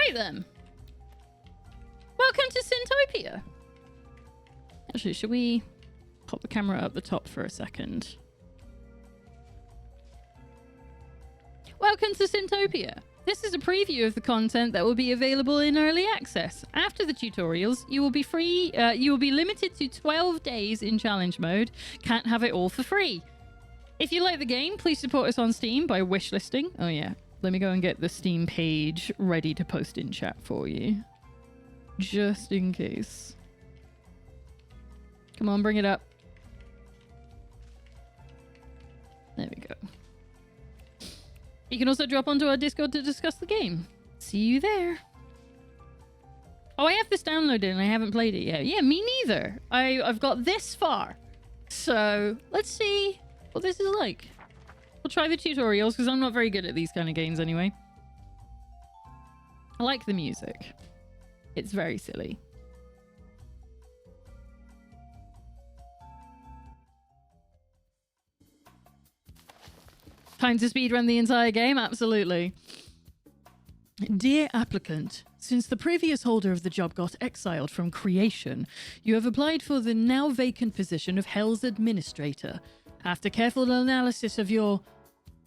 Right then. Welcome to Syntopia. Actually, should we pop the camera up the top for a second? Welcome to Syntopia. This is a preview of the content that will be available in early access. After the tutorials, you will be free. You will be limited to 12 days in challenge mode. Can't have it all for free. If you like the game, please support us on Steam by wishlisting. Oh yeah, let me go and get the Steam page ready to post in chat for you, just in case. Come on, bring it up. There we go. You can also drop onto our Discord to discuss the game. See you there. Oh, I have this downloaded and I haven't played it yet. Yeah, me neither. I've got this far. So, let's see what this is like. We'll try the tutorials because I'm not very good at these kind of games anyway. I like the music. It's very silly. Time to speedrun the entire game? Absolutely. Dear applicant, since the previous holder of the job got exiled from creation, you have applied for the now vacant position of Hell's Administrator. After careful analysis of your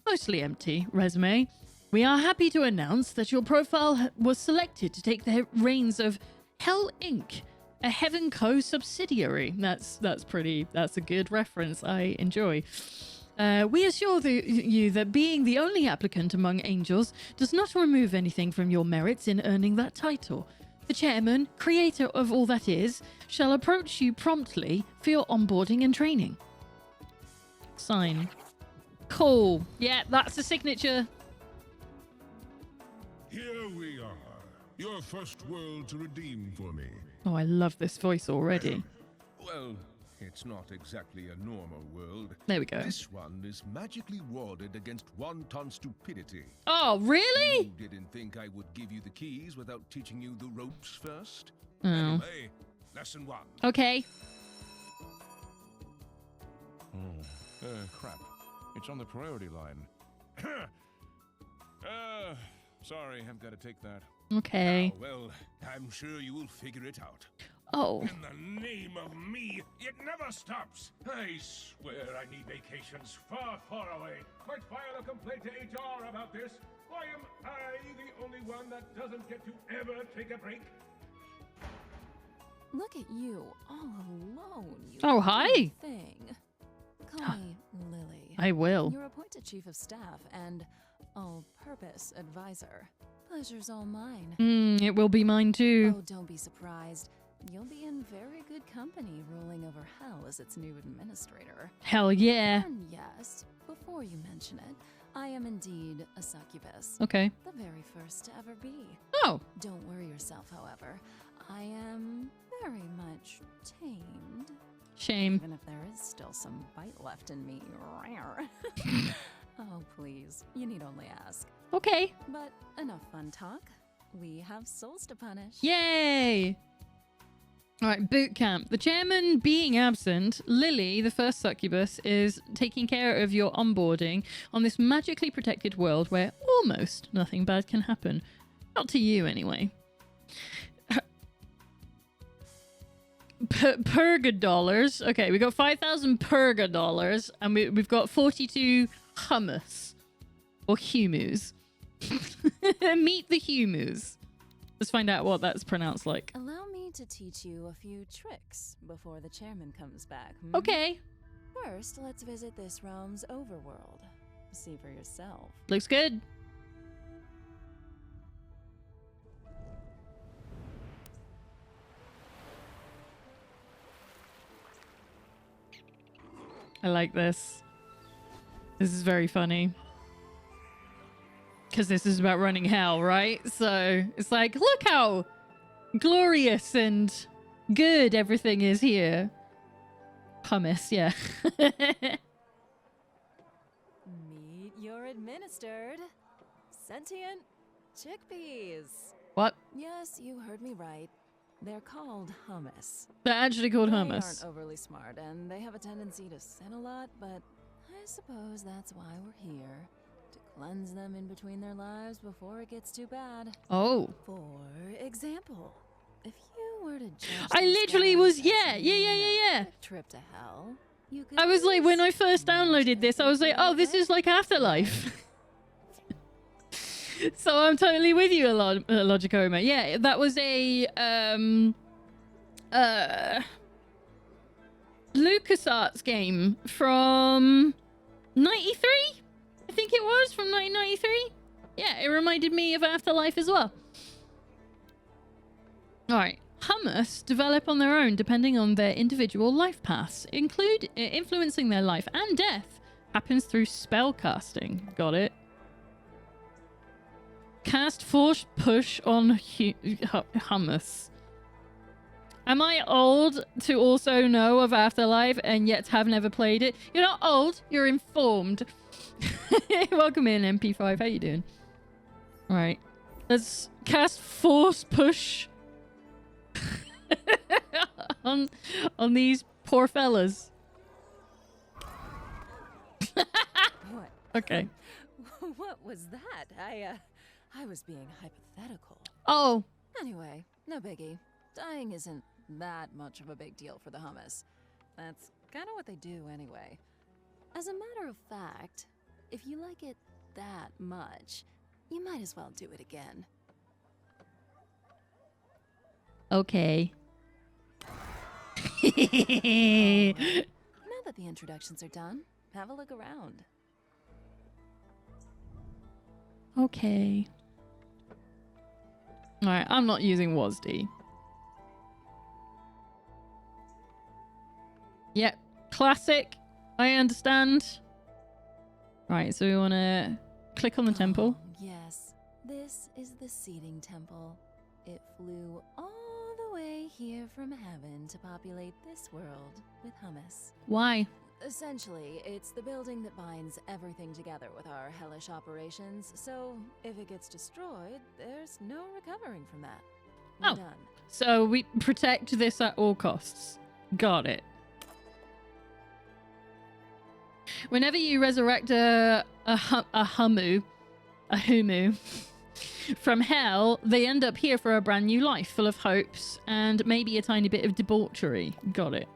mostly empty resume, we are happy to announce that your profile was selected to take the reins of Hell Inc., a Heaven Co. subsidiary. That's a good reference. I enjoy. We assure you that being the only applicant among angels does not remove anything from your merits in earning that title. The chairman, creator of all that is, shall approach you promptly for your onboarding and training. Sign. Cool. Yeah, that's the signature. Here we are. Your first world to redeem for me. Oh, I love this voice already. Well, it's not exactly a normal world. There we go. This one is magically warded against wanton stupidity. Oh, really? You didn't think I would give you the keys without teaching you the ropes first? Oh. Anyway, lesson 1. Okay. Crap. It's on the priority line. Sorry, I've got to take that. Okay. Oh, well, I'm sure you will figure it out. Oh. In the name of me, it never stops. I swear I need vacations far, far away. Might file a complaint to HR about this. Why am I the only one that doesn't get to ever take a break? Look at you, all alone. You Oh, hi. thing. Call me Lily. I will. You're appointed chief of staff and all-purpose advisor. Pleasure's all mine. It will be mine too. Oh, don't be surprised. You'll be in very good company ruling over Hell as its new administrator. Hell yeah. And yes, before you mention it, I am indeed a succubus. Okay. The very first to ever be. Oh. Don't worry yourself, however. I am very much tamed. Shame. Even if there is still some bite left in me. Oh, please. You need only ask. Okay. But enough fun talk. We have souls to punish. Yay. All right, boot camp. The chairman being absent, Lily, the first succubus, is taking care of your onboarding on this magically protected world where almost nothing bad can happen. Not to you, anyway. Purga dollars. Okay, we got 5,000 Purga dollars, and we've got 42 hummus or humus. Meet the humus. Let's find out what that's pronounced like. Allow me to teach you a few tricks before the chairman comes back. Okay. First, let's visit this realm's overworld. See for yourself. Looks good. I like this. This is very funny. Because this is about running hell, right? So it's like, look how glorious and good everything is here. Hummus, yeah. Meet your administered sentient chickpeas. What? Yes, you heard me right. They're called hummus. They're actually called They hummus. aren't overly smart, and they have a tendency to sin a lot, but I suppose that's why we're here, to Cleanse them in between their lives before it gets too bad. Oh. For example, if you were to judge I these literally guys was, as yeah. a trip to hell, you could I was like, when I use first downloaded this, I was like, oh, this is like Afterlife. So I'm totally with you, Logicoma. Yeah, that was a LucasArts game from 93? I think it was from 1993. Yeah, it reminded me of Afterlife as well. Alright. Hummus develop on their own depending on their individual life paths, influencing their life and death happens through spell casting. Got it. Cast force push on hummus. Am I old to also know of Afterlife and yet have never played it? You're not old, you're informed. Welcome in, MP5. How you doing? Right. Let's cast force push on these poor fellas. What? Okay. What was that? I was being hypothetical. Oh. Anyway, no biggie. Dying isn't that much of a big deal for the hummus. That's kind of what they do anyway. As a matter of fact, if you like it that much, you might as well do it again. Okay. Now that the introductions are done, have a look around. Okay. Alright, I'm not using WASD. Yep, classic. I understand. Right, so we want to click on the temple. Oh, yes, this is the seeding temple. It flew all the way here from heaven to populate this world with hummus. Why? Essentially, it's the building that binds everything together with our hellish operations, so if it gets destroyed, there's no recovering from that. We're done. So we protect this at all costs. Got it. Whenever you resurrect a humu from hell, they end up here for a brand new life full of hopes and maybe a tiny bit of debauchery. Got it.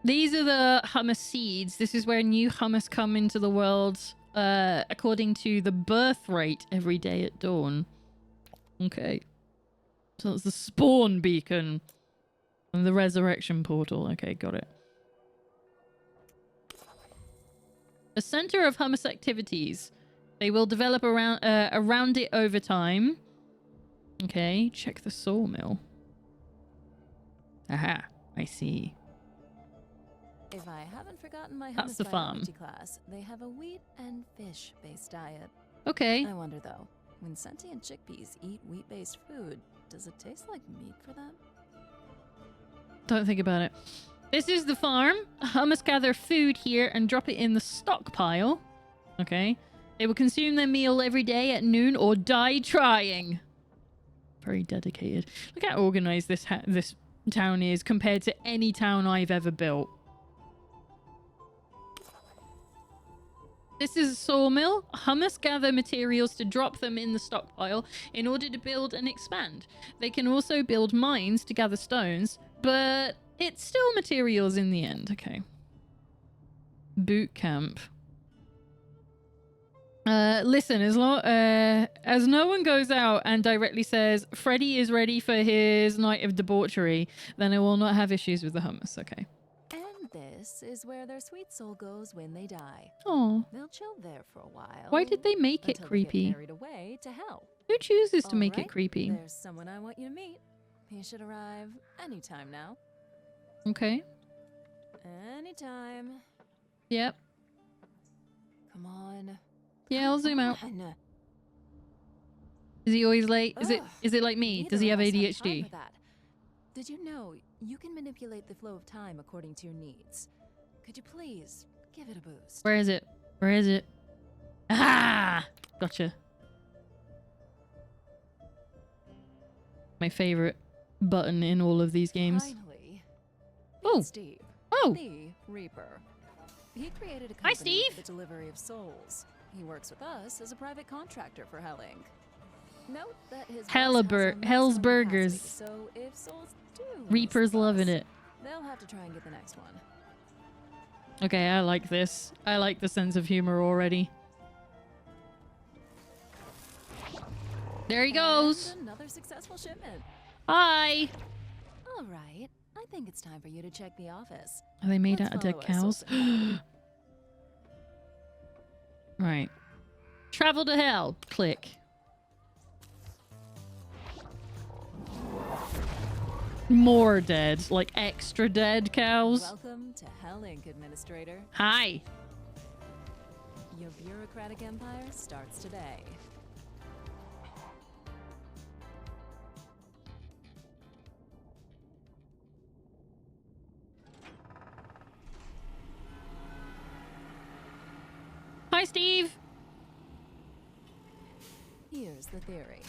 These are the hummus seeds. This is where new hummus come into the world according to the birth rate every day at dawn. Okay. So it's the spawn beacon and the resurrection portal. Okay, got it. A center of hummus activities. They will develop around it over time. Okay, check the sawmill. Aha, I see. If I haven't forgotten my That's hummus the farm. biology class, they have a wheat and fish-based diet. Okay. I wonder though, when sentient chickpeas eat wheat-based food, does it taste like meat for them? Don't think about it. This is the farm. Hummus gather food here and drop it in the stockpile. Okay. They will consume their meal every day at noon or die trying. Very dedicated. Look how organized this town is compared to any town I've ever built. This is a sawmill. Hummus gather materials to drop them in the stockpile in order to build and expand. They can also build mines to gather stones, but it's still materials in the end. Okay. Boot camp. Listen, as no one goes out and directly says Freddy is ready for his night of debauchery, then I will not have issues with the hummus. Okay. And this is where their sweet soul goes when they die. Oh. They'll chill there for a while. Why did they make it until they creepy? get carried away to hell. Who chooses to make it Alright, creepy? There's someone I want you to meet. He should arrive anytime now. Okay. Anytime. Yep. Come on. Yeah, I'll zoom out. Come on. Is he always late? Is Ugh, it like me? Neither Does he have of us time ADHD? for that. Did you know you can manipulate the flow of time according to your needs? Could you please give it a boost? Where is it? Where is it? Ah! Gotcha. My favorite button in all of these games. Finally. Oh. Meet Steve, Oh! the Reaper. He created a Hi, company Steve. for the delivery of souls. He works with us as a private contractor for Hell Inc. Note that his boss has a Hell's maximum Burgers. capacity, so if souls do miss Reaper's the bus, loving it. they'll have to try and get the next one. Okay, I like this. I like the sense of humor already. There he goes. And another successful shipment. Hi. All right, I think it's time for you to check the office. Are they made Let's out of dead follow cows? us, Sultan. Right. Travel to hell. Click. More dead. Like extra dead cows. Welcome to Hell Inc., Administrator. Hi. Your bureaucratic empire starts today. Hi, Steve. Here's the theory.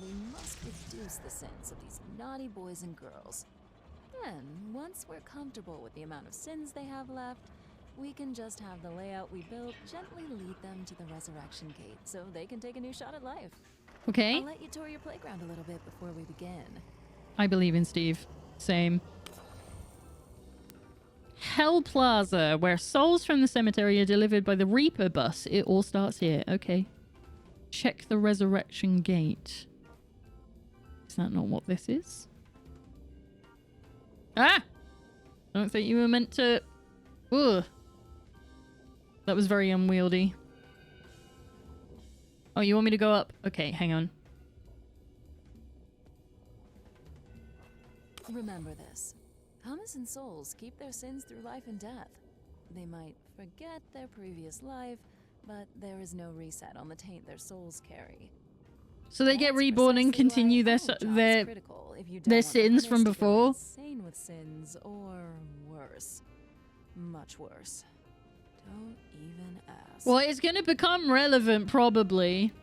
We must reduce the sins of these naughty boys and girls. Then, once we're comfortable with the amount of sins they have left, we can just have the layout we built gently lead them to the resurrection gate so they can take a new shot at life. Okay. I'll let you tour your playground a little bit before we begin. I believe in Steve. Same. Hell Plaza, where souls from the cemetery are delivered by the Reaper bus. It all starts here. Okay. Check the resurrection gate. Is that not what this is? Ah! I don't think you were meant to... Ugh. That was very unwieldy. Oh, you want me to go up? Okay, hang on. Remember this. Hummus and souls keep their sins through life and death. They might forget their previous life, but there is no reset on the taint their souls carry. So they get That's reborn and precisely why continue their our job is their critical if you don't their want the sins Hummus from to go before. insane with sins, or worse. Much worse. Don't even ask. Well, it's going to become relevant, probably.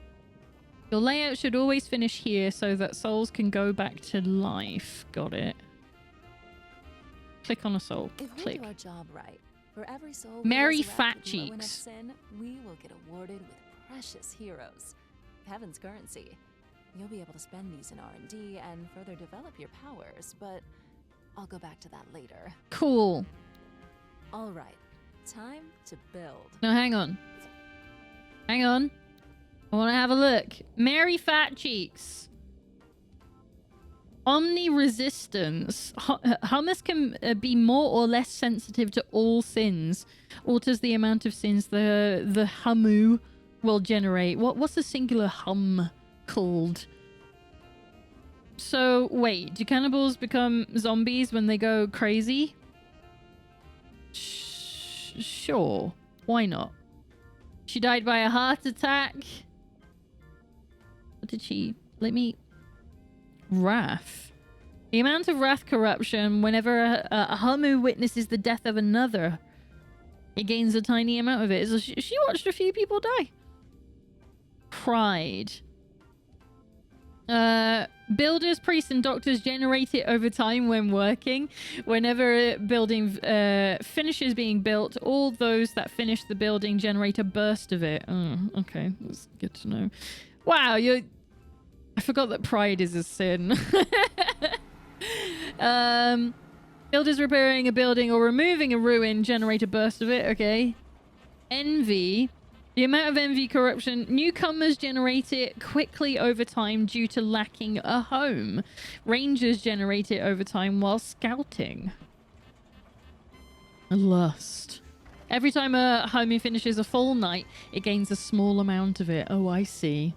Your layout should always finish here so that souls can go back to life. Got it. Click on a soul. If we Click. do our job right, for every soul we Mary resurrect Fat with low enough Cheeks. sin, we will get awarded with precious heroes. Heaven's currency. You'll be able to spend these in R&D and further develop your powers, but I'll go back to that later. Cool. All right, time to build. No, hang on. Hang on. I want to have a look. Mary Fat Cheeks. Omni resistance. Hummus can be more or less sensitive to all sins. Alters the amount of sins the hummu will generate. What's the singular hum called? So wait, do cannibals become zombies when they go crazy? Sure. Why not? She died by a heart attack. What did she? Let me... Wrath. The amount of wrath corruption whenever a hummu witnesses the death of another, it gains a tiny amount of it. So she watched a few people die. Pride. Builders, priests, and doctors generate it over time when working. Whenever a building finishes being built, all those that finish the building generate a burst of it. Oh, okay. That's good to know. Wow, I forgot that pride is a sin. Builders repairing a building or removing a ruin generate a burst of it. Okay. Envy. The amount of envy corruption. Newcomers generate it quickly over time due to lacking a home. Rangers generate it over time while scouting. Lust. Every time a homie finishes a full night, it gains a small amount of it. Oh, I see.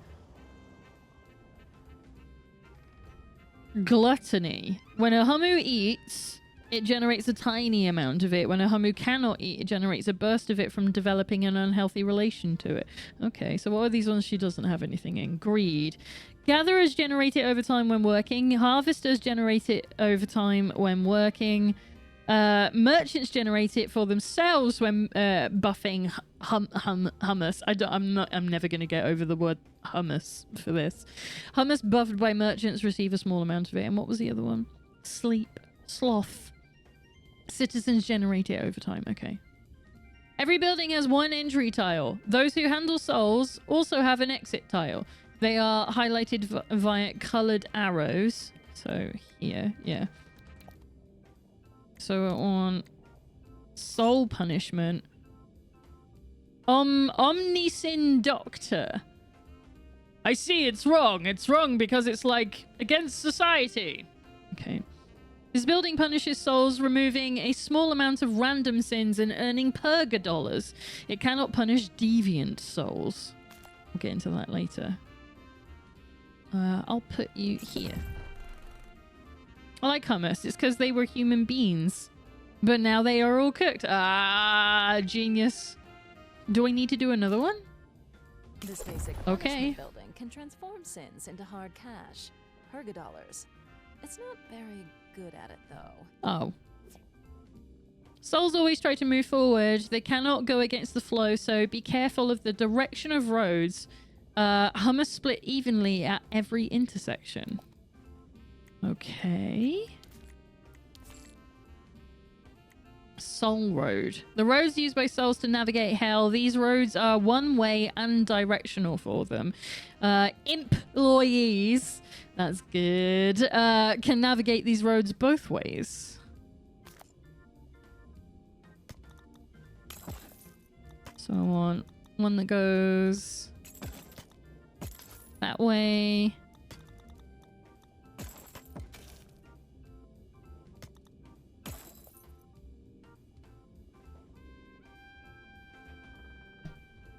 Gluttony. When a hummu eats, it generates a tiny amount of it. When a hummu cannot eat, it generates a burst of it from developing an unhealthy relation to it. Okay, so what are these ones she doesn't have anything in? Greed. Gatherers generate it over time when working. Harvesters generate it over time when working. Merchants generate it for themselves when buffing hummus. I'm never going to get over the word hummus for this. Hummus buffed by merchants receive a small amount of it. And what was the other one? Sleep. Sloth. Citizens generate it over time. Okay. Every building has one entry tile. Those who handle souls also have an exit tile. They are highlighted via colored arrows. So here, yeah. So on soul punishment. Omnisin Doctor. I see it's wrong. It's wrong because it's like against society. Okay. This building punishes souls removing a small amount of random sins and earning purga dollars. It cannot punish deviant souls. We'll get into that later. I'll put you here. I like hummus. It's because they were human beings. But now they are all cooked. Ah, genius. Do I need to do another one? This basic Okay. punishment building can transform sins into hard cash, purga dollars. It's not very good at it, though. Oh. Souls always try to move forward. They cannot go against the flow, so be careful of the direction of roads. Hummus split evenly at every intersection. Okay. Soul Road. The roads used by souls to navigate hell. These roads are one-way and directional for them. Employees, that's good, can navigate these roads both ways. So I want one that goes that way.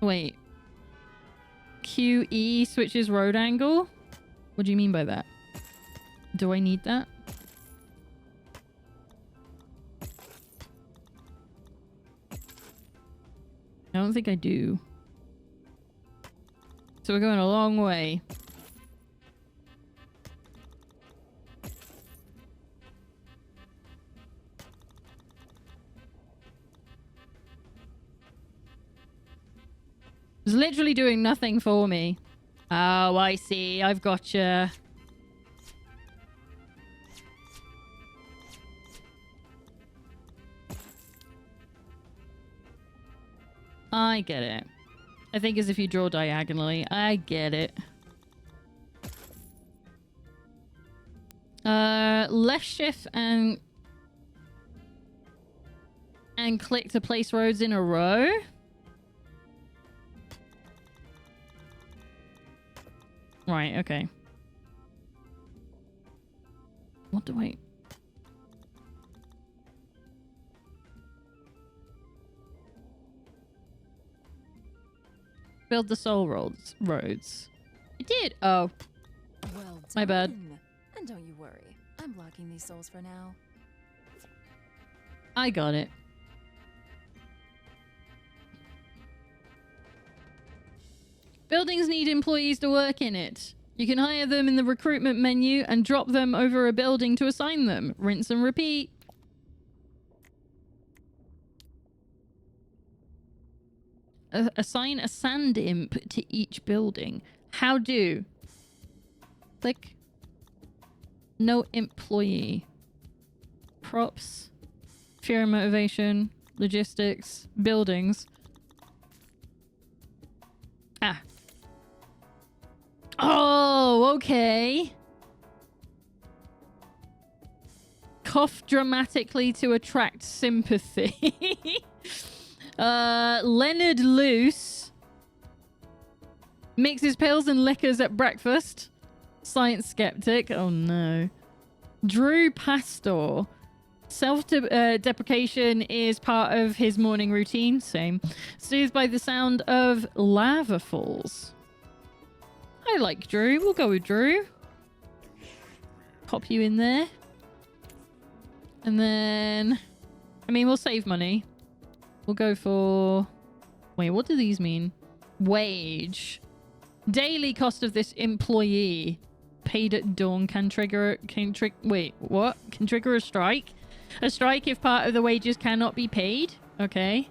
Wait. QE switches road angle? What do you mean by that? Do I need that? I don't think I do. So we're going a long way. It's literally doing nothing for me. Oh, I see. I've gotcha. I get it. I think as if you draw diagonally. I get it. Left shift and click to place roads in a row. Right, okay. What do I... Build the soul roads. I did! Oh. Well done. My bad. And don't you worry. I'm blocking these souls for now. I got it. Buildings need employees to work in it. You can hire them in the recruitment menu and drop them over a building to assign them. Rinse and repeat. Assign a sand imp to each building. How do? Click. No employee. Props. Fear and motivation. Logistics. Buildings. Ah. Oh, okay. Cough dramatically to attract sympathy. Leonard Luce mixes pills and liquors at breakfast. Science skeptic. Oh no. Drew Pastor. Self-deprecation is part of his morning routine. Same. Soothed by the sound of lava falls. I like Drew. We'll go with Drew. Pop you in there. And then... I mean, we'll save money. We'll go for... Wait, what do these mean? Wage. Daily cost of this employee. Paid at dawn can trigger... Wait, what? Can trigger a strike? A strike if part of the wages cannot be paid? Okay.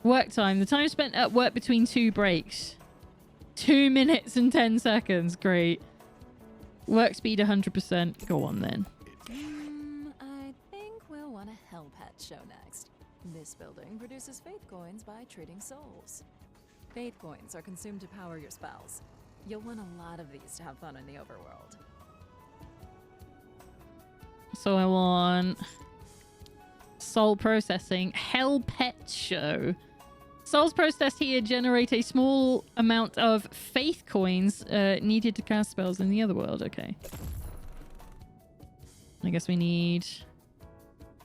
Work time. The time spent at work between 2 breaks. 2 minutes and 10 seconds. Great. Work speed 100%. Go on then. I think we'll want a Hell Pet show next. This building produces faith coins by trading souls. Faith coins are consumed to power your spells. You'll want a lot of these to have fun in the overworld. So I want soul processing. Hell Pet Show. Souls processed here generate a small amount of faith coins needed to cast spells in the other world. Okay. I guess we need...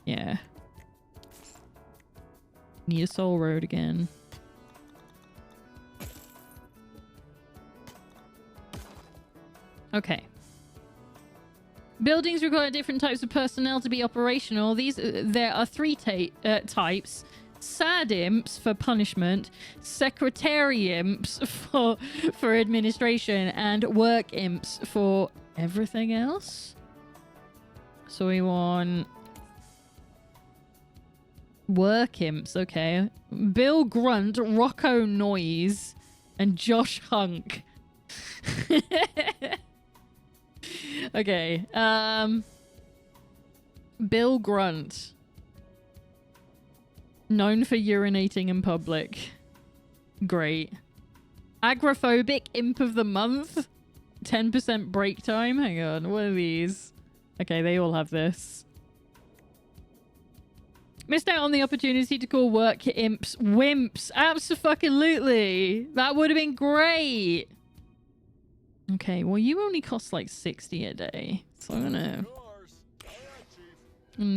Yeah. Need a soul road again. Okay. Buildings require different types of personnel to be operational. There are three types. Sad imps for punishment, secretary imps for administration, and work imps for everything else. So we want work imps, okay. Bill Grunt, Rocco Noise, and Josh Hunk. Okay. Bill Grunt. Known for urinating in public. Great. Agoraphobic Imp of the Month. 10% break time. Hang on. What are these? Okay, they all have this. Missed out on the opportunity to call work imps wimps. Abso-fucking-lutely. That would have been great. Okay, well, you only cost like 60 a day. So I'm gonna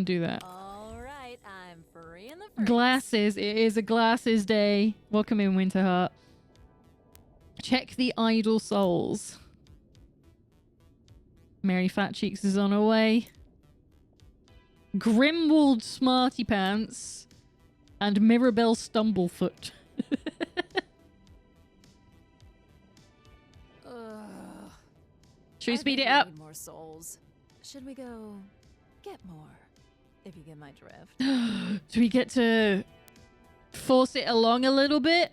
do that. Alright, I'm free in the first. Glasses. It is a glasses day. Welcome in, Winterheart. Check the idle souls. Mary Fatcheeks is on her way. Grimwald Smarty Pants. And Mirabelle Stumblefoot. Should we speed it up? Need more souls. Should we go get more? If you get my drift. Do we get to force it along a little bit?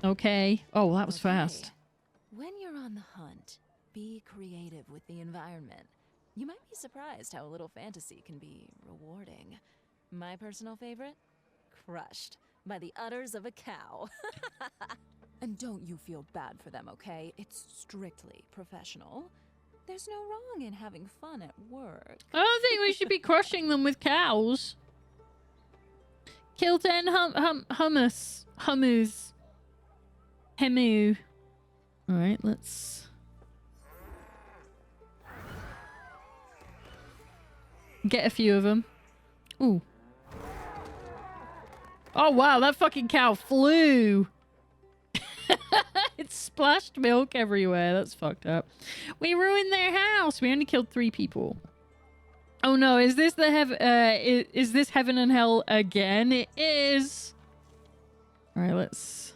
Okay. Oh, that was fast. When you're on the hunt, be creative with the environment. You might be surprised how a little fantasy can be rewarding. My personal favorite? Crushed by the udders of a cow. And don't you feel bad for them, okay? It's strictly professional. There's no wrong in having fun at work. I don't think we should be crushing them with cows. Kill 10 hummus. Hummus. Hemu. Alright, let's... get a few of them. Ooh. Oh, wow, that fucking cow flew. It splashed milk everywhere. That's fucked up. We ruined their house. We only killed 3 people. Oh no, is this the is this heaven and hell again? It is. All right, let's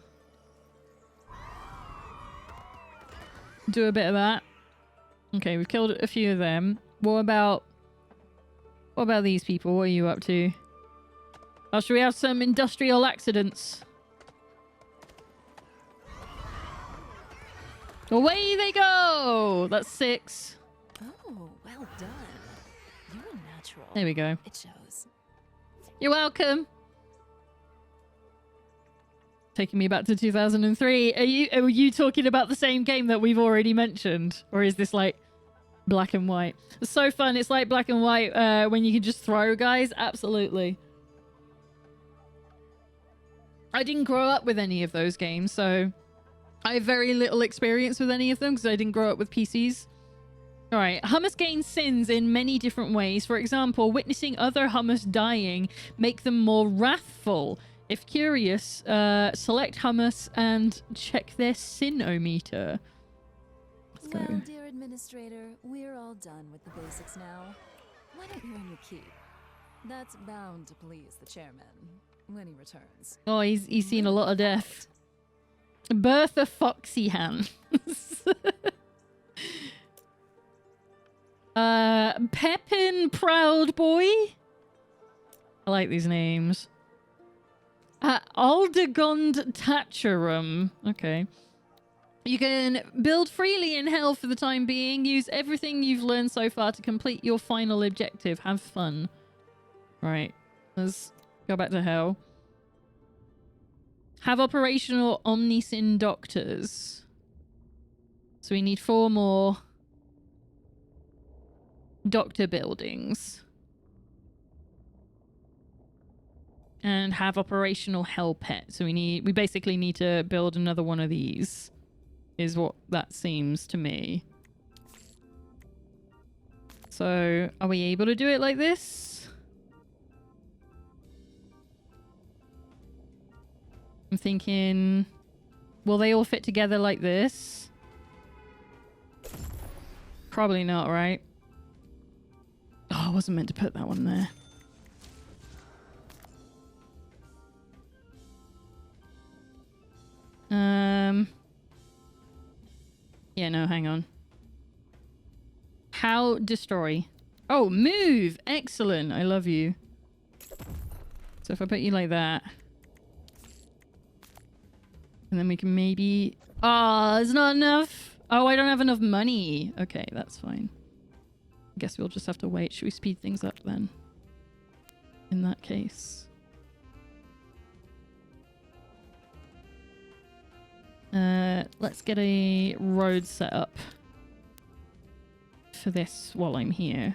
do a bit of that. Okay, we've killed a few of them. What about these people? What are you up to? Oh, should we have some industrial accidents? Away they go! That's 6. Oh, well done. You're a natural. There we go. It shows. You're welcome. Taking me back to 2003. Are you talking about the same game that we've already mentioned? Or is this like black and white? It's so fun. It's like black and white when you can just throw guys. Absolutely. I didn't grow up with any of those games, so I have very little experience with any of them because I didn't grow up with PCs. Alright, hummus gain sins in many different ways. For example, witnessing other hummus dying make them more wrathful. If curious, select hummus and check their sin-o-meter. Let's go. Well, dear administrator, we're all done with the basics now. Why don't you earn your keep? That's bound to please the chairman when he returns. Oh, he's seen a lot of death. Bertha Foxy Hands. Pepin Proud Boy. I like these names. Aldegond Tatcherum. Okay. You can build freely in hell for the time being. Use everything you've learned so far to complete your final objective. Have fun. Right. Let's Go back to hell. Have operational Omnisyn doctors. So we need 4 more doctor buildings. And have operational hell pet. So we basically need to build another one of these. Is what that seems to me. So are we able to do it like this? I'm thinking, will they all fit together like this? Probably not, right? Oh, I wasn't meant to put that one there. Yeah, no, hang on. How destroy? Oh, move! Excellent. I love you. So if I put you like that. And then we can maybe... Oh, there's not enough. Oh, I don't have enough money. Okay, that's fine. I guess we'll just have to wait. Should we speed things up then? In that case. Let's get a road set up for this while I'm here.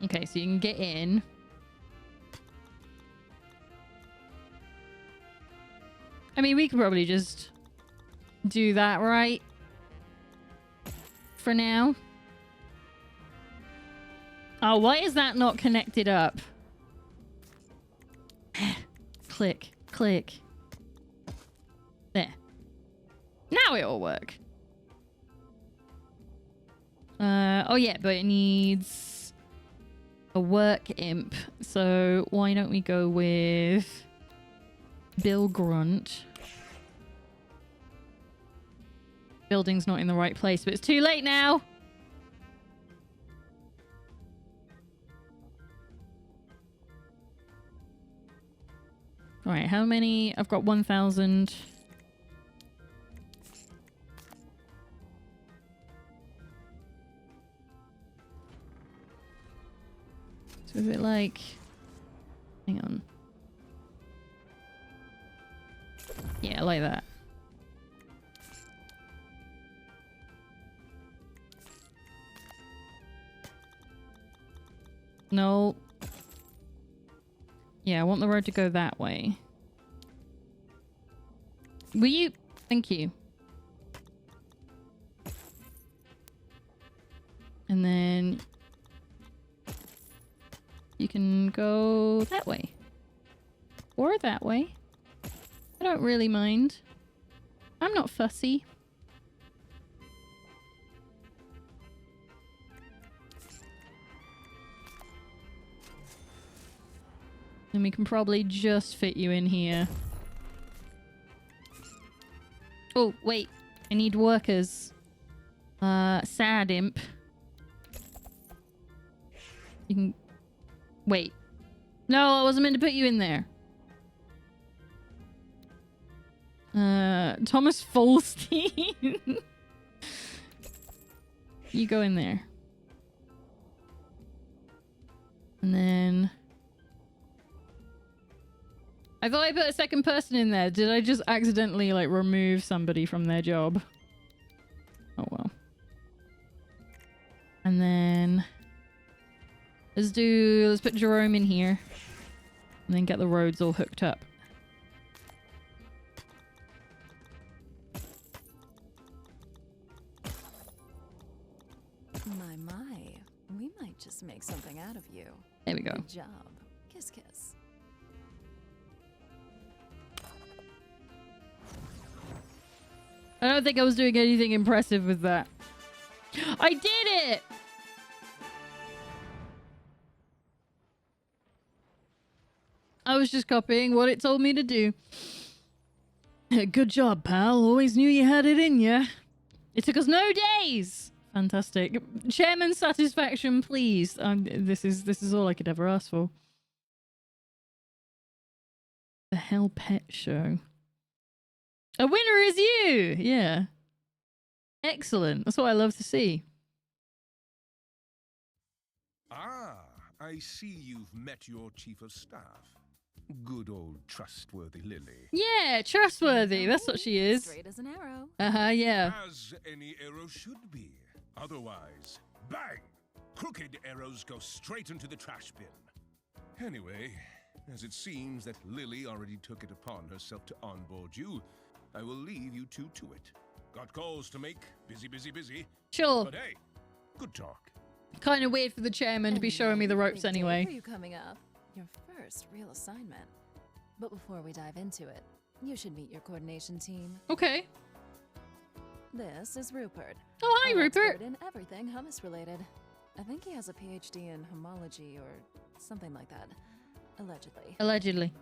Okay, so you can get in. I mean, we could probably just do that, right? For now. Oh, why is that not connected up? Click, click. There. Now it'll work. Oh yeah, but it needs a work imp. So why don't we go with Bill Grunt? Building's not in the right place, but it's too late now. All right, how many? I've got 1,000. So is it like... Hang on. Yeah, like that. No. Yeah, I want the road to go that way. Will you? Thank you. And then you can go that way. Or that way. I don't really mind. I'm not fussy. And we can probably just fit you in here. Oh, wait. I need workers. Sad imp. You can... Wait. No, I wasn't meant to put you in there. Thomas Folstein. You go in there. And then... I thought I put a second person in there. Did I just accidentally, like, remove somebody from their job? Oh, well. And then... Let's put Jerome in here. And then get the roads all hooked up. My. We might just make something out of you. There we go. Good job. Kiss, kiss. I don't think I was doing anything impressive with that. I did it! I was just copying what it told me to do. Good job, pal. Always knew you had it in you. It took us no days. Fantastic. Chairman's satisfaction, please. This is all I could ever ask for. The Hell Pet Show. A winner is you! Yeah. Excellent. That's what I love to see. Ah, I see you've met your chief of staff. Good old trustworthy Lily. Yeah, trustworthy. That's what she is. Straight as an arrow. Yeah. As any arrow should be. Otherwise, bang! Crooked arrows go straight into the trash bin. Anyway, as it seems that Lily already took it upon herself to onboard you, I will leave you two to it. Got calls to make. Busy, busy, busy. Sure. But hey, good talk. Kind of weird for the chairman to be showing me the ropes Big day anyway. for you coming up. Your first real assignment. But before we dive into it, you should meet your coordination team. Okay. This is Rupert. Oh, hi, an Rupert. expert in everything hummus related. I think he has a PhD in homology or something like that. Allegedly. Allegedly.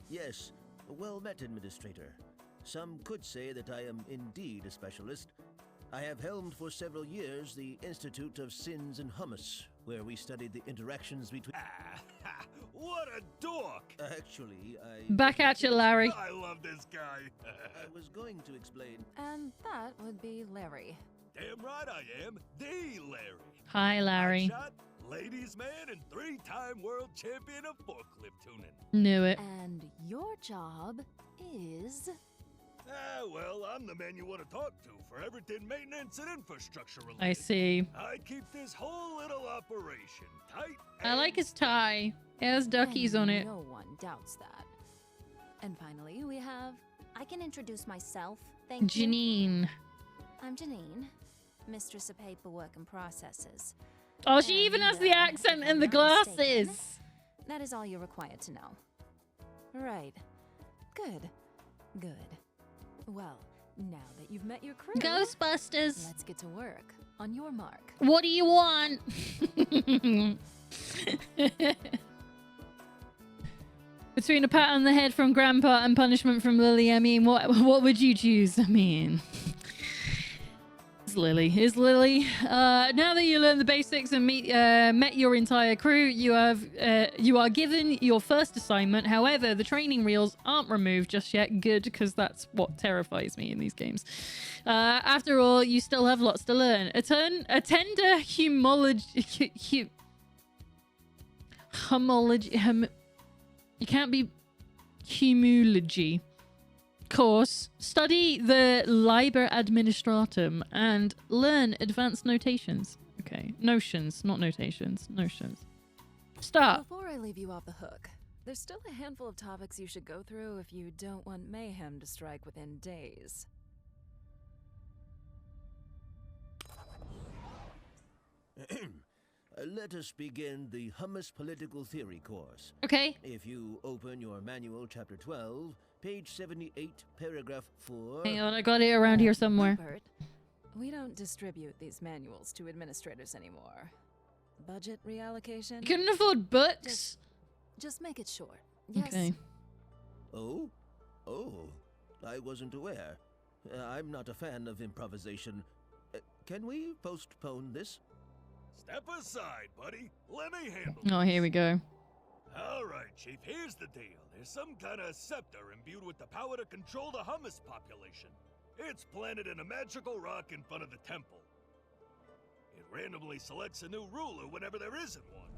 Yes. Well met, Administrator. Some could say that I am indeed a specialist. I have helmed for several years the Institute of Sins and Hummus, where we studied the interactions between... What a dork! Actually, Back at you, Larry. I love this guy. I was going to explain... And that would be Larry. Damn right I am, the Larry. Hi, Larry. Shot, ladies man, and 3-time world champion of forklift tuning. Knew it. And your job is... Well, I'm the man you want to talk to for everything maintenance and infrastructure related. I see. I keep this whole little operation tight. I like his tie. It has duckies and on it. No one doubts that. And finally, we have... I can introduce myself. Thank you. Janine. I'm Janine, Mistress of Paperwork and Processes. Oh, she even has the accent and the glasses. That is all you're required to know. Right. Good. Good. Well, now that you've met your crew, Ghostbusters. let's get to work. On your mark. What do you want? Between a pat on the head from Grandpa and punishment from Lily, I mean, what would you choose? I mean, it's Lily. Is Lily. Now that you learn the basics and met your entire crew, you are given your first assignment. However, the training reels aren't removed just yet. Good, because that's what terrifies me in these games. After all, you still have lots to learn. Attend a you can't be humology course. Study the Liber Administratum and learn advanced notations. Okay, notions, not notations. Notions. Start. Before I leave you off the hook, there's still a handful of topics you should go through if you don't want mayhem to strike within days. Let us begin the Hummus Political Theory course. Okay. If you open your manual, chapter 12, page 78, paragraph 4... Hang on, I got it around here somewhere. Rupert, we don't distribute these manuals to administrators anymore. Budget reallocation? You couldn't afford books. Just make it short. Yes. Okay. Oh? Oh, I wasn't aware. I'm not a fan of improvisation. Can we postpone this? Step aside, buddy. Let me handle Oh, here we go. All right, Chief, here's the deal. There's some kind of scepter imbued with the power to control the hummus population. It's planted in a magical rock in front of the temple. It randomly selects a new ruler whenever there isn't one.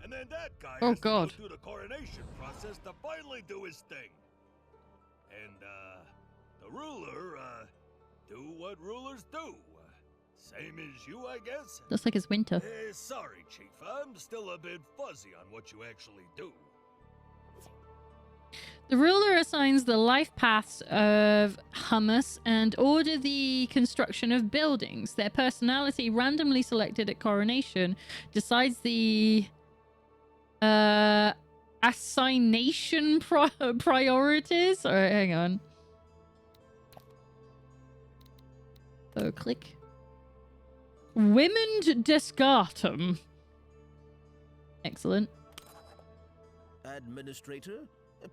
And then that guy Oh, has to God. go through the coronation process to finally do his thing. And, the ruler, do what rulers do. Same as you, I guess? Looks like it's winter. Sorry, Chief. I'm still a bit fuzzy on what you actually do. The ruler assigns the life paths of hummus and order the construction of buildings. Their personality, randomly selected at coronation, decides the assignation priorities. All right, hang on. Oh, click. Women Descartum. Excellent. Administrator,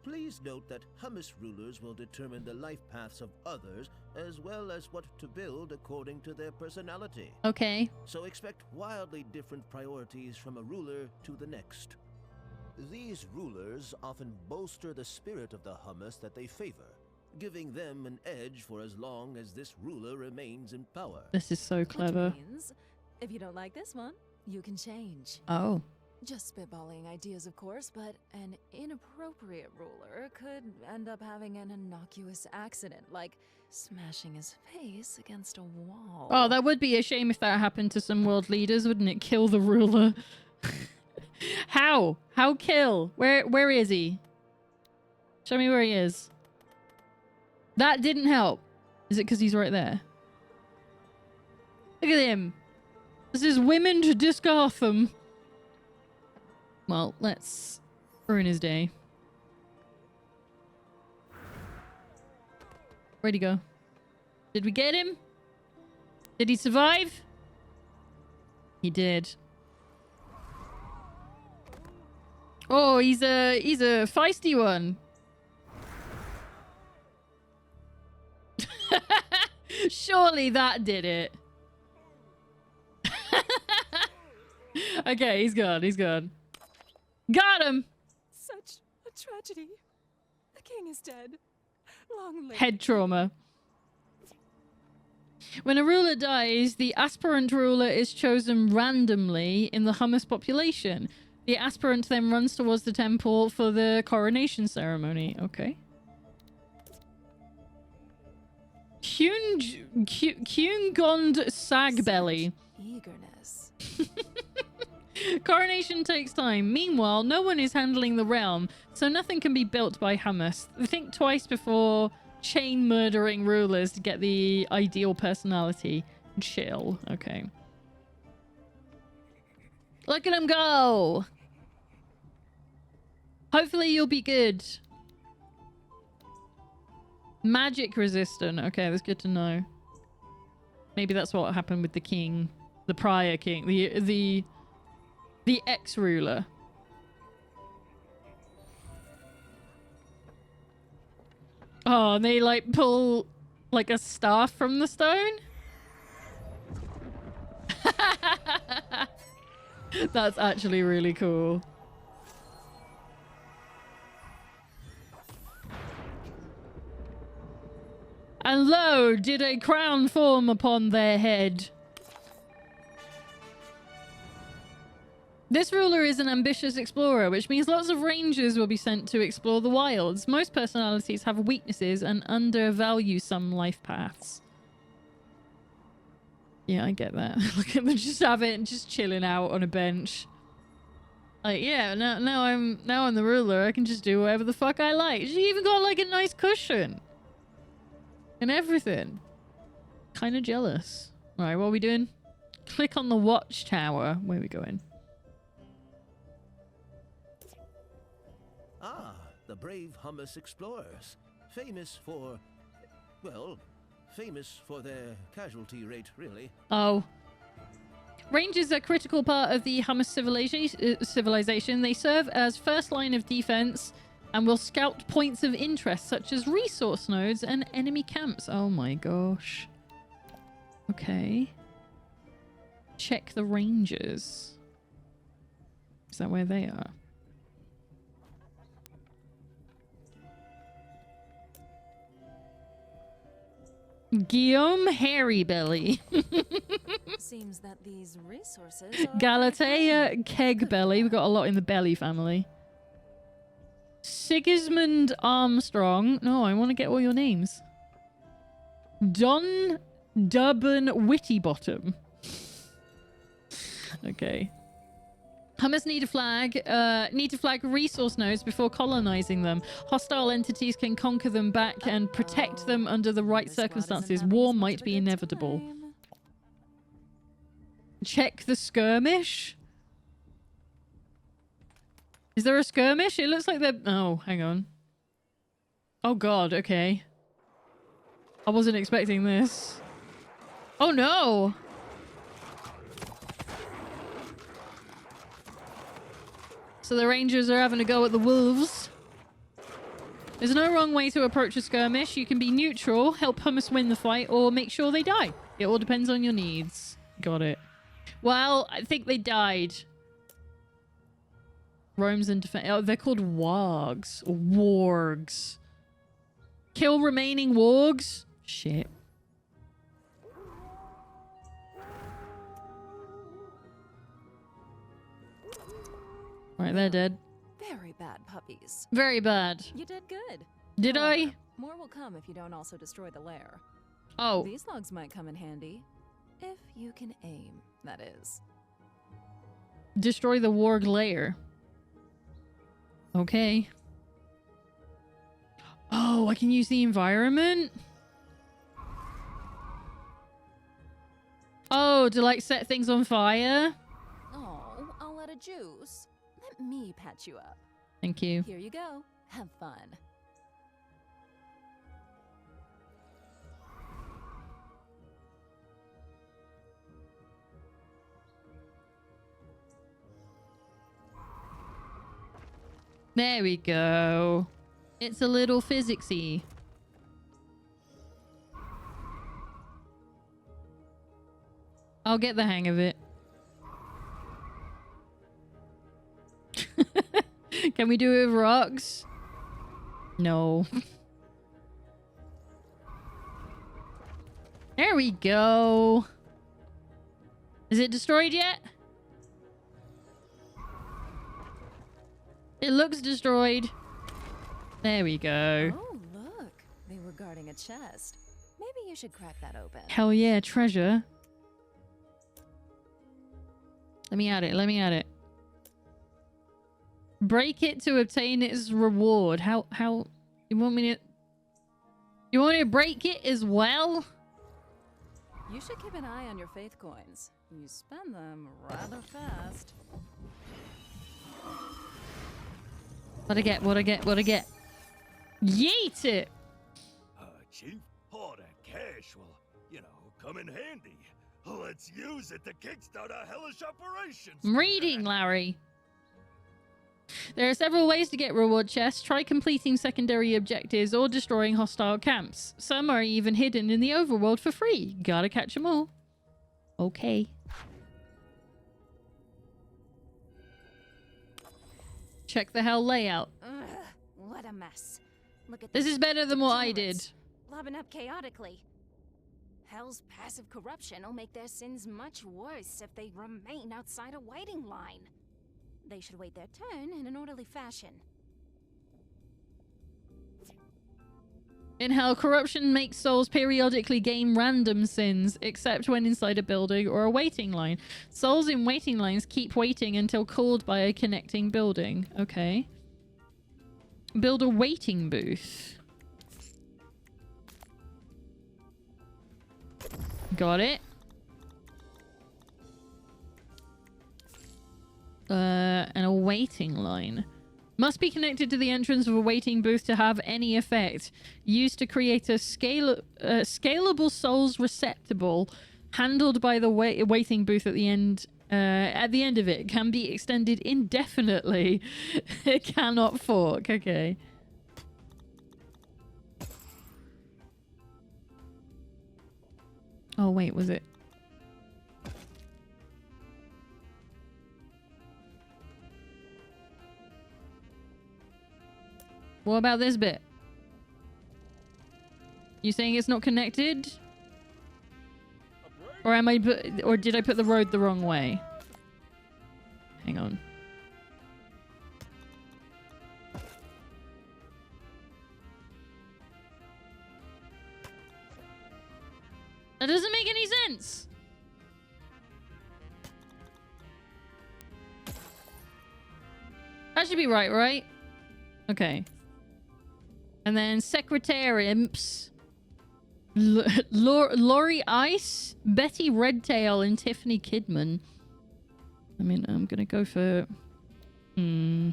please note that Hummus rulers will determine the life paths of others, as well as what to build according to their personality. Okay. So expect wildly different priorities from a ruler to the next. These rulers often bolster the spirit of the Hummus that they favor, giving them an edge for as long as this ruler remains in power. This is so clever. Which means, if you don't like this one, you can change. Oh. Just spitballing ideas, of course, but an inappropriate ruler could end up having an innocuous accident, like smashing his face against a wall. Oh, that would be a shame if that happened to some world leaders, wouldn't it? Kill the ruler. How? How kill? Where is he? Show me where he is. That didn't help. Is it because he's right there? Look at him. This is women to Discartham. Well, let's ruin his day. Where'd he go? Did we get him? Did he survive? He did. Oh, he's a feisty one. Surely that did it. Okay, he's gone. He's gone. Got him. Such a tragedy. The king is dead. Long live. Head trauma. When a ruler dies, the aspirant ruler is chosen randomly in the Hummus population. The aspirant then runs towards the temple for the coronation ceremony. Okay. Kyungond Sagbelly. Eagerness. Coronation takes time. Meanwhile, no one is handling the realm, so nothing can be built by Hummus. Think twice before chain murdering rulers to get the ideal personality. Chill. Okay. Look at him go! Hopefully you'll be good. Magic resistant. Okay, that's good to know. Maybe that's what happened with the king. The prior king. The ex-ruler. Oh, and they like pull like a staff from the stone? That's actually really cool. And lo, did a crown form upon their head. This ruler is an ambitious explorer, which means lots of rangers will be sent to explore the wilds. Most personalities have weaknesses and undervalue some life paths. Yeah, I get that. Look at them just have it and just chilling out on a bench. Like, yeah, now I'm the ruler. I can just do whatever the fuck I like. She even got like a nice cushion. And everything. Kind of jealous. Alright, what are we doing? Click on the watchtower. Where are we going? Ah, the brave Hummus explorers. Famous for... well, famous for their casualty rate, really. Oh. Rangers are a critical part of the Hummus civilization. They serve as first line of defense and will scout points of interest such as resource nodes and enemy camps. Oh my gosh. Okay. Check the rangers. Is that where they are? Guillaume Harrybelly. Seems that these resources are Galatea Kegbelly. We've got a lot in the belly family. Sigismund Armstrong. No, I want to get all your names. Don Durban Whittybottom. Okay. Hummus need to flag resource nodes before colonizing them. Hostile entities can conquer them back and protect them under the right circumstances. War might be inevitable. Check the skirmish. Is there a skirmish? It looks like they're... oh, hang on. Oh god, okay. I wasn't expecting this. Oh no! So the rangers are having a go at the wolves. There's no wrong way to approach a skirmish. You can be neutral, help Hummus win the fight, or make sure they die. It all depends on your needs. Got it. Well, I think they died. Roams and defense. Oh, they're called wargs. Or wargs. Kill remaining wargs. Shit. Right, they're dead. Very bad puppies. Very bad. You did good. Did However, I? More will come if you don't also destroy the lair. Oh. These logs might come in handy. If you can aim, that is. Destroy the warg lair. Okay. Oh, I can use the environment? Oh, to like set things on fire? Oh, all out of juice. Let me patch you up. Thank you. Here you go. Have fun. There we go. It's a little physicsy. I'll get the hang of it. Can we do it with rocks? No. There we go. Is it destroyed yet? It looks destroyed. There we go. Oh, look. They were guarding a chest. Maybe you should crack that open. Hell yeah, treasure. Let me at it. Let me at it. Break it to obtain its reward. How you want me to break it as well? You should keep an eye on your faith coins. You spend them rather fast. What I get? What I get? What I get? Yeet it! Chief, all that cash will, come in handy. Let's use it to kickstart our hellish operations. I'm reading, Larry. There are several ways to get reward chests. Try completing secondary objectives or destroying hostile camps. Some are even hidden in the overworld for free. Gotta catch them all. Okay. Check the hell layout. Ugh, what a mess. Look at This is better than what I did. degenerates lobbing up chaotically. Hell's passive corruption will make their sins much worse if they remain outside a waiting line. They should wait their turn in an orderly fashion. In hell, corruption makes souls periodically gain random sins, except when inside a building or a waiting line. Souls in waiting lines keep waiting until called by a connecting building. Okay. Build a waiting booth. Got it. And a waiting line. Must be connected to the entrance of a waiting booth to have any effect. Used to create a scalable souls receptacle handled by the waiting booth at the end. At the end of it, can be extended indefinitely. It cannot fork. Okay. Oh wait, was it? What about this bit? You saying it's not connected? Or am I or did I put the road the wrong way? Hang on. That doesn't make any sense. That should be right? Okay. And then Secretary Imps, Laurie Ice, Betty Redtail, and Tiffany Kidman. I mean, I'm gonna go for... The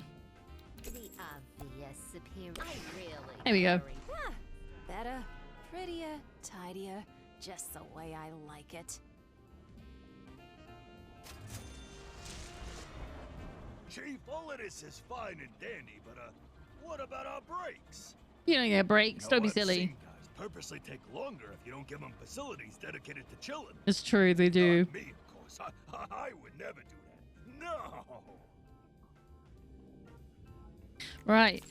obvious superior. There we go. Ah, better, prettier, tidier, just the way I like it. Chief, all of this is fine and dandy, but what about our breaks? You don't get breaks. Don't be I've silly. seen guys purposely take longer if you don't give them facilities dedicated to chilling. It's true, they do. Not me, of course. I would never do that. No. Right.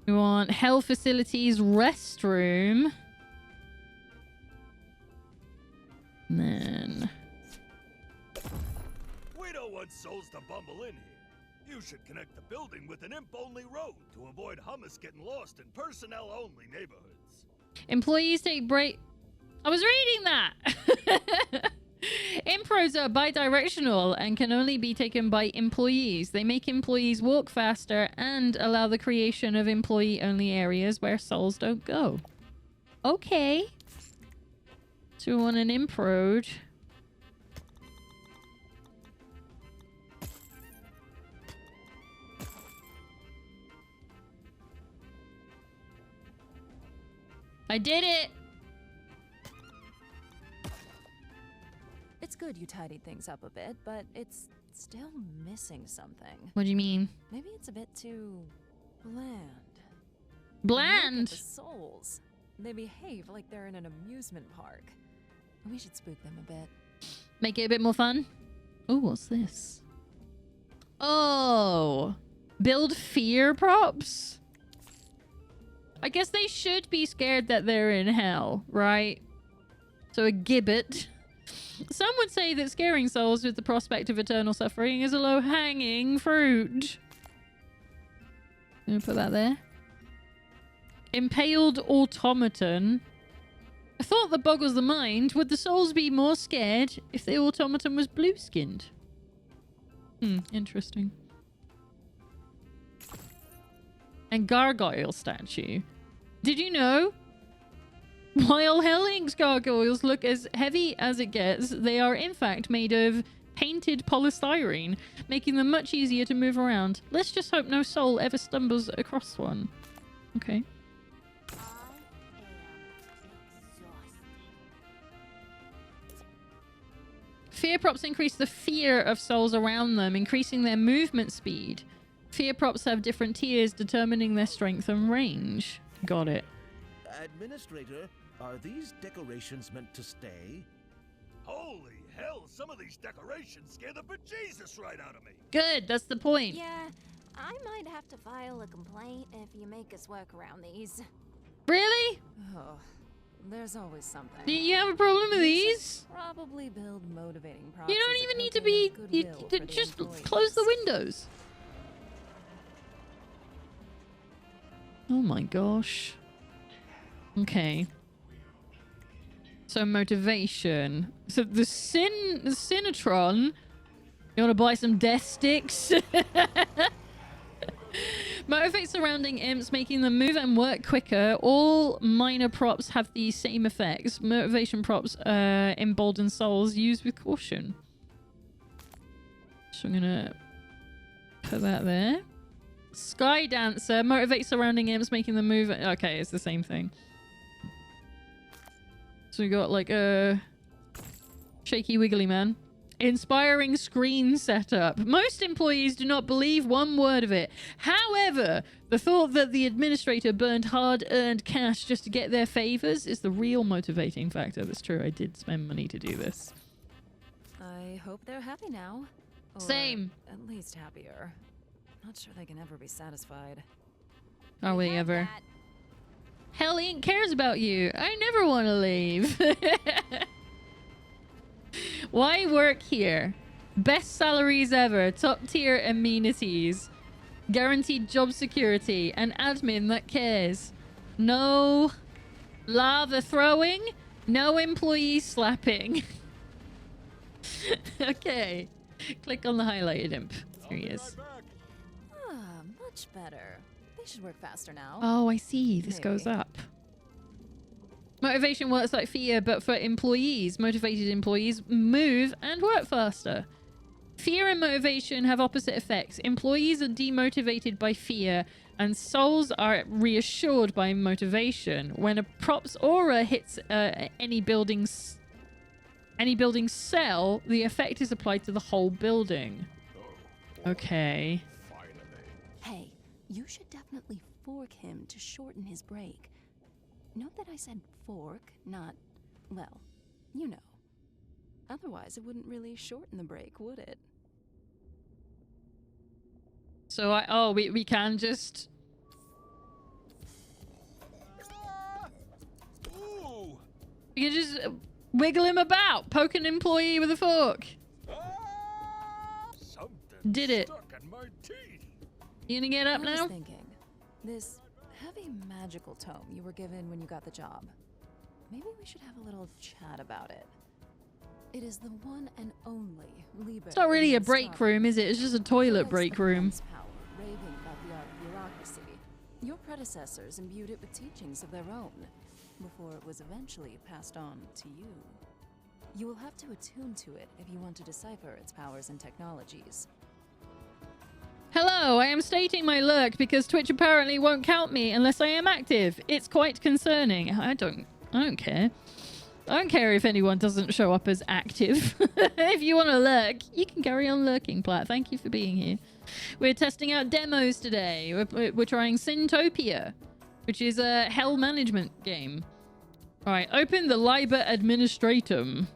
We want hell facilities, restroom. And then... We don't want souls to bumble in here. You should connect the building with an imp-only road to avoid hummus getting lost in personnel-only neighborhoods. Employees take break... I was reading that! Impros are bidirectional and can only be taken by employees. They make employees walk faster and allow the creation of employee-only areas where souls don't go. Okay. So we want an improd. I did it! It's good you tidied things up a bit, but it's still missing something. What do you mean? Maybe it's a bit too bland. Bland? Look at the souls. They behave like they're in an amusement park. We should spook them a bit. Make it a bit more fun? Oh, what's this? Oh! Build fear props? I guess they should be scared that they're in hell, right? So a gibbet. Some would say that scaring souls with the prospect of eternal suffering is a low-hanging fruit. Gonna put that there. Impaled automaton. I thought that boggles the mind. Would the souls be more scared if the automaton was blue-skinned? Interesting. And gargoyle statue. Did you know? While Helling's gargoyles look as heavy as it gets, they are in fact made of painted polystyrene, making them much easier to move around. Let's just hope no soul ever stumbles across one. Okay. Fear props increase the fear of souls around them, increasing their movement speed. Fear props have different tiers determining their strength and range. Got it. Administrator, are these decorations meant to stay? Holy hell, some of these decorations scare the bejesus right out of me. Good, that's the point. Yeah, I might have to file a complaint if you make us work around these. Really? Oh, there's always something. Do you have a problem with these? Probably build motivating props. You don't as a even need to token be... of You, goodwill for the just employees. close the windows. Oh my gosh. Okay. So motivation. So the Cinetron. You want to buy some death sticks? Motivate surrounding imps, making them move and work quicker. All minor props have the same effects. Motivation props embolden souls. Used with caution. So I'm gonna put that there. Sky Dancer. Motivate surrounding imps, making them move. Okay, it's the same thing. So we got like a shaky wiggly man. Inspiring screen setup. Most employees do not believe one word of it. However, the thought that the administrator burned hard-earned cash just to get their favors is the real motivating factor. That's true. I did spend money to do this. I hope they're happy now. Or Same. At least happier. Not sure they can ever be satisfied. Are we Have ever? that. Hell Inc. cares about you. I never want to leave. Why work here? Best salaries ever. Top tier amenities. Guaranteed job security. An admin that cares. No lava throwing. No employee slapping. Okay. Click on the highlighted imp. Here he is. Ah, much better. They should work faster now. Oh, I see. This goes Maybe. up. Motivation works like fear, but for employees. Motivated employees move and work faster. Fear and motivation have opposite effects. Employees are demotivated by fear, and souls are reassured by motivation. When a prop's aura hits any building cell, the effect is applied to the whole building. Okay. Hey, you should definitely fork him to shorten his break. Note that I said fork, not, well, you know. Otherwise, it wouldn't really shorten the break, would it? So we can just... You can just wiggle him about, poke an employee with a fork. Something Did it. stuck in my teeth. You gonna get up I now? was thinking, this heavy magical tome you were given when you got the job. Maybe we should have a little chat about it. It is the one and only Liber. It's not really a break room, is it? It's just a toilet break room. Power, raving about the art of bureaucracy. Your predecessors imbued it with teachings of their own, before it was eventually passed on to you. You will have to attune to it if you want to decipher its powers and technologies. Hello, I am stating my lurk because Twitch apparently won't count me unless I am active. It's quite concerning. I don't care. I don't care if anyone doesn't show up as active. If you want to lurk, you can carry on lurking, Platt. Thank you for being here. We're testing out demos today. We're trying Syntopia, which is a hell management game. All right, open the Liber Administratum.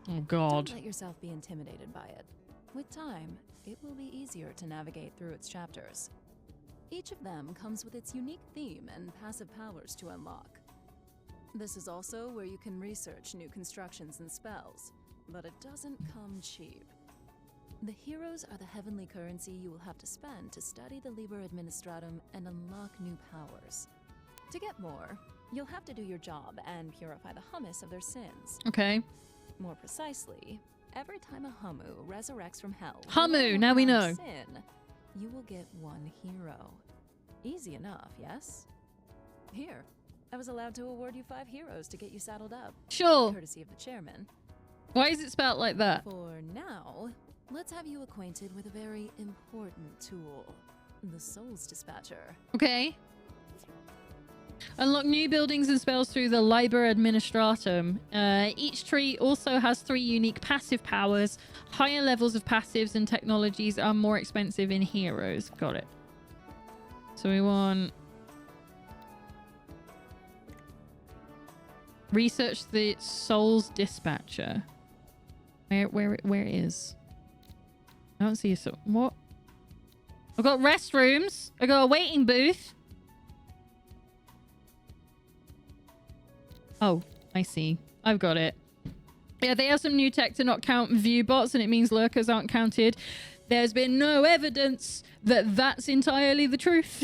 Oh, God. Don't let yourself be intimidated by it. With time, it will be easier to navigate through its chapters. Each of them comes with its unique theme and passive powers to unlock. This is also where you can research new constructions and spells, but it doesn't come cheap. The heroes are the heavenly currency you will have to spend to study the Liber Administratum and unlock new powers. To get more, you'll have to do your job and purify the hummus of their sins. Okay. More precisely, every time a Hummu resurrects from hell, Hummu, now we know. Sin, you will get one hero. Easy enough, yes? Here, I was allowed to award you 5 heroes to get you saddled up. Sure. Courtesy of the chairman. Why is it spelled like that? For now, let's have you acquainted with a very important tool. The Souls Dispatcher. Okay. Unlock new buildings and spells through the Liber Administratum. Each tree also has 3 unique passive powers. Higher levels of passives and technologies are more expensive in heroes. Got it. So we want... research the Souls Dispatcher. Where is? I don't see a soul. What? I've got restrooms. I got a waiting booth. Oh, I see. I've got it. Yeah, they have some new tech to not count view bots, and it means lurkers aren't counted. There's been no evidence that that's entirely the truth.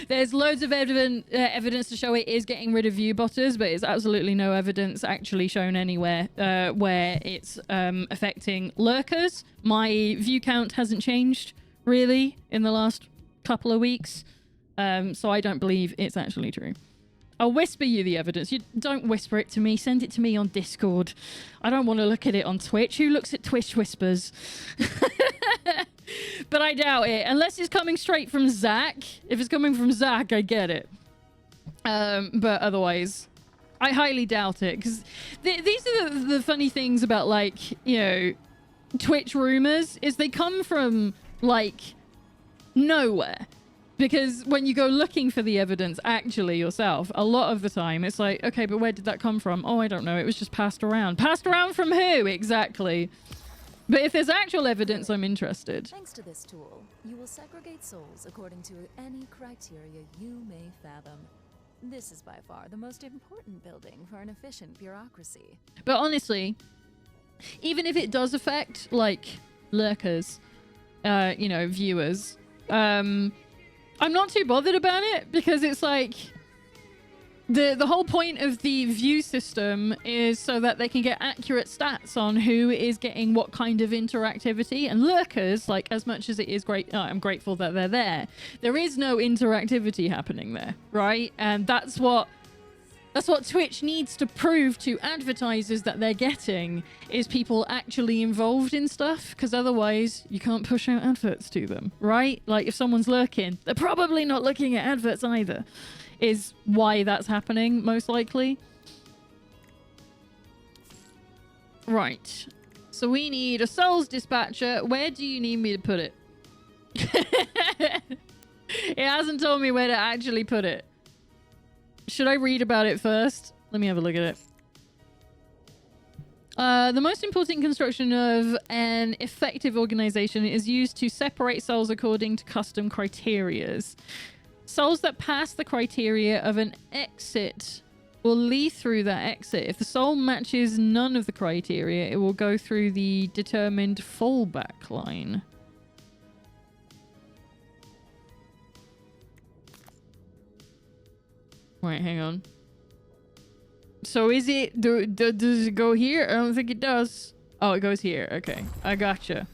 There's loads of evidence to show it is getting rid of view botters, but it's absolutely no evidence actually shown anywhere where it's affecting lurkers. My view count hasn't changed really in the last couple of weeks, so I don't believe it's actually true. I'll whisper you the evidence. You don't whisper it to me. Send it to me on Discord. I don't want to look at it on Twitch. Who looks at Twitch whispers? But I doubt it. Unless it's coming straight from Zach. If it's coming from Zach, I get it. But otherwise, I highly doubt it. Because these are the funny things about, like, you know, Twitch rumors. Is they come from, like, nowhere. Because when you go looking for the evidence actually yourself, a lot of the time it's like, okay, but where did that come from? Oh, I don't know. It was just passed around. Passed around from who? Exactly. But if there's actual evidence, I'm interested. Thanks to this tool, you will segregate souls according to any criteria you may fathom. This is by far the most important building for an efficient bureaucracy. But honestly, even if it does affect, like, lurkers, you know, viewers, I'm not too bothered about it because it's like the whole point of the view system is so that they can get accurate stats on who is getting what kind of interactivity. And lurkers, like, as much as it is great, I'm grateful that they're there, there is no interactivity happening there, right? And that's what Twitch needs to prove to advertisers that they're getting is people actually involved in stuff, because otherwise you can't push out adverts to them, right? Like, if someone's lurking, they're probably not looking at adverts either, is why that's happening, most likely. Right. So we need a Souls Dispatcher. Where do you need me to put it? It hasn't told me where to actually put it. Should I read about it first? Let me have a look at it. The most important construction of an effective organization is used to separate souls according to custom criterias. Souls that pass the criteria of an exit will lead through that exit. If the soul matches none of the criteria, it will go through the determined fallback line. Wait, hang on. So is it... does it go here? I don't think it does. Oh, it goes here. Okay, I gotcha.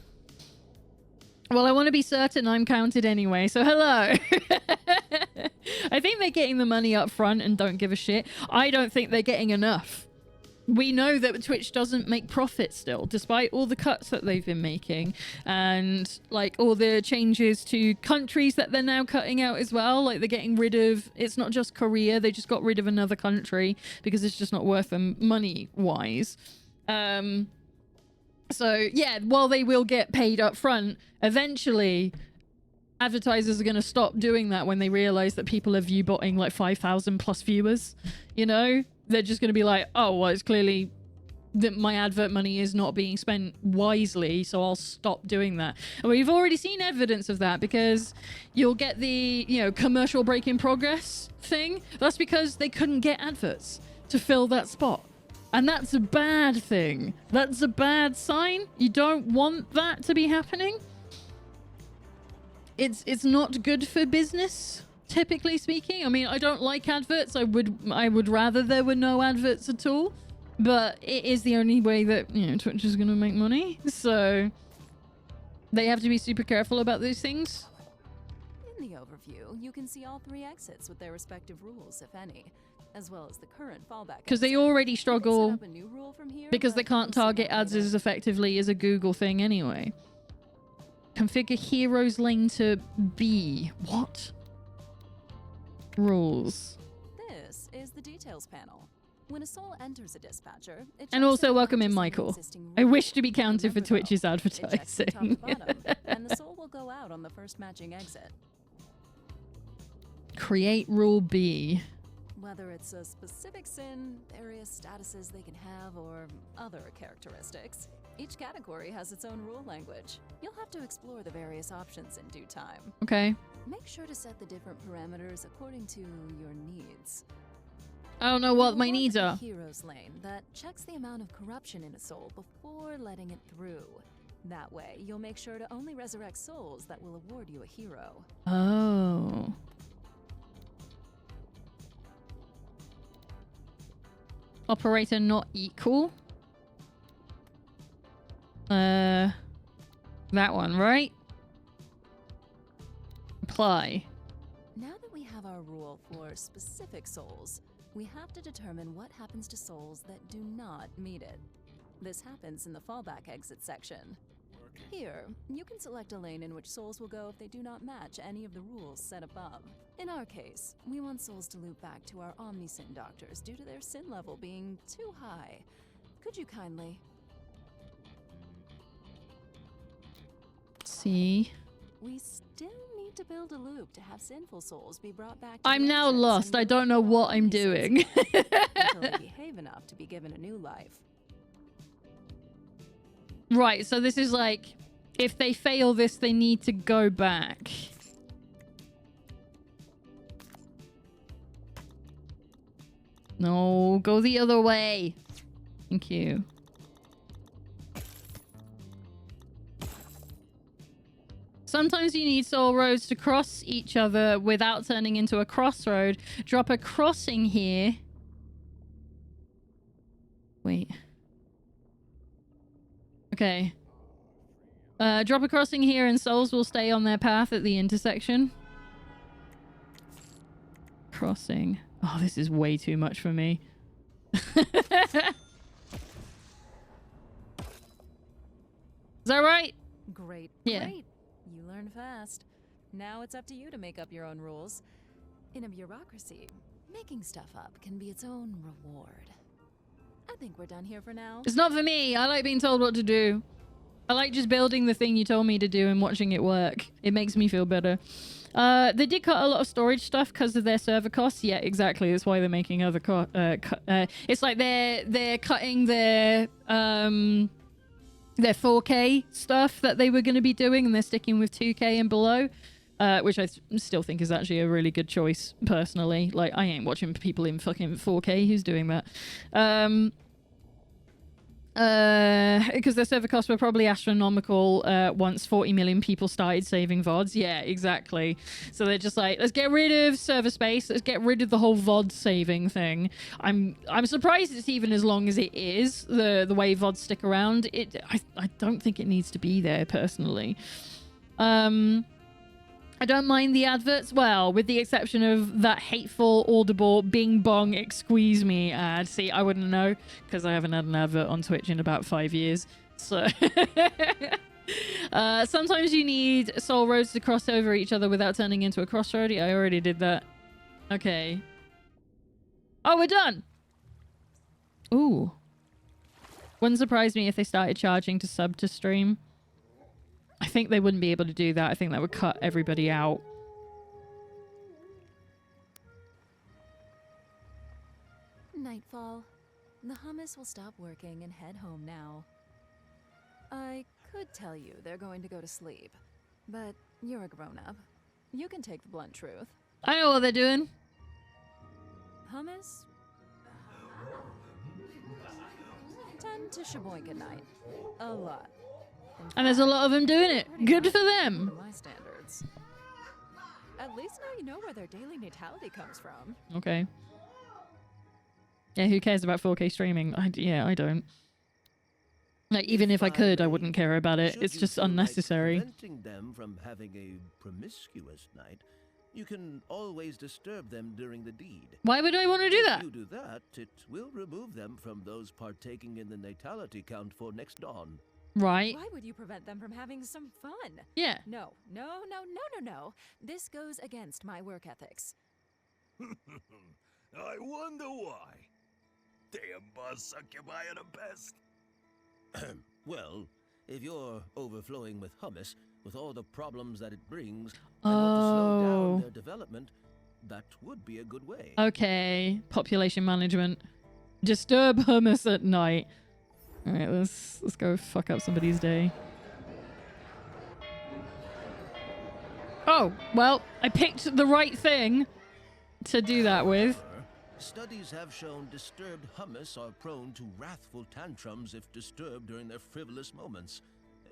Well, I want to be certain I'm counted anyway, so hello. I think they're getting the money up front and don't give a shit. I don't think they're getting enough. We know that Twitch doesn't make profit still, despite all the cuts that they've been making and like all the changes to countries that they're now cutting out as well. Like they're getting rid of, it's not just Korea, they just got rid of another country because it's just not worth them money-wise. So yeah, while they will get paid up front, eventually advertisers are going to stop doing that when they realize that people are view-botting like 5,000 plus viewers, you know? They're just going to be like, oh, well, it's clearly that my advert money is not being spent wisely, so I'll stop doing that. And we've already seen evidence of that because you'll get the, you know, commercial break in progress thing. That's because they couldn't get adverts to fill that spot. And that's a bad thing. That's a bad sign. You don't want that to be happening. It's not good for business, typically speaking. I mean, I don't like adverts. I would rather there were no adverts at all. But it is the only way that, you know, Twitch is going to make money. So they have to be super careful about those things. In the overview, you can see all 3 exits with their respective rules, if any, as well as the current fallback. Because they already struggle because they can't target ads as effectively as a Google thing anyway. Configure heroes lane to B. What? Rules. This is the details panel. When a soul enters a dispatcher, it and also welcome in Michael. I wish to be counted for Twitch's advertising. And the soul will go out on the first matching exit. Create rule B. Whether it's a specific sin, various statuses they can have, or other characteristics, each category has its own rule language. You'll have to explore the various options in due time. Okay. Make sure to set the different parameters according to your needs. I don't know what my needs are. Heroes lane that checks the amount of corruption in a soul before letting it through. That way, you'll make sure to only resurrect souls that will award you a hero. Oh. Operator not equal. That one, right? Apply. Now that we have our rule for specific souls, we have to determine what happens to souls that do not meet it. This happens in the fallback exit section. Here, you can select a lane in which souls will go if they do not match any of the rules set above. In our case, we want souls to loop back to our Omnisin doctors due to their sin level being too high. Could you kindly... See? We still need to build a loop to have sinful souls be brought back to I'm now lost. I don't know what I'm doing. until they behave enough to be given a new life. Right, so this is like, if they fail this, they need to go back. No, go the other way. Thank you. Sometimes you need soul roads to cross each other without turning into a crossroad. Drop a crossing here. Wait. Okay. Drop a crossing here and souls will stay on their path at the intersection. Crossing. Oh, this is way too much for me. Is that right? Great. Yeah. Great. You learn fast. Now it's up to you to make up your own rules. In a bureaucracy, making stuff up can be its own reward. I think we're done here for now. It's not for me. I like being told what to do. I like just building the thing you told me to do and watching it work. It makes me feel better. They did cut a lot of storage stuff because of their server costs. Yeah, exactly. That's why they're making other it's like they're cutting their 4K stuff that they were going to be doing, and they're sticking with 2K and below. which I still think is actually a really good choice, personally. Like, I ain't watching people in fucking 4K who's doing that. Because their server costs were probably astronomical once 40 million people started saving VODs. Yeah, exactly. So they're just like, let's get rid of server space. Let's get rid of the whole VOD saving thing. I'm surprised it's even as long as it is, the way VODs stick around. I don't think it needs to be there, personally. I don't mind the adverts, well, with the exception of that hateful, audible, bing bong, excuse me ad. See, I wouldn't know, because I haven't had an advert on Twitch in about 5 years. So, sometimes you need soul roads to cross over each other without turning into a crossroad. I already did that. Okay. Oh, we're done! Ooh. Wouldn't surprise me if they started charging to sub to stream. I think they wouldn't be able to do that. I think that would cut everybody out. Nightfall. The hummus will stop working and head home now. I could tell you they're going to go to sleep, but you're a grown-up. You can take the blunt truth. I know what they're doing. Hummus? 10 to Sheboygan night. A lot. And there's a lot of them doing it. Good for them. My standards. At least now you know where their daily natality comes from. Okay. Yeah, who cares about 4K streaming? I don't. Like, even if I could, I wouldn't care about it. It's just unnecessary. Preventing them from having a promiscuous night, you can always disturb them during the deed. Why would I want to do that? If you do that, it will remove them from those partaking in the natality count for next dawn. Right. Why would you prevent them from having some fun? Yeah. No. This goes against my work ethics. I wonder why. Damn boss succubi are the best. Well, if you're overflowing with hummus, with all the problems that it brings, and want to slow down their development, that would be a good way. Okay. Population management. Disturb hummus at night. Alright, let's go fuck up somebody's day. Oh, well, I picked the right thing to do that with. Studies have shown disturbed hummus are prone to wrathful tantrums if disturbed during their frivolous moments.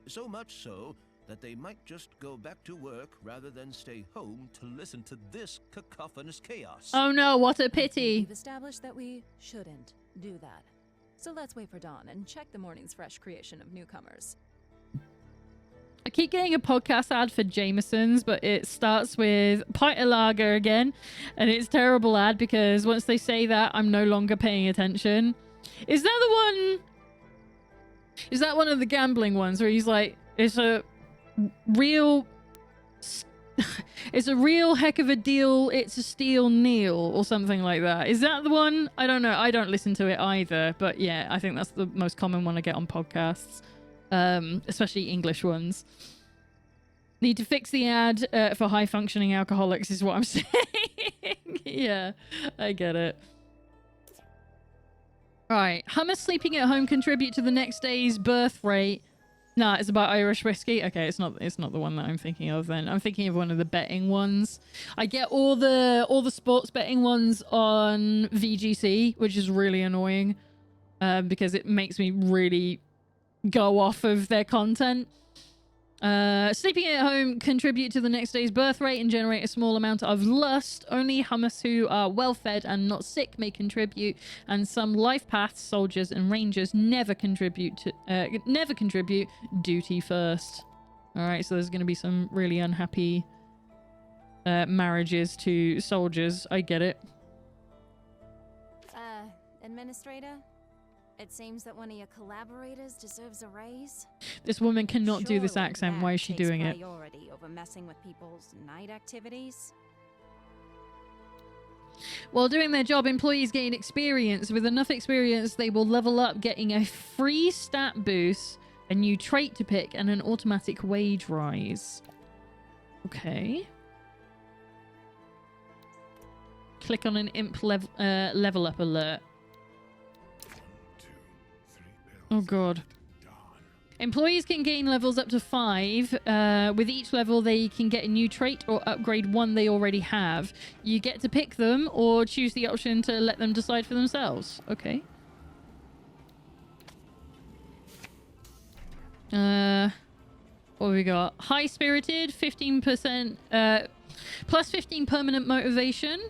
So much so that they might just go back to work rather than stay home to listen to this cacophonous chaos. Oh no, what a pity. We've established that we shouldn't do that. So let's wait for dawn and check the morning's fresh creation of newcomers. I keep getting a podcast ad for Jameson's, but it starts with pint of lager again, and it's a terrible ad because once they say that, I'm no longer paying attention. Is that the one? Is that one of the gambling ones where he's like, it's a real heck of a deal, it's a steal Neil or something like that? Is that the one? I don't know. I don't listen to it either, but yeah, I think that's the most common one I get on podcasts, especially English ones. Need to fix the ad for high functioning alcoholics is what I'm saying. Yeah, I get it. Right, hummus sleeping at home contribute to the next day's birth rate. Nah, it's about Irish whiskey. Okay, it's not the one that I'm thinking of then. I'm thinking of one of the betting ones. I get all the sports betting ones on VGC, which is really annoying because it makes me really go off of their content. Sleeping at home contribute to the next day's birth rate and generate a small amount of lust. Only hummus who are well fed and not sick may contribute, and some life paths, soldiers and rangers never contribute duty first. All right, so there's going to be some really unhappy marriages to soldiers. I get it. Administrator? It seems that one of your collaborators deserves a raise. This woman cannot do this Surely accent. that Why is she takes doing it? priority over messing with people's night activities. While doing their job, employees gain experience. With enough experience, they will level up, getting a free stat boost, a new trait to pick, and an automatic wage rise. Okay. Click on an imp level up alert. Oh god. Employees can gain levels up to 5. With each level, they can get a new trait or upgrade one they already have. You get to pick them or choose the option to let them decide for themselves. Okay. What have we got? High-spirited, 15%, plus 15 permanent motivation.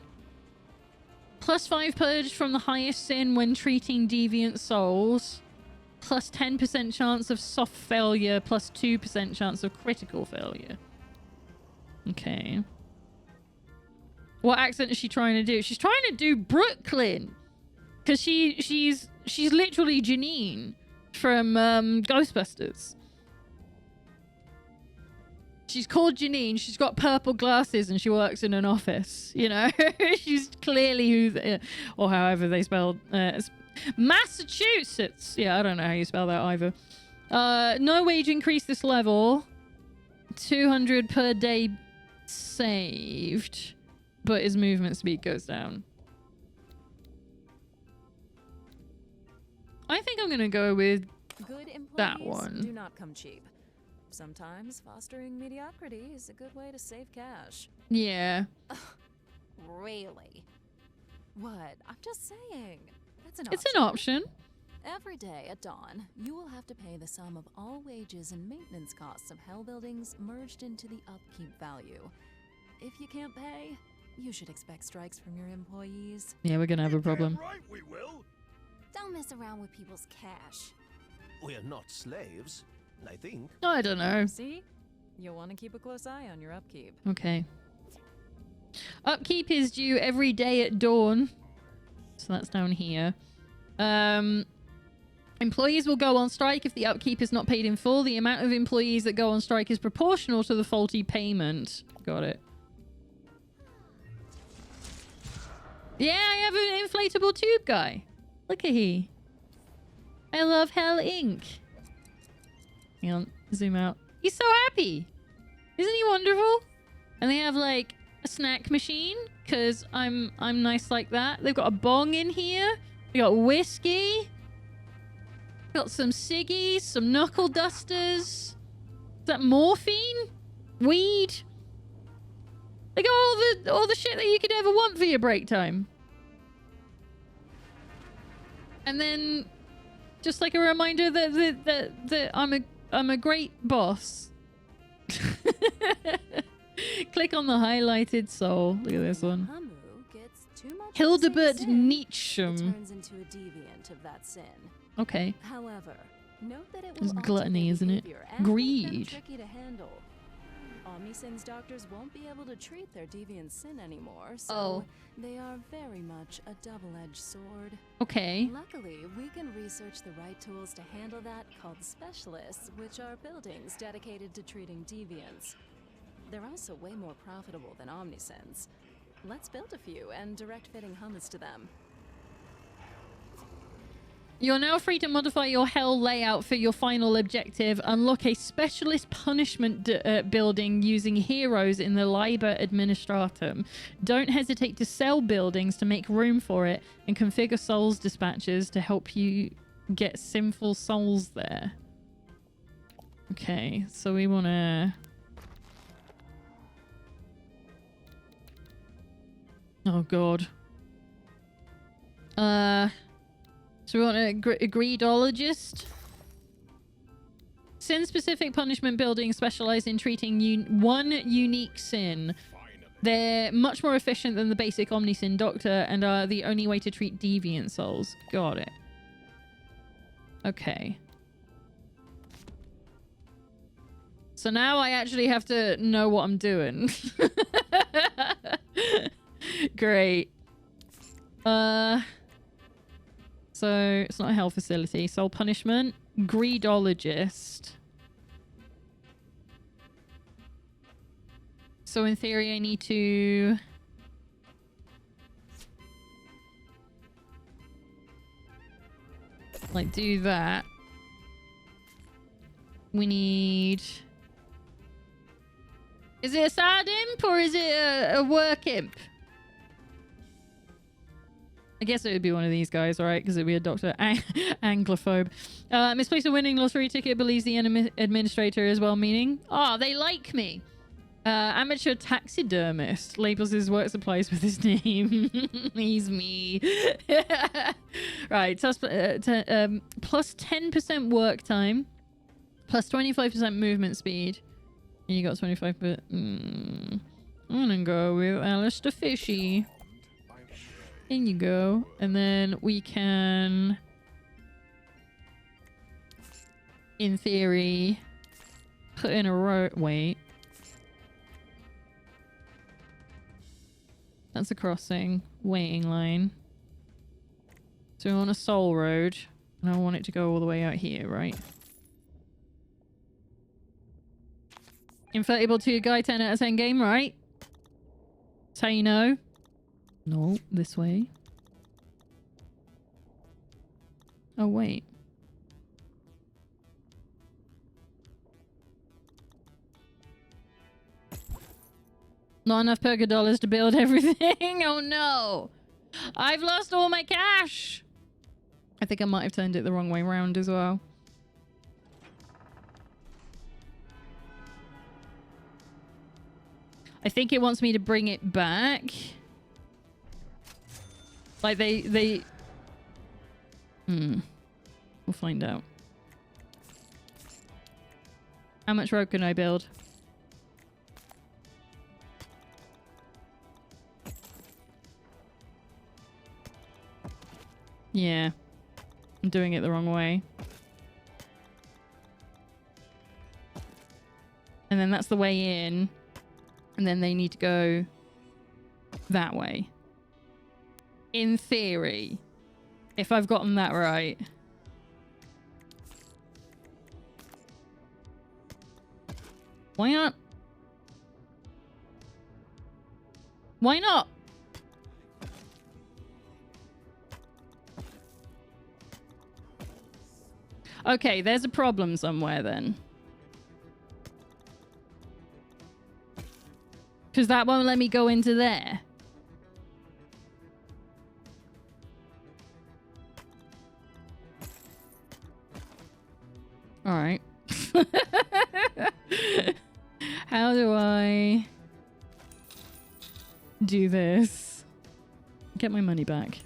Plus 5 purge from the highest sin when treating deviant souls. Plus 10% chance of soft failure, plus 2% chance of critical failure. Okay. What accent is she trying to do? She's trying to do Brooklyn. Because she's literally Janine from Ghostbusters. She's called Janine. She's got purple glasses and she works in an office. You know, she's clearly who, or however they spelled Massachusetts. Yeah, I don't know how you spell that either. No wage increase this level. 200 per day saved, but his movement speed goes down. I think I'm gonna go with Good employees that one. do not come cheap. Sometimes fostering mediocrity is a good way to save cash. Yeah. Really? What? I'm just saying. That's an It's an option. Every day at dawn, you will have to pay the sum of all wages and maintenance costs of Hell buildings merged into the upkeep value. If you can't pay, you should expect strikes from your employees. Yeah, we're gonna have a problem. Damn right we will. Don't mess around with people's cash. We are not slaves, I think. I don't know. See? You'll want to keep a close eye on your upkeep. Okay. Upkeep is due every day at dawn. So that's down here. Employees will go on strike if the upkeep is not paid in full. The amount of employees that go on strike is proportional to the faulty payment. Got it. Yeah, I have an inflatable tube guy. Look at he. I love Hell Inc. Hang on, zoom out. He's so happy. Isn't he wonderful? And they have like a snack machine because I'm nice like that. They've got a bong in here. They got whiskey. Got some ciggies, some knuckle dusters. Is that morphine? Weed? They got all the shit that you could ever want for your break time. And then just like a reminder that I'm a great boss. Click on the highlighted soul. Look at this one. Hamu gets too much Hildebert of the same sin, Nietzsche. it turns into a deviant of that sin. Okay. However, note that it It's will alter gluttony, their isn't it? behavior and make them Greed. tricky to handle. Omnisin's doctors won't be able to treat their deviant sin anymore, so Oh. they are very much a double-edged sword. Okay. Luckily, we can research the right tools to handle that called specialists, which are buildings dedicated to treating deviants. They're also way more profitable than Omnisins. Let's build a few and direct fitting hummus to them. You're now free to modify your hell layout for your final objective. Unlock a specialist punishment building using heroes in the Liber Administratum. Don't hesitate to sell buildings to make room for it and configure souls dispatchers to help you get sinful souls there. Okay, so we want to... Oh, God. So we want a greedologist. Sin-specific punishment buildings specialize in treating one unique sin. They're much more efficient than the basic Omnisin Doctor and are the only way to treat deviant souls. Got it. Okay. So now I actually have to know what I'm doing. Great. So it's not a hell facility. Soul punishment. Greedologist. So in theory I need to... like do that. We need... Is it a sad imp or is it a work imp? I guess it would be one of these guys, right? Because it would be a Dr. Anglophobe. Misplaced a winning lottery ticket, believes the administrator is well-meaning. Oh, they like me. Amateur taxidermist labels his work supplies with his name. He's me. Right. Plus 10% work time. Plus 25% movement speed. And you got 25%. I'm gonna go with Alistair Fishy. In you go. And then we can, in theory, put in a road. Wait. That's a crossing. Waiting line. So we want a soul road. And I want it to go all the way out here, right? Invertible to guy 10 out of 10 game, right? That's how you know. No, this way. Oh, wait. Not enough Perka dollars to build everything. Oh, no. I've lost all my cash. I think I might have turned it the wrong way round as well. I think it wants me to bring it back. Like they we'll find out. How much road can I build? Yeah. I'm doing it the wrong way. And then that's the way in. And then they need to go that way. In theory. If I've gotten that right. Why not? Why not? Okay, there's a problem somewhere then. Because that won't let me go into there. Alright. How do I do this? Get my money back.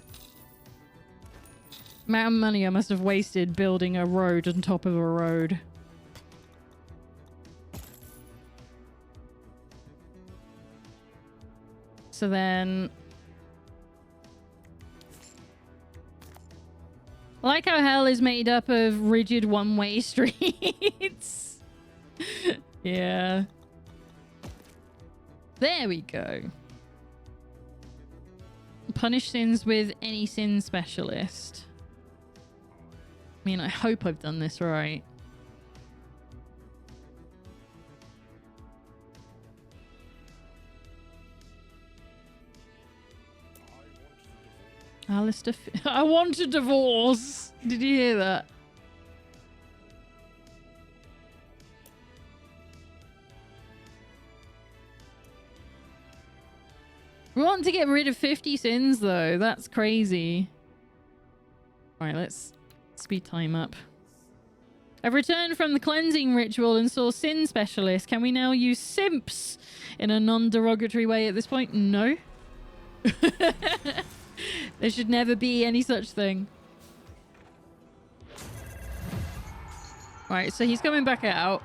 Amount of money I must have wasted building a road on top of a road. So then... I like how hell is made up of rigid one-way streets. Yeah. There we go. Punish sins with any sin specialist. I mean, I hope I've done this right. Alistair, I want a divorce. Did you hear that? We want to get rid of 50 sins, though. That's crazy. All right, let's speed time up. I've returned from the cleansing ritual and saw sin specialist. Can we now use simps in a non-derogatory way at this point? No. There should never be any such thing. Right, so he's coming back out.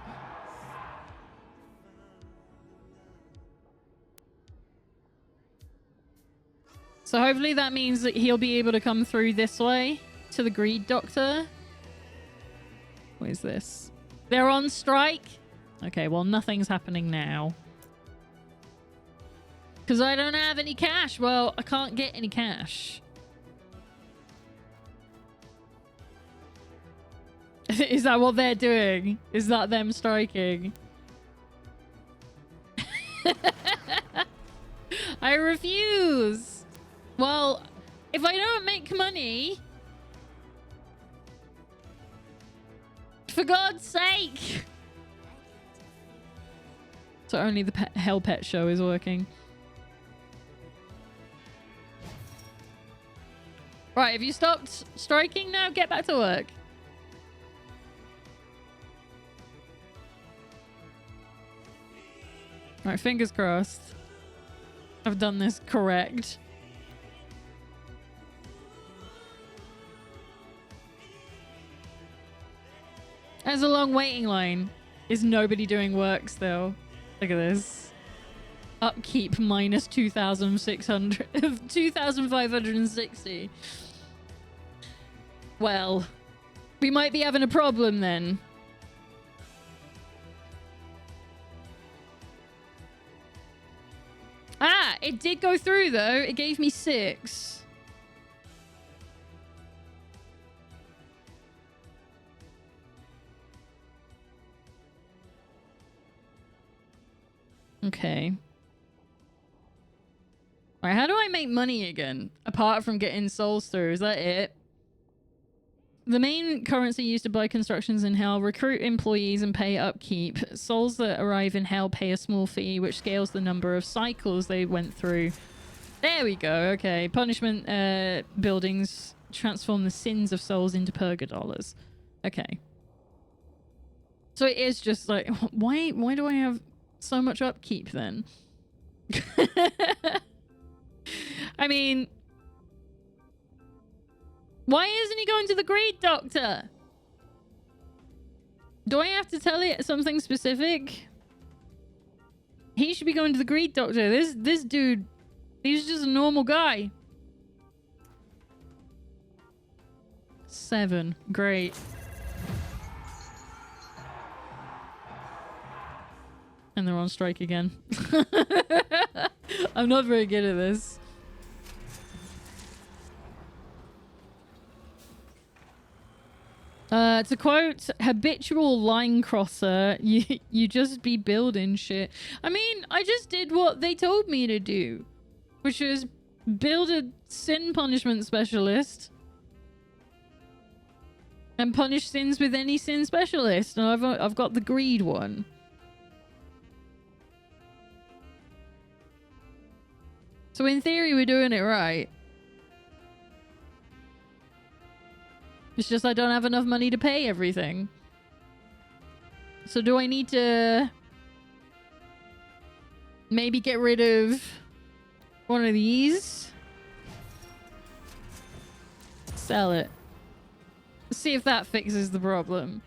So hopefully that means that he'll be able to come through this way to the Greed Doctor. What is this? They're on strike? Okay, well, nothing's happening now. Because I don't have any cash. Well, I can't get any cash. Is that what they're doing? Is that them striking? I refuse. Well, if I don't make money... For God's sake! So only the Hell Pet show is working. Right, have you stopped striking now? Get back to work. Alright, fingers crossed. I've done this correct. There's a long waiting line. Is nobody doing work still? Look at this. Upkeep minus 2,600 2,560. Well, we might be having a problem then. Ah, it did go through though. It gave me 6. Okay. Alright, how do I make money again? Apart from getting souls through, is that it? The main currency used to buy constructions in Hell, recruit employees and pay upkeep. Souls that arrive in Hell pay a small fee, which scales the number of cycles they went through. There we go, okay. Punishment buildings transform the sins of souls into purgadollars. Okay. So it is just like, why do I have so much upkeep then? I mean, why isn't he going to the Greed Doctor? Do I have to tell it something specific? He should be going to the Greed Doctor. This dude, he's just a normal guy. 7. Great. And they're on strike again. I'm not very good at this. To quote habitual line crosser, you just be building shit. I mean, I just did what they told me to do, which was build a sin punishment specialist and punish sins with any sin specialist. And I've got the greed one. So in theory, we're doing it right. It's just I don't have enough money to pay everything. So do I need to maybe get rid of one of these? Sell it. See if that fixes the problem.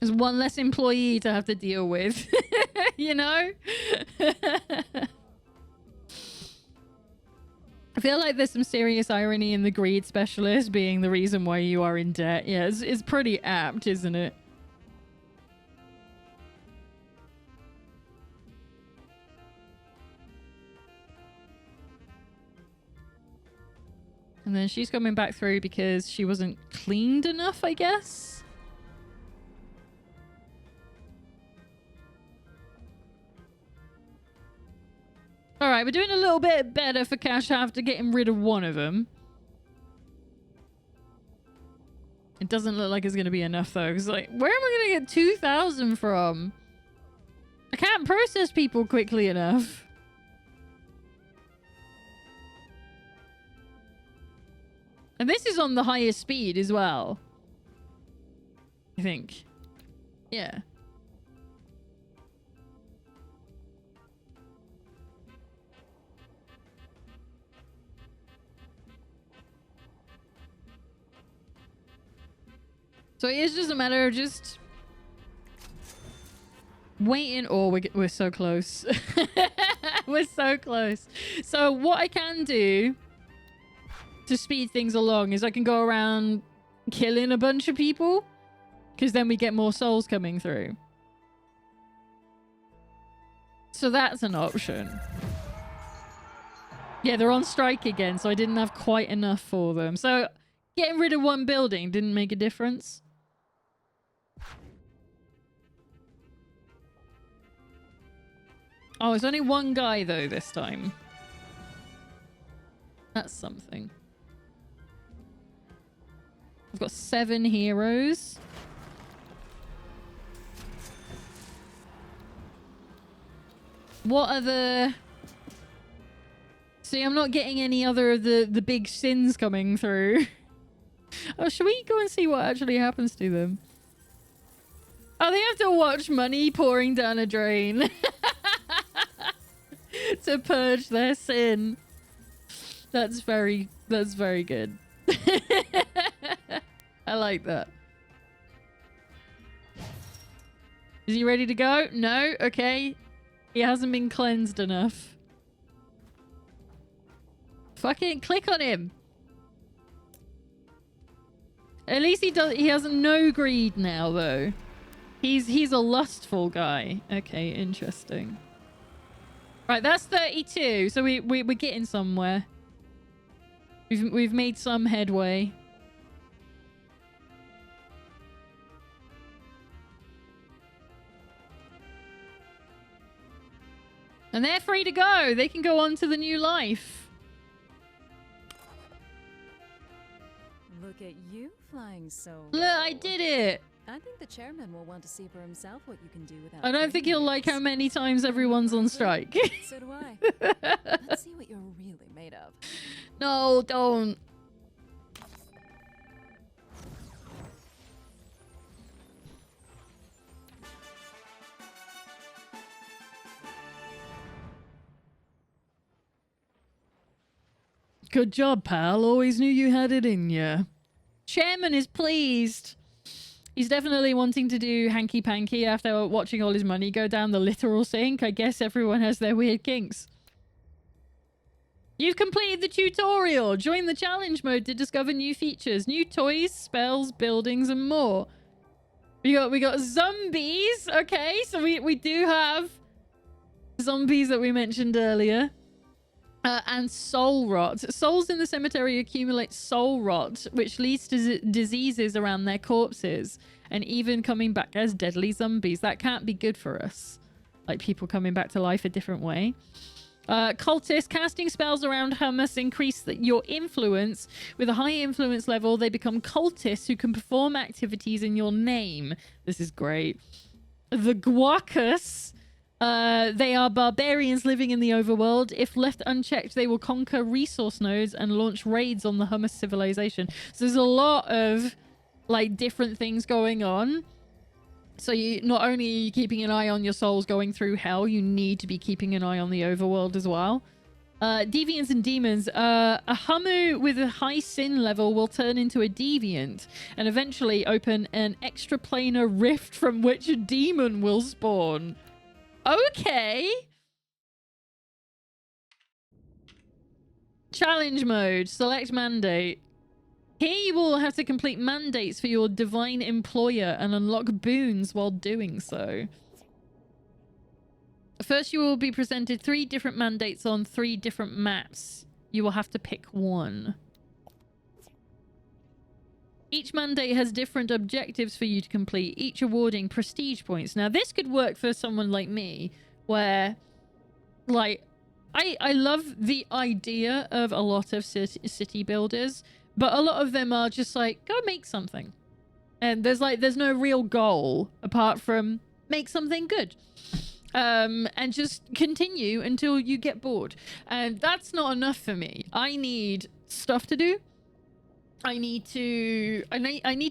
There's one less employee to have to deal with. You know? I feel like there's some serious irony in the greed specialist being the reason why you are in debt. Yeah, it's pretty apt, isn't it? And then she's coming back through because she wasn't cleaned enough, I guess? Alright, we're doing a little bit better for cash after getting rid of one of them. It doesn't look like it's going to be enough though, because like, where am I going to get 2,000 from? I can't process people quickly enough. And this is on the highest speed as well, I think. Yeah. So it is just a matter of just waiting. Oh, we're so close. We're so close. So what I can do to speed things along is I can go around killing a bunch of people, because then we get more souls coming through. So that's an option. Yeah, they're on strike again, so I didn't have quite enough for them. So getting rid of one building didn't make a difference. Oh, it's only one guy though this time. That's something. I've got 7 heroes. What other... See, I'm not getting any other of the big sins coming through. Oh, should we go and see what actually happens to them? Oh, they have to watch money pouring down a drain to purge their sin. That's very good. I like that. Is he ready to go? No? Okay. He hasn't been cleansed enough. Fucking click on him. At least he has no greed now though. He's a lustful guy. Okay, interesting. Right, that's 32. So we're getting somewhere. We've made some headway. And they're free to go. They can go on to the new life. Look at you flying so Look, I did it. I think the chairman will want to see for himself what you can do without. I don't think he'll like how many times everyone's on strike. So do I. Let's see what you're really made of. No, don't. Good job, pal. Always knew you had it in you. Chairman is pleased. He's definitely wanting to do hanky-panky after watching all his money go down the literal sink. I guess everyone has their weird kinks. You've completed the tutorial. Join the challenge mode to discover new features, new toys, spells, buildings, and more. We got zombies. Okay, so we do have zombies that we mentioned earlier. And soul rot. Souls in the cemetery accumulate soul rot, which leads to diseases around their corpses, and even coming back as deadly zombies. That can't be good for us. Like people coming back to life a different way. Cultists casting spells around hummus increase your influence. With a high influence level, they become cultists who can perform activities in your name. This is great. The Guacus. They are barbarians living in the overworld. If left unchecked, they will conquer resource nodes and launch raids on the hummus civilization. So there's a lot of like different things going on. So you not only are you keeping an eye on your souls going through hell, you need to be keeping an eye on the overworld as well. Deviants and demons. A Hummu with a high sin level will turn into a deviant and eventually open an extraplanar rift from which a demon will spawn. Okay. Challenge mode. Select mandate. Here you will have to complete mandates for your divine employer and unlock boons while doing so. First, you will be presented 3 different mandates on 3 different maps. You will have to pick one. Each mandate has different objectives for you to complete, each awarding prestige points. Now, this could work for someone like me, where, like, I love the idea of a lot of city builders, but a lot of them are just like, go make something. And there's no real goal apart from make something good. And just continue until you get bored. And that's not enough for me. I need stuff to do. I need to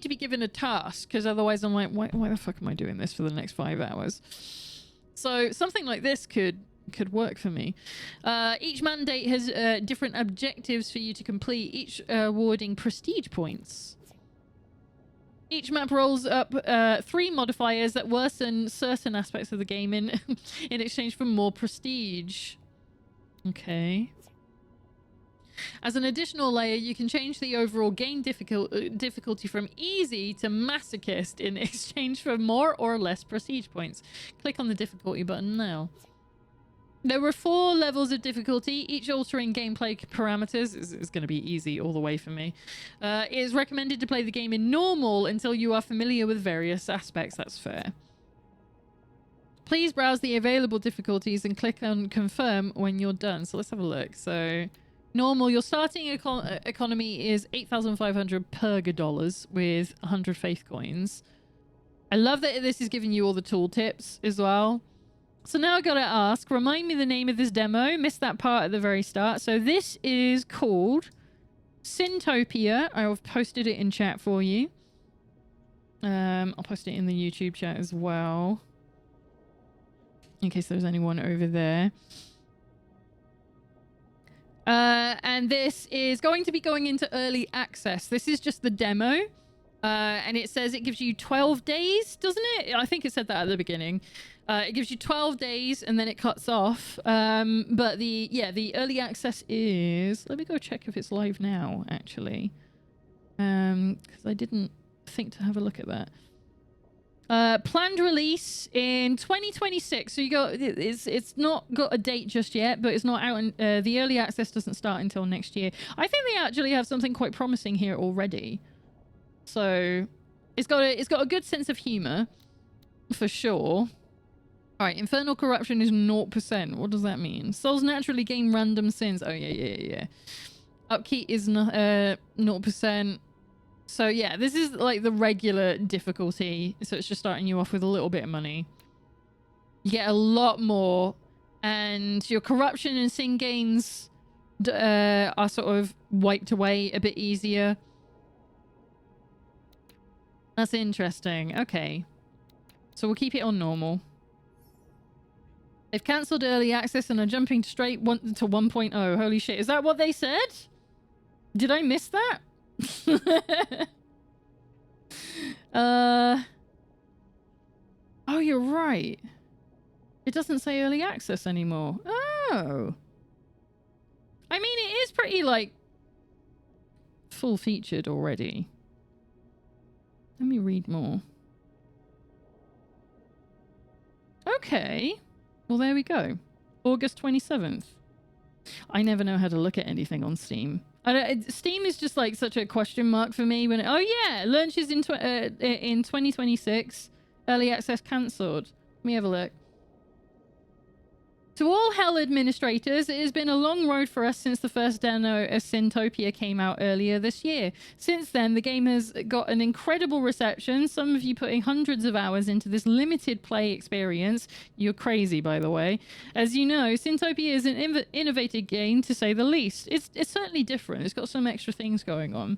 be given a task, because otherwise I'm like, why the fuck am I doing this for the next 5 hours? So something like this could work for me. Each mandate has different objectives for you to complete, each awarding prestige points. Each map rolls up 3 modifiers that worsen certain aspects of the game in exchange for more prestige. Okay. As an additional layer, you can change the overall game difficulty from easy to masochist in exchange for more or less prestige points. Click on the difficulty button now. There were 4 levels of difficulty, each altering gameplay parameters. Is going to be easy all the way for me. It is recommended to play the game in normal until you are familiar with various aspects. That's fair. Please browse the available difficulties and click on confirm when you're done. So let's have a look. So normal, your starting economy is 8,500 Purga dollars with 100 faith coins. I love that this is giving you all the tool tips as well. So now I gotta ask, remind me the name of this demo. Missed that part at the very start. So this is called Syntopia. I've posted it in chat for you. I'll post it in the YouTube chat as well, in case there's anyone over there. And this is going to be going into early access. This is just the demo. And it says it gives you 12 days, doesn't it? I think it said that at the beginning. It gives you 12 days and then it cuts off. But the early access is... Let me go check if it's live now, actually. Because I didn't think to have a look at that. Planned release in 2026. So you got it's not got a date just yet, but it's not out. The early access doesn't start until next year. I think they actually have something quite promising here already. So it's got a good sense of humor, for sure. All right, Infernal Corruption is 0%. What does that mean? Souls naturally gain random sins. Oh yeah. Upkeep is 0%. So yeah, this is like the regular difficulty. So it's just starting you off with a little bit of money. You get a lot more, and your corruption and sin gains are sort of wiped away a bit easier. That's interesting. Okay. So we'll keep it on normal. They've cancelled early access and are jumping straight to 1.0. Holy shit. Is that what they said? Did I miss that? Oh, you're right. It doesn't say early access anymore. Oh. I mean, it is pretty, like, full featured already. Let me read more. Okay. Well, there we go. August 27th. I never know how to look at anything on Steam. Steam is just like such a question mark for me. When oh yeah, launches in 2026. Early access cancelled. Let me have a look. To all Hell administrators, it has been a long road for us since the first demo of Syntopia came out earlier this year. Since then, the game has got an incredible reception, some of you putting hundreds of hours into this limited play experience. You're crazy, by the way. As you know, Syntopia is an innovative game, to say the least. It's certainly different. It's got some extra things going on.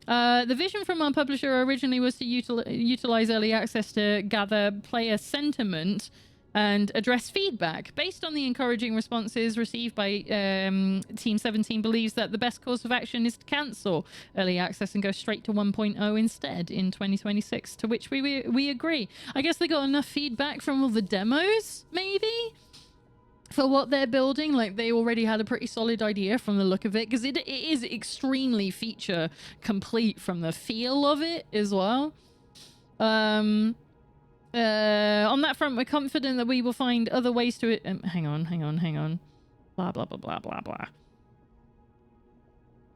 The vision from our publisher originally was to utilize early access to gather player sentiment and address feedback. Based on the encouraging responses received by Team 17 believes that the best course of action is to cancel early access and go straight to 1.0 instead in 2026, to which we agree. I guess they got enough feedback from all the demos, maybe, for what they're building. Like, they already had a pretty solid idea from the look of it, because it is extremely feature complete from the feel of it as well. On that front, we're confident that we will find other ways to it. Hang on. Blah, blah, blah, blah, blah, blah.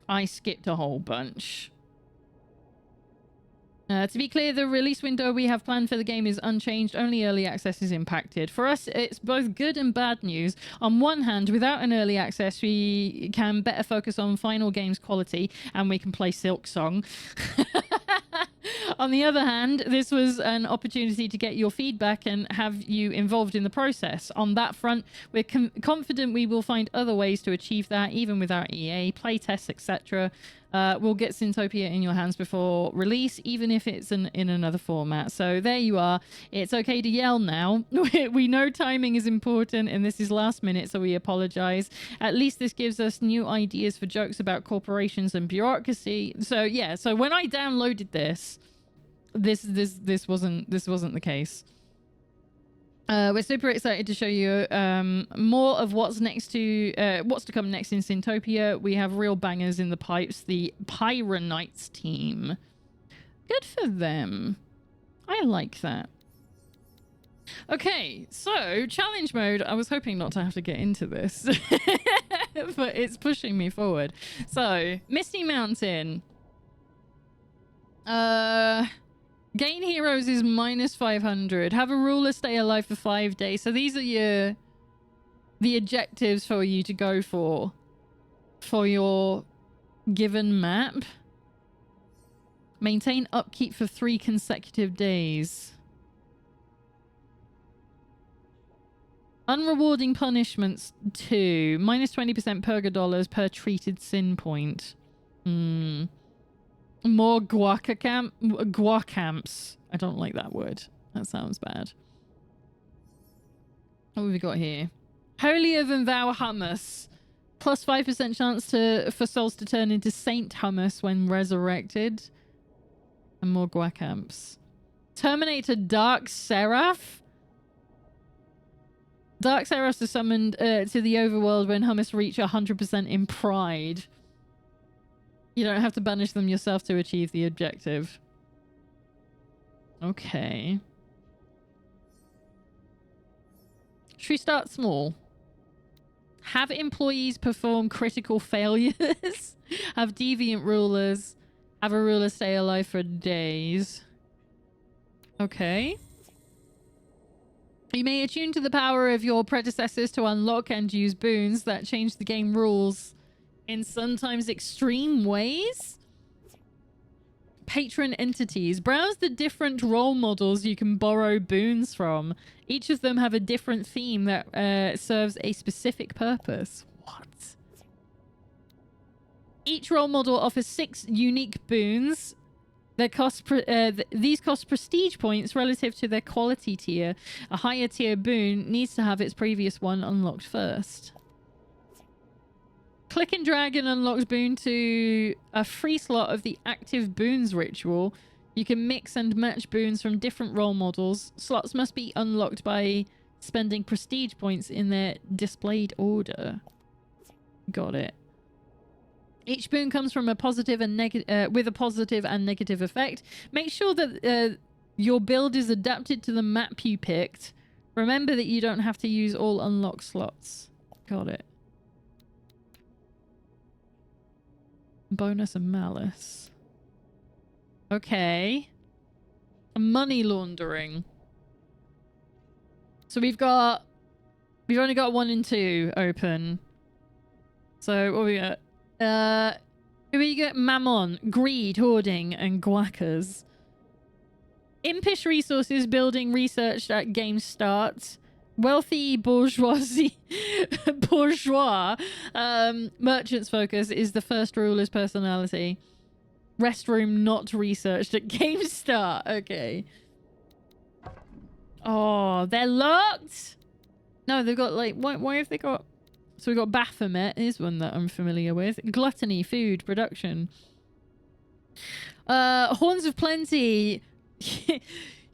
I skipped a whole bunch. To be clear, the release window we have planned for the game is unchanged. Only early access is impacted. For us, it's both good and bad news. On one hand, without an early access, we can better focus on final game's quality, and we can play Silksong. On the other hand, this was an opportunity to get your feedback and have you involved in the process. On that front, we're confident we will find other ways to achieve that, even without EA, playtests, etc. We'll get Syntopia in your hands before release, even if it's in another format. So there you are. It's okay to yell now. We know timing is important, and this is last minute, so we apologize. At least this gives us new ideas for jokes about corporations and bureaucracy. So yeah, so when I downloaded this wasn't the case. We're super excited to show you more of what's to come next in Syntopia. We have real bangers in the pipes. The Pyranites team. Good for them. I like that. Okay, so challenge mode. I was hoping not to have to get into this, but it's pushing me forward. So, Misty Mountain. Gain heroes is -500. Have a ruler stay alive for 5 days. So these are the objectives for you to go for your given map. Maintain upkeep for 3 consecutive days. Unrewarding punishments 2. Minus 20% purga dollars per treated sin point. More guacamps. I don't like that word. That sounds bad. What have we got here? Holier than thou hummus. Plus 5% chance for souls to turn into Saint Hummus when resurrected. And more guacamps. Terminator Dark Seraph. Dark Seraphs are summoned to the overworld when hummus reach 100% in pride. You don't have to banish them yourself to achieve the objective. Okay. Should we start small? Have employees perform critical failures. Have deviant rulers. Have a ruler stay alive for days. Okay. You may attune to the power of your predecessors to unlock and use boons that change the game rules in sometimes extreme ways. Patron entities. Browse the different role models you can borrow boons from. Each of them have a different theme that serves a specific purpose. What? Each role model offers 6 unique boons. These cost prestige points relative to their quality tier. A higher tier boon needs to have its previous one unlocked first. Click and drag and unlocks boon to a free slot of the active boons ritual. You can mix and match boons from different role models. Slots must be unlocked by spending prestige points in their displayed order. Got it. Each boon comes from a positive and with a positive and negative effect. Make sure that your build is adapted to the map you picked. Remember that you don't have to use all unlock slots. Got it. Bonus and malice. Okay. Money laundering. So we've only got 1 and 2 open. So what we got? We get Mammon, Greed, Hoarding, and Guaccas. Impish resources building researched at game start. Wealthy bourgeois merchant's focus is the first ruler's personality. Restroom not researched at game start. Okay. Oh, they're locked? No, they've got like... Why have they got... So we've got Baphomet. Here's one that I'm familiar with. Gluttony, food, production. Horns of Plenty.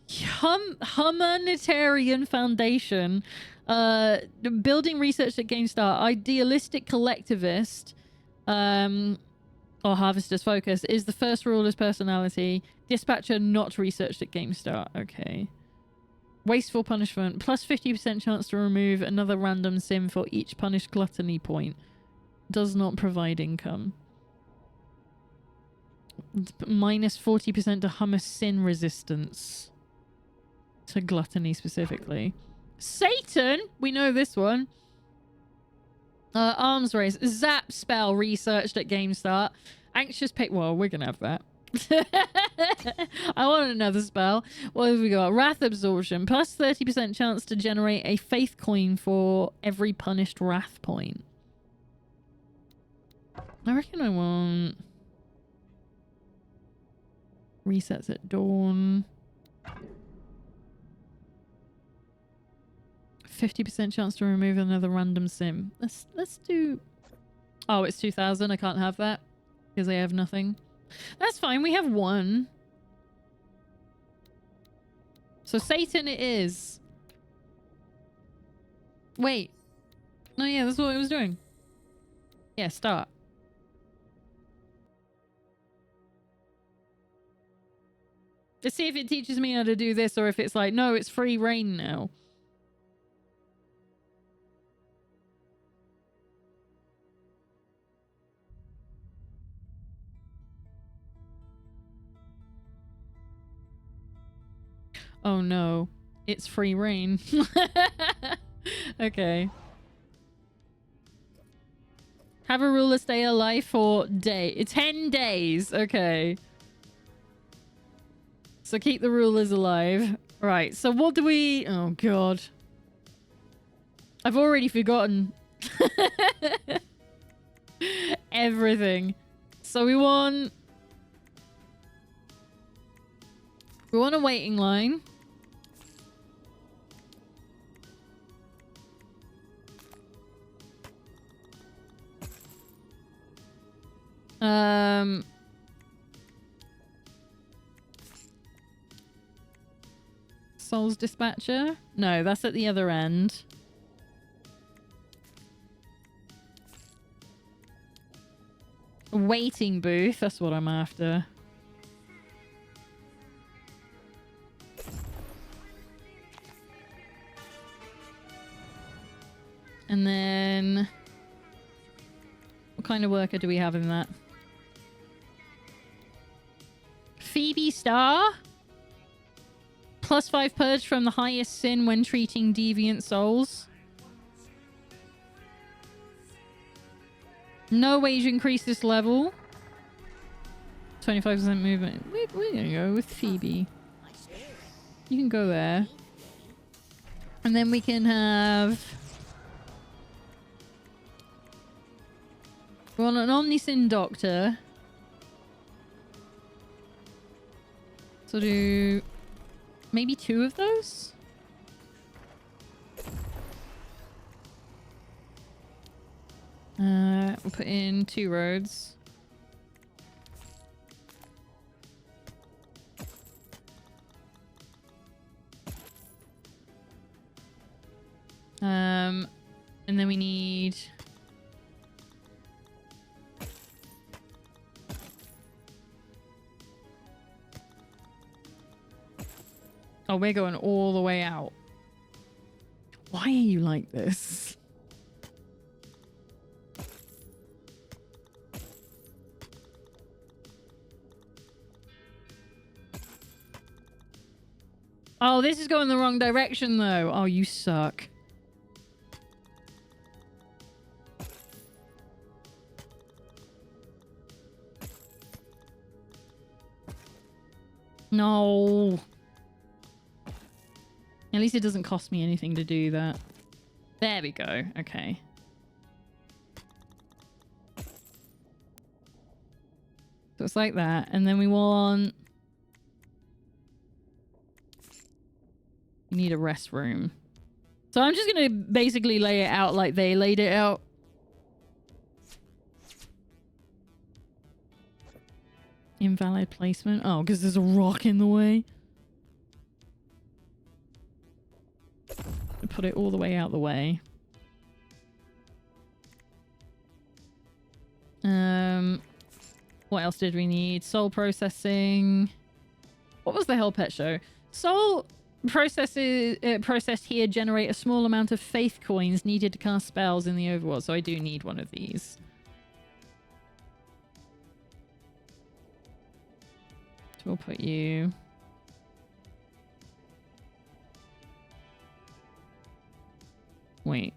Humanitarian Foundation. Building research at GameStar. Idealistic Collectivist. Or Harvester's Focus is the first ruler's personality. Dispatcher not researched at GameStar. Okay. Wasteful Punishment. Plus 50% chance to remove another random sim for each punished gluttony point. Does not provide income. Minus 40% to hummus sin resistance. To gluttony specifically. Satan! We know this one. Arms race. Zap spell researched at GameStart. Anxious pick. Well, we're gonna have that. I want another spell. What have we got? Wrath Absorption. Plus 30% chance to generate a faith coin for every punished wrath point. I reckon I want... Resets at dawn. 50% chance to remove another random sim. Let's do... Oh, it's 2000. I can't have that because I have nothing. That's fine. We have 1. So Satan it is. Wait. No, yeah, that's what it was doing. Yeah, start. Let's see if it teaches me how to do this or if it's like, no, it's free reign now. Oh no, it's free reign. Okay. Have a ruler stay alive for 10 days. Okay. So keep the rulers alive. Right, so what do we... Oh god. I've already forgotten everything. So we want a waiting line. Souls Dispatcher? No, that's at the other end. A waiting booth, that's what I'm after. And then... what kind of worker do we have in that? Phoebe Star? +5 purge from the highest sin when treating deviant souls. No wage increase this level. 25% movement. We're gonna go with Phoebe. You can go there. And then we can have... we want an Omnisin Doctor. So do... maybe 2 of those? We'll put in 2 roads. And then we need... oh, we're going all the way out. Why are you like this? Oh, this is going the wrong direction, though. Oh, you suck. No. At least it doesn't cost me anything to do that. There we go. Okay. So it's like that. And then we want... you need a rest room. So I'm just going to basically lay it out like they laid it out. Invalid placement. Oh, because there's a rock in the way. Put it all the way out the way. What else did we need? Soul processing. What was the hell pet show? Soul processes processed here generate a small amount of faith coins needed to cast spells in the overworld. So I do need one of these. So we'll put you... wait.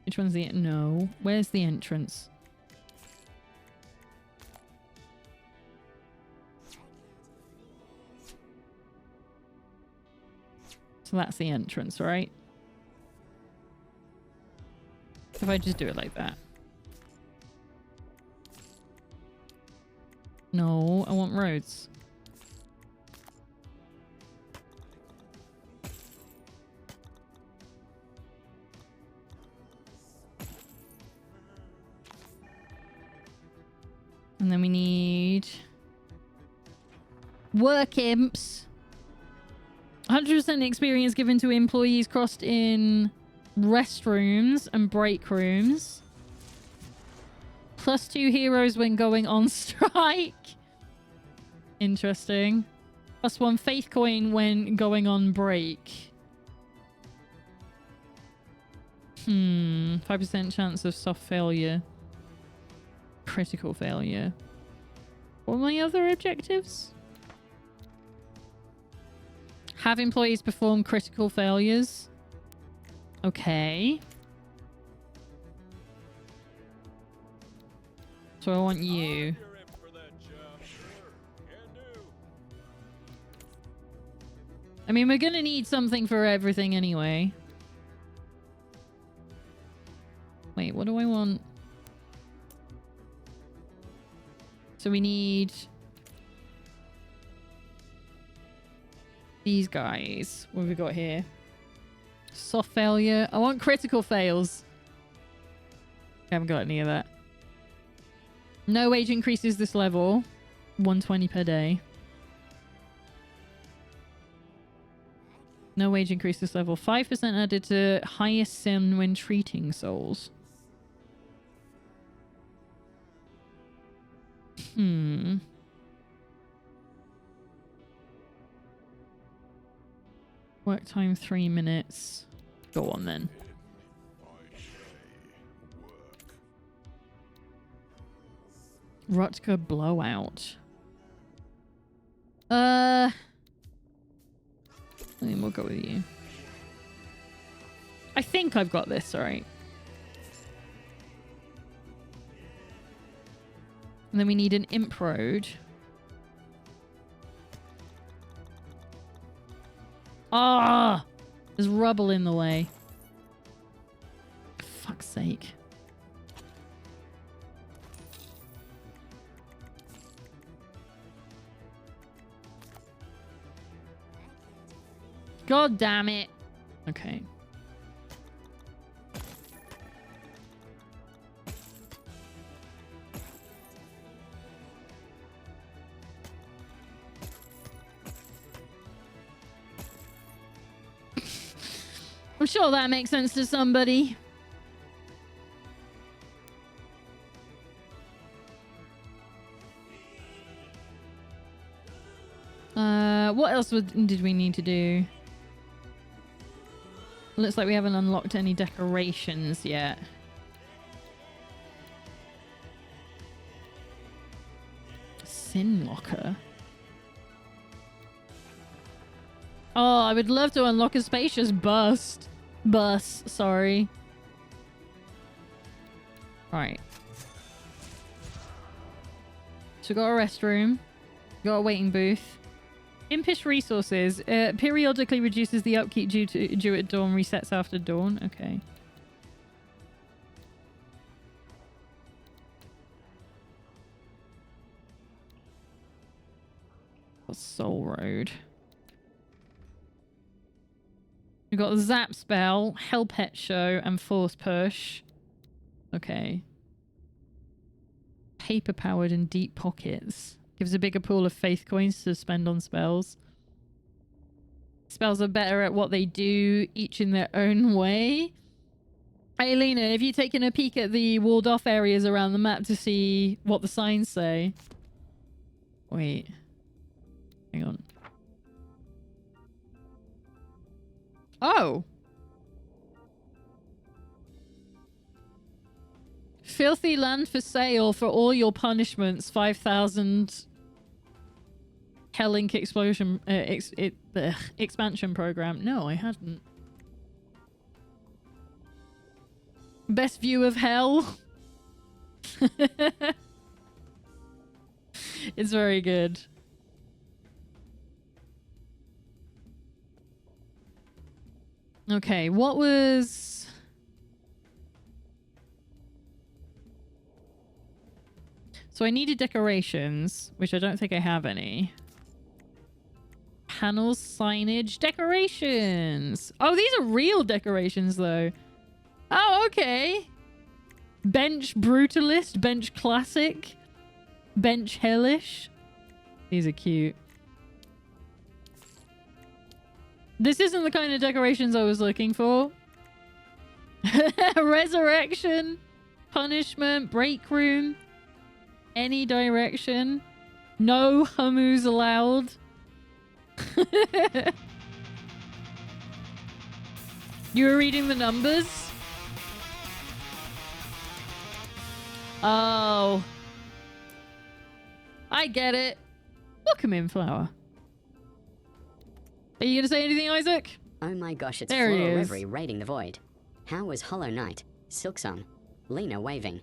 Which one's the... no. Where's the entrance? So that's the entrance, right? If I just do it like that. No, I want roads. And then we need work imps. 100% experience given to employees crossed in restrooms and break rooms. +2 heroes when going on strike. Interesting. +1 faith coin when going on break. 5% chance of soft failure. Critical failure. What are my other objectives? Have employees perform critical failures. Okay. So I want you. I mean, we're gonna need something for everything anyway. Wait, what do I want? So we need these guys. What have we got here? Soft failure. I want critical fails. I haven't got any of that. No wage increases this level. 120 per day. No wage increase this level. 5% added to highest sin when treating souls. Work time 3 minutes. Go on then. Rutger blowout. I think we'll go with you. I think I've got this, alright. And then we need an imp road. Ah! There's rubble in the way. For fuck's sake. God damn it. Okay. I'm sure that makes sense to somebody. What else did we need to do? Looks like we haven't unlocked any decorations yet. Sin Locker. Oh, I would love to unlock a spacious bus, sorry. Right. So we got a restroom. Got a waiting booth. Impish resources. Periodically reduces the upkeep due at dawn. Resets after dawn. Okay. Soul Road. We've got Zap Spell, Hell Pet Show, and Force Push. Okay. Paper powered and deep pockets. Gives a bigger pool of faith coins to spend on spells. Spells are better at what they do, each in their own way. Hey, Alina, have you taken a peek at the walled off areas around the map to see what the signs say? Wait. Hang on. Oh! Filthy land for sale for all your punishments. 5,000 Hellink explosion expansion program. No, I hadn't. Best view of hell. It's very good. Okay, what was... So I needed decorations, which I don't think I have any. Panels, signage, decorations. Oh, these are real decorations, though. Oh, okay. Bench Brutalist, Bench Classic, Bench Hellish. These are cute. This isn't the kind of decorations I was looking for. Resurrection, punishment, break room. Any direction. No hummus allowed. You were reading the numbers? Oh. I get it. Welcome in, Flower. Are you going to say anything, Isaac? Oh my gosh, it's There he Flora is. Reverie raiding the void. How was Hollow Knight? Silksong. Lena waving.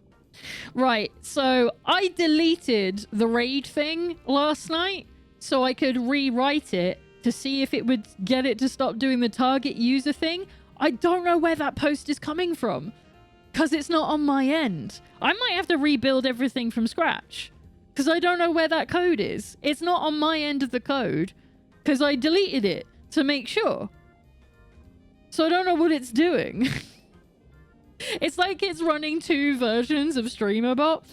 Right, so I deleted the raid thing last night so I could rewrite it to see if it would get it to stop doing the target user thing. I don't know where that post is coming from. because it's not on my end. I might have to rebuild everything from scratch because I don't know where that code is. It's not on my end of the code because I deleted it to make sure. So I don't know what it's doing. It's like it's running 2 versions of StreamerBot,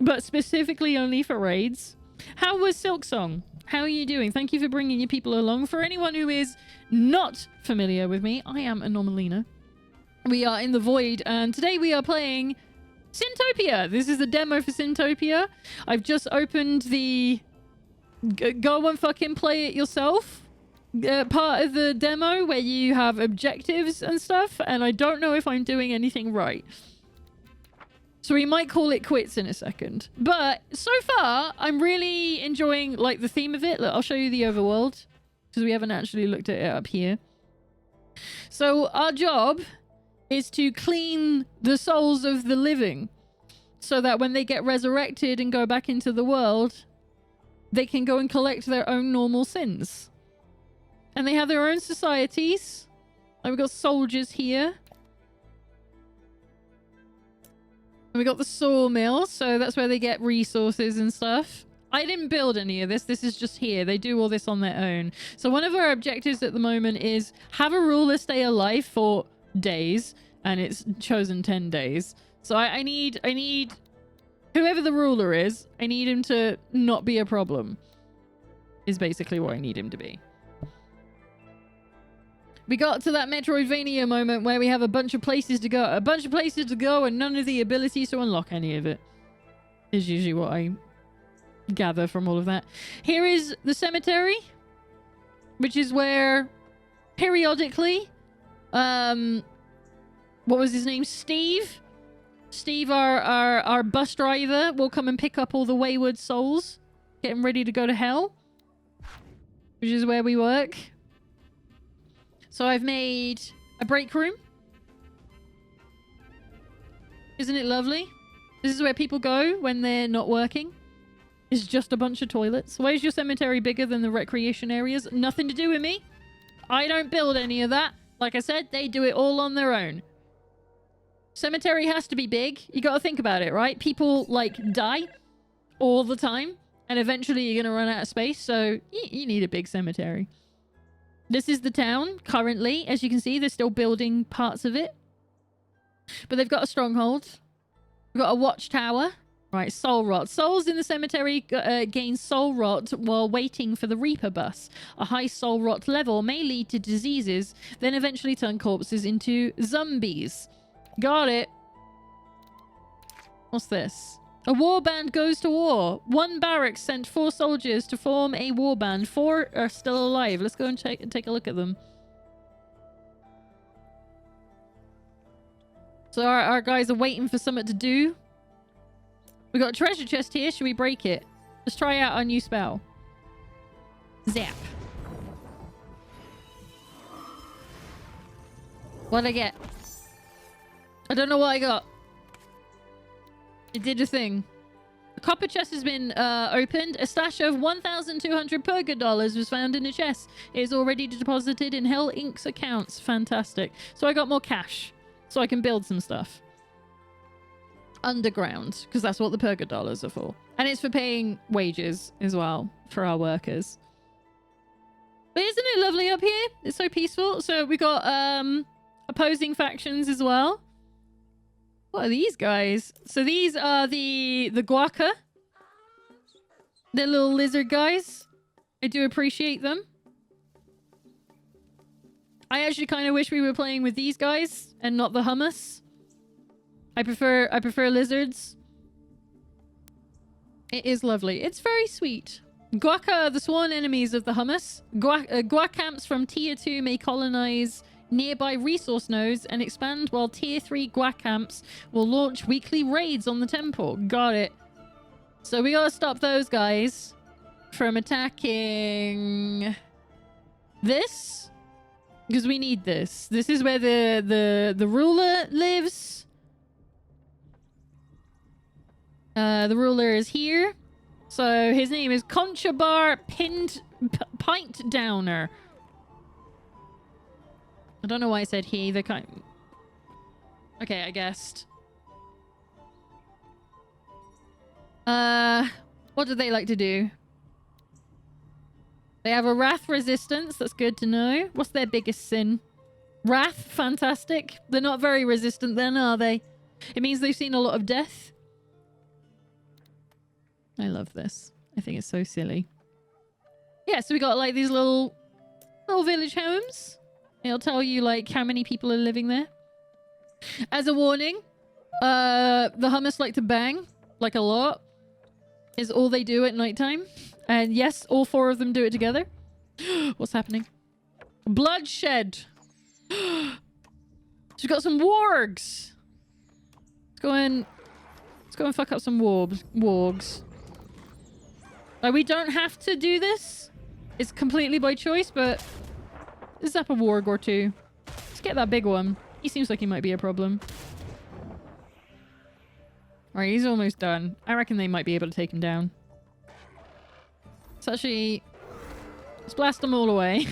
but specifically only for raids. How was Silksong? How are you doing? Thank you for bringing your people along. For anyone who is not familiar with me, I am Anomalina. We are in the Void, and today we are playing Syntopia. This is a demo for Syntopia. I've just opened the go and fucking play it yourself part of the demo where you have objectives and stuff, and I don't know if I'm doing anything right. So we might call it quits in a second. But so far, I'm really enjoying like the theme of it. Look, I'll show you the overworld because we haven't actually looked at it up here. So our job is to clean the souls of the living so that when they get resurrected and go back into the world, they can go and collect their own normal sins. And they have their own societies. Like we've got soldiers here. And we got the sawmill, so that's where they get resources and stuff. I didn't build any of this. This is just here. They do all this on their own. So one of our objectives at the moment is have a ruler stay alive for days, and it's chosen 10 days. So I need whoever the ruler is, I need him to not be a problem. Is basically what I need him to be. We got to that Metroidvania moment where we have a bunch of places to go. And none of the abilities to unlock any of it. Is usually what I gather from all of that. Here is the cemetery, which is where periodically, what was his name? Steve, our bus driver, will come and pick up all the wayward souls, getting ready to go to hell, which is where we work. So I've made a break room. Isn't it lovely? This is where people go when they're not working. It's just a bunch of toilets. Why is your cemetery bigger than the recreation areas? Nothing to do with me. I don't build any of that. Like I said, they do it all on their own. Cemetery has to be big. You got to think about it, right? People, like, die all the time. And eventually you're going to run out of space. So you need a big cemetery. This is the town currently. As you can see, they're still building parts of it. But they've got a stronghold. We've got a watchtower. Right, soul rot. Souls in the cemetery gain soul rot while waiting for the Reaper bus. A high soul rot level may lead to diseases, then eventually turn corpses into zombies. Got it. What's this? A warband goes to war. One barracks sent 4 soldiers to form a warband. 4 are still alive. Let's go and take a look at them. So our guys are waiting for something to do. We got a treasure chest here. Should we break it? Let's try out our new spell. Zap. What'd I get? I don't know what I got. It did a thing. The copper chest has been opened. A stash of 1,200 Purga dollars was found in a chest. It is already deposited in Hell Inc.'s accounts. Fantastic. So I got more cash. So I can build some stuff. Underground. Because that's what the Purga dollars are for. And it's for paying wages as well for our workers. But isn't it lovely up here? It's so peaceful. So we got opposing factions as well. What are these guys? So these are the Guaca. They're little lizard guys. I do appreciate them. I actually kind of wish we were playing with these guys and not the hummus. I prefer lizards. It is lovely. It's very sweet. Guaca are the sworn enemies of the hummus. Guacamps from tier 2 may colonize nearby resource nodes and expand, while tier 3 Guacamps will launch weekly raids on the temple. Got it. So we gotta stop those guys from attacking this, because we need this. This is where the ruler lives. The ruler is here. So his name is Conchabar Pint Downer. I don't know why I said he. They kind. Okay, I guessed. What do they like to do? They have a wrath resistance. That's good to know. What's their biggest sin? Wrath? Fantastic. They're not very resistant then, are they? It means they've seen a lot of death. I love this. I think it's so silly. Yeah, so we got like these little village homes. It'll tell you like how many people are living there. As a warning, the hummus like to bang, like a lot. Is all they do at nighttime. And yes, all 4 of them do it together. What's happening? Bloodshed. She's got some wargs. Let's go and fuck up some wargs. Like, we don't have to do this. It's completely by choice, but let's zap a warg or 2. Let's get that big one. He seems like he might be a problem. Alright, he's almost done. I reckon they might be able to take him down. Let's blast them all away.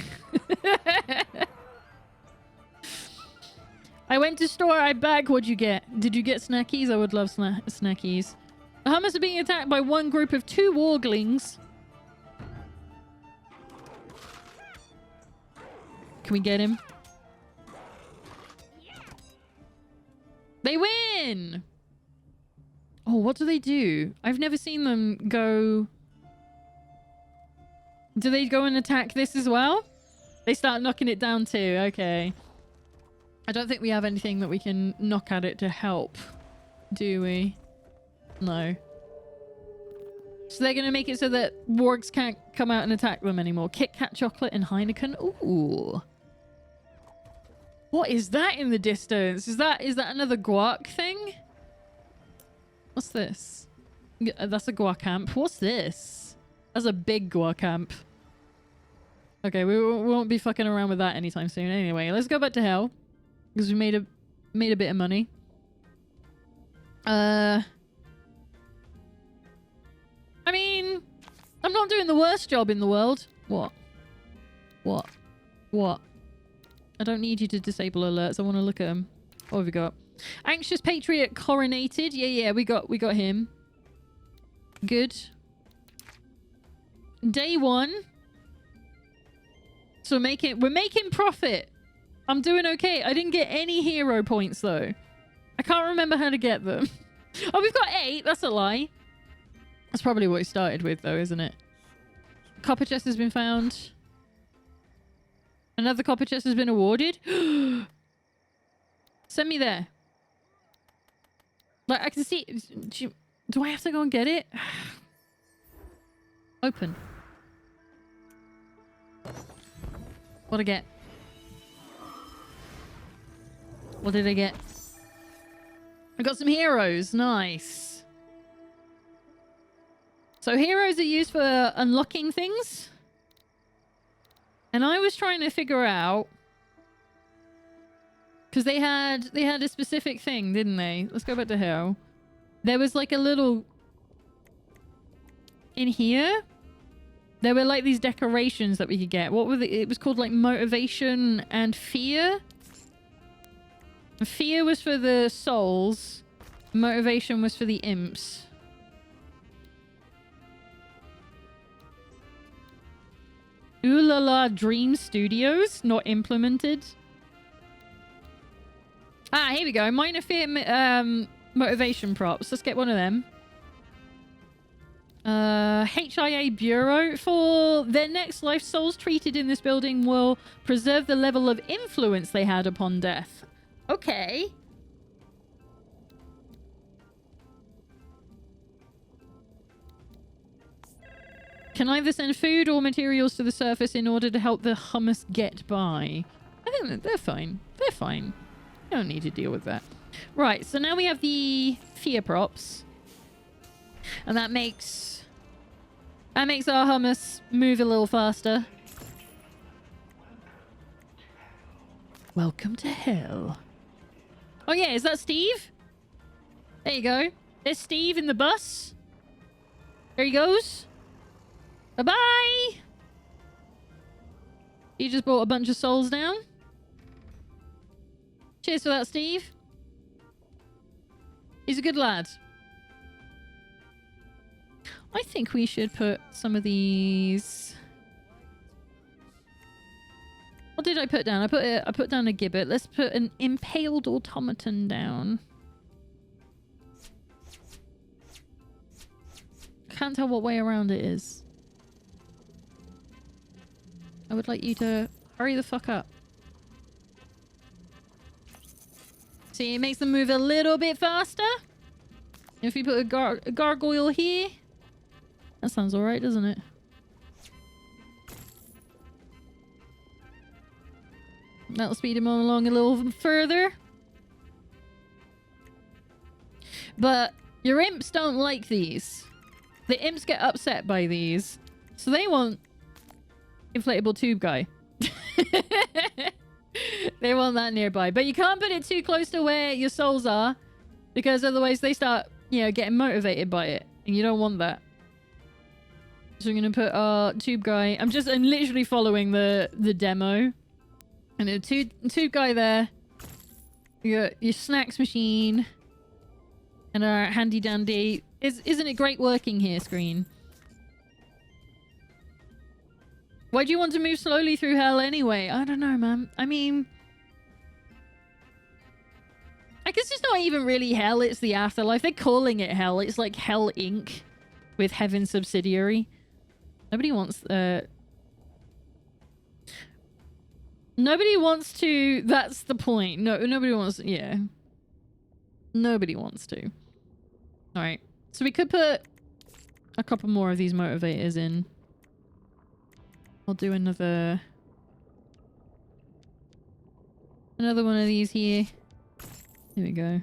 I went to store, I bag. What'd you get? Did you get snackies? I would love snackies. The hummus are being attacked by one group of 2 warglings. Can we get him? They win! Oh, what do they do? I've never seen them go... Do they go and attack this as well? They start knocking it down too. Okay. I don't think we have anything that we can knock at it to help. Do we? No. So they're going to make it so that wargs can't come out and attack them anymore. Kit Kat chocolate and Heineken. Ooh. What is that in the distance? Is that another guac thing? What's this? That's a guacamp. What's this? That's a big guacamp. Okay, we won't be fucking around with that anytime soon. Anyway, let's go back to hell. Because we made a bit of money. I mean, I'm not doing the worst job in the world. What? I don't need you to disable alerts. I want to look at them. What have we got? Anxious Patriot coronated. Yeah, we got him. Good. Day 1. So we're making profit. I'm doing okay. I didn't get any hero points though. I can't remember how to get them. Oh, we've got 8. That's a lie. That's probably what we started with though, isn't it? Copper chest has been found. Another copper chest has been awarded. Send me there. Like, I can see... Do I have to go and get it? Open. What'd I get? What did I get? I got some heroes. Nice. So heroes are used for unlocking things. And I was trying to figure out... Because they had a specific thing, didn't they? Let's go back to hell. There was like a little... In here? There were like these decorations that we could get. What were they? It was called like motivation and fear. Fear was for the souls. Motivation was for the imps. Ooh la la Dream Studios, not implemented. Ah, here we go. Minor fear motivation props. Let's get one of them. HIA Bureau. For their next life, souls treated in this building will preserve the level of influence they had upon death. Okay. Can either send food or materials to the surface in order to help the hummus get by. I think that they're fine. They're fine. I don't need to deal with that. Right, so now we have the fear props. And that makes our hummus move a little faster. Welcome to hell. Oh yeah, is that Steve? There you go. There's Steve in the bus. There he goes. Bye-bye! He just brought a bunch of souls down. Cheers for that, Steve. He's a good lad. I think we should put some of these... What did I put down? I put down a gibbet. Let's put an impaled automaton down. Can't tell what way around it is. I would like you to hurry the fuck up. See, it makes them move a little bit faster. If we put a gargoyle here, that sounds alright, doesn't it? That'll speed him along a little further. But your imps don't like these. The imps get upset by these. So they want inflatable tube guy. They want that nearby. But you can't put it too close to where your souls are, because otherwise they start, you know, getting motivated by it. And you don't want that. So I'm going to put our tube guy. I'm literally following the demo. And a tube guy there. You got your snacks machine. And our handy dandy. Isn't it great working here, screen? Why do you want to move slowly through hell anyway? I don't know, man. I mean... I guess it's not even really hell, it's the afterlife. They're calling it hell. It's like Hell Inc. with Heaven subsidiary. Nobody wants... Nobody wants to... That's the point. No, nobody wants... Yeah. Nobody wants to. Alright. So we could put a couple more of these motivators in. I'll do another one of these here. There we go.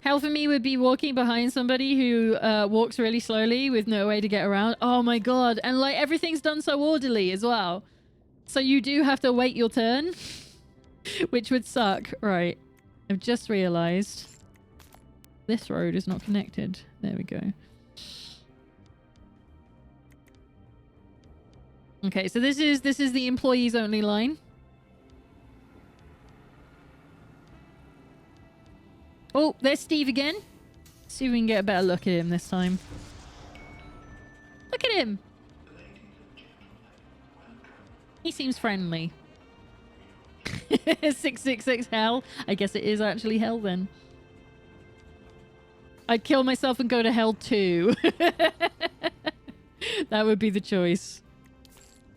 Hell for me would be walking behind somebody who walks really slowly with no way to get around. Oh my god. And like everything's done so orderly as well. So you do have to wait your turn. Which would suck. Right. I've just realized this road is not connected. There we go. Okay, so this is the employees only line. Oh, there's Steve again. See if we can get a better look at him this time. Look at him. He seems friendly. 666 hell. I guess it is actually hell then. I'd kill myself and go to hell too. That would be the choice.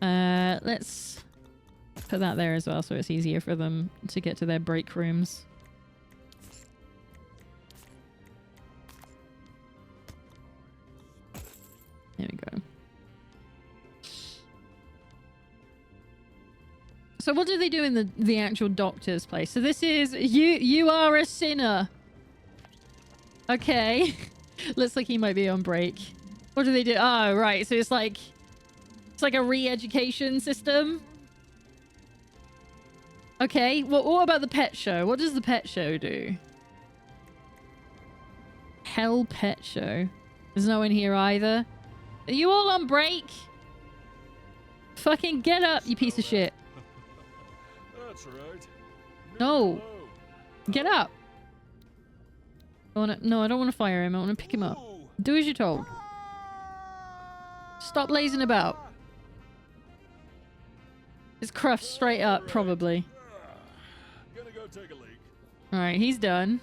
Let's put that there as well so it's easier for them to get to their break rooms. There we go. So what do they do in the actual doctor's place? So this is... You are a sinner. Okay. Looks like he might be on break. What do they do? Oh, right. So it's like a re-education system. Okay. What about the pet show? What does the pet show do? Hell pet show. There's no one here either. Are you all on break? Fucking get up, you piece of shit. That's right. No. Get up. No, I don't want to fire him. I want to pick him up. Do as you're told. Stop lazing about. It's Cruft straight up, probably. Gonna go take a leak. Alright, he's done.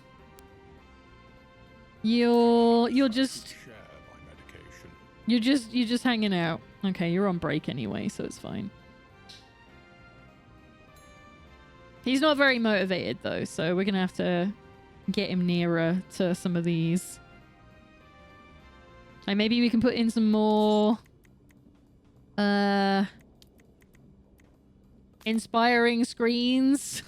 You're just... You're just hanging out. Okay, you're on break anyway, so it's fine. He's not very motivated though, so we're gonna have to get him nearer to some of these. And maybe we can put in some more inspiring screens.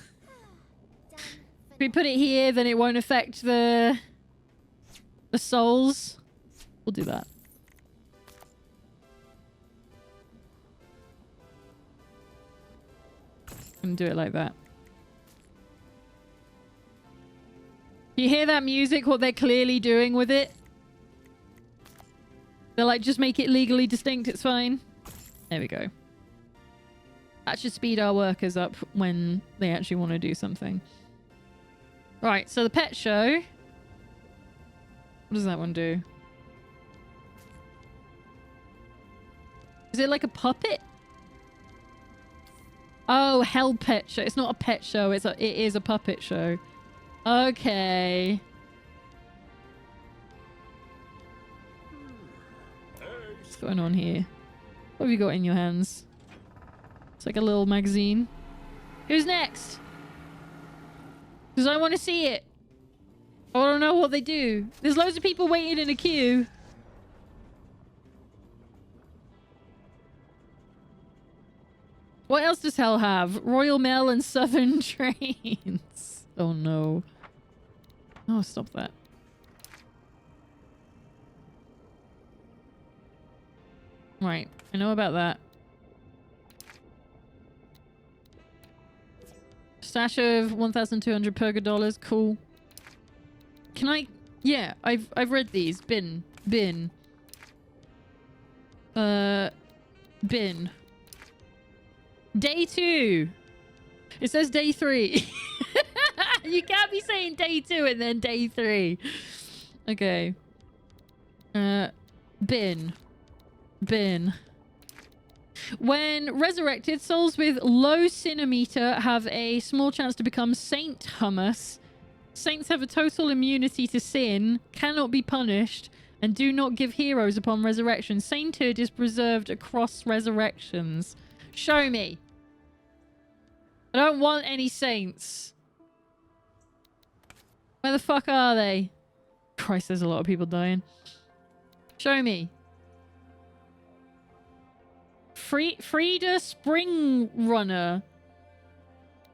If we put it here, then it won't affect the souls. We'll do that. And do it like that. You hear that music? What they're clearly doing with it? They're like, just make it legally distinct, it's fine. There we go. That should speed our workers up when they actually want to do something. Right, so the pet show. What does that one do? Is it like a puppet? Oh, Hell Pet Show. It's not a pet show. It is a puppet show. Okay. What's going on here? What have you got in your hands? It's like a little magazine. Who's next? Because I want to see it. I want to know what they do. There's loads of people waiting in a queue. What else does Hell have? Royal Mail and Southern Trains. Oh no. Oh, stop that. Right. I know about that. Stash of 1,200 Purga dollars. Cool. Can I... Yeah, I've read these. Bin. Bin. Day 2. It says day 3. You can't be saying day 2 and then day 3. Okay. Bin. When resurrected, souls with low sinometer have a small chance to become Saint Hummus. Saints have a total immunity to sin, cannot be punished, and do not give heroes upon resurrection. Sainthood is preserved across resurrections. Show me. I don't want any saints. Where the fuck are they? Christ, there's a lot of people dying. Show me. Frida Spring Runner.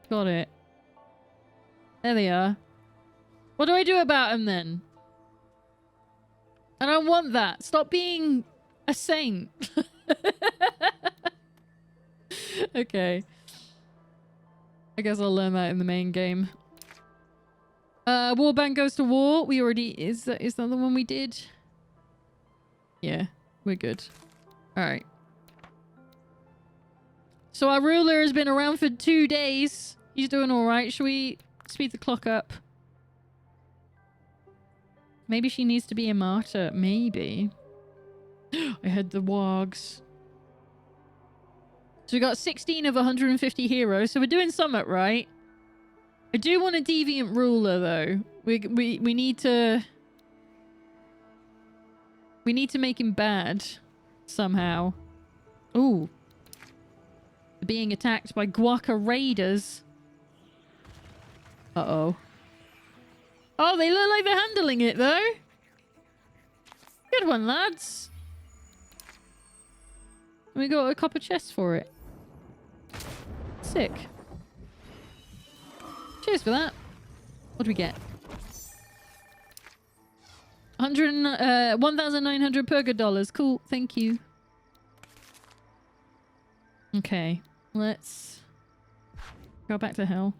Got it. There they are. What do I do about them then? I don't want that. Stop being a saint. Okay. I guess I'll learn that in the main game. Warband goes to war. We already... Is that the one we did? Yeah, we're good. Alright. So our ruler has been around for 2 days. He's doing alright. Should we speed the clock up? Maybe she needs to be a martyr. Maybe. I heard the wargs. So we got 16 of 150 heroes. So we're doing something right. I do want a deviant ruler though. We need to... We need to make him bad. Somehow. Ooh. Being attacked by Guaca raiders. Uh-oh. Oh, they look like they're handling it, though. Good one, lads. We got a copper chest for it. Sick. Cheers for that. What do we get? 1,900 Purga dollars. Cool, thank you. Okay, let's go back to Hell.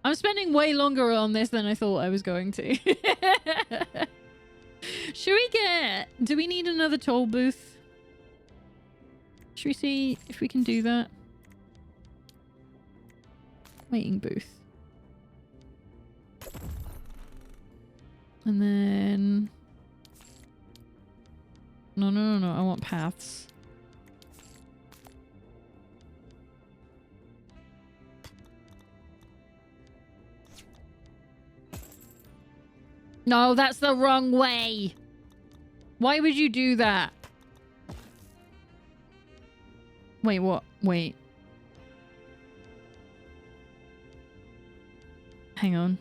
I'm spending way longer on this than I thought I was going to. Should we get... Do we need another toll booth? Should we see if we can do that? Waiting booth. And then... No, I want paths. No, that's the wrong way. Why would you do that? Wait, what? Wait. Hang on.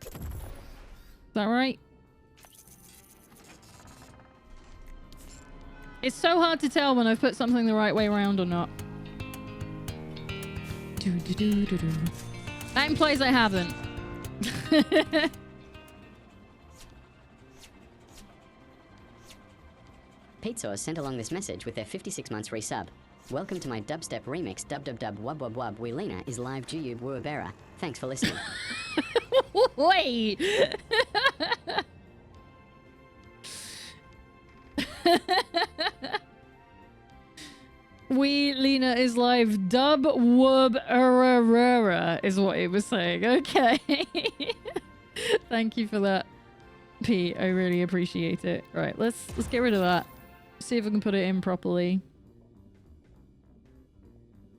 Is that right? It's so hard to tell when I've put something the right way around or not. That implies I haven't. Pizza has sent along this message with their 56 months resub. Welcome to my dubstep remix, dub dub dub wub wub wub. Welina is live Juyub Wuabera. Thanks for listening. Wait. Lena is live. Dub wub is what he was saying. Okay. Thank you for that, Pete. I really appreciate it. Right, let's get rid of that. See if I can put it in properly.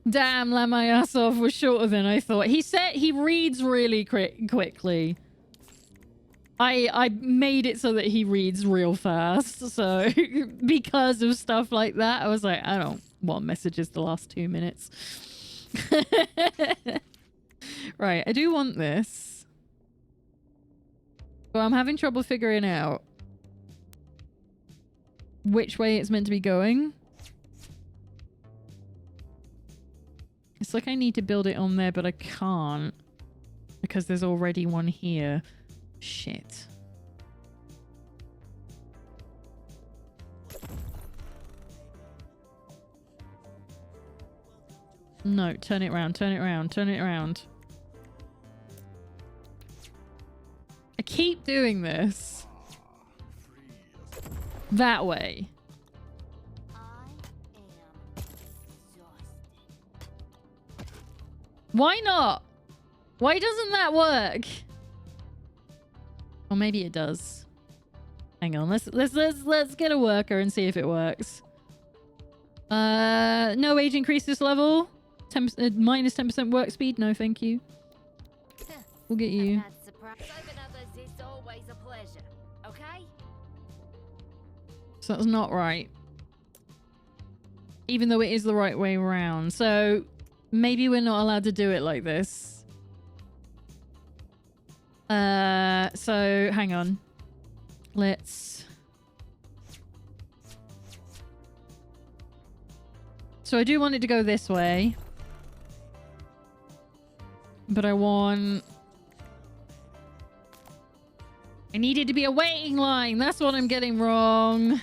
Damn, Lamayasov was shorter than I thought. He said he reads really quickly. I made it so that he reads real fast. So because of stuff like that, I was like, I don't want messages the last 2 minutes. Right, I do want this. But I'm having trouble figuring out which way it's meant to be going. It's like I need to build it on there, but I can't. Because there's already one here. Shit. No, turn it around, turn it around, turn it around. I keep doing this. That way. Why not? Why doesn't that work? Or maybe it does. Hang on, let's get a worker and see if it works. No age increase this level. Minus 10% work speed. No, thank you. We'll get you. So that's not right. Even though it is the right way around. So maybe we're not allowed to do it like this. So hang on. Let's... So I do want it to go this way. But I want... I need it to be a waiting line. That's what I'm getting wrong.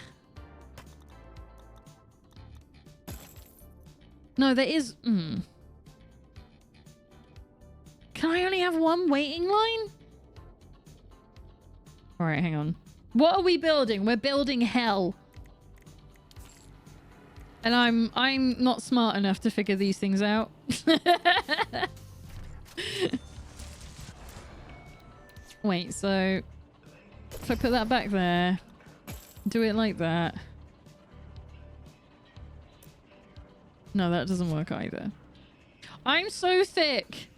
No, there is... Can I only have one waiting line? Alright, hang on. What are we building? We're building hell. And I'm not smart enough to figure these things out. Wait, so... If I put that back there... Do it like that... No, that doesn't work either. I'm so thick!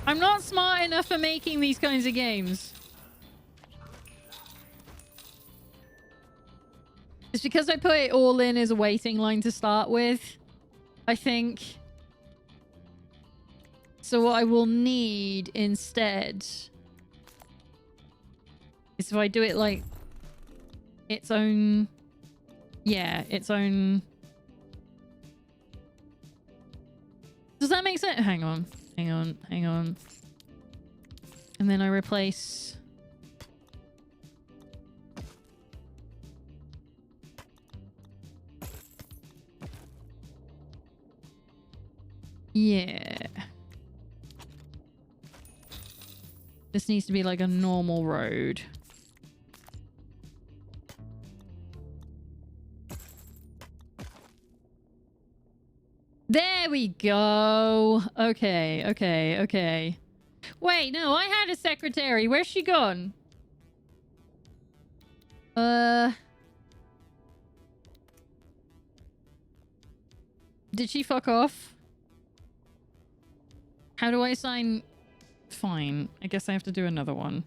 I'm not smart enough for making these kinds of games. It's because I put it all in as a waiting line to start with, I think. So what I will need instead is if I do it like its own... Yeah, its own... Does that make sense? Hang on. Hang on. Hang on. And then I replace... Yeah. This needs to be like a normal road. There we go. Okay, okay, okay. Wait, no, I had a secretary. Where's she gone? Did she fuck off? How do I assign... Fine. I guess I have to do another one.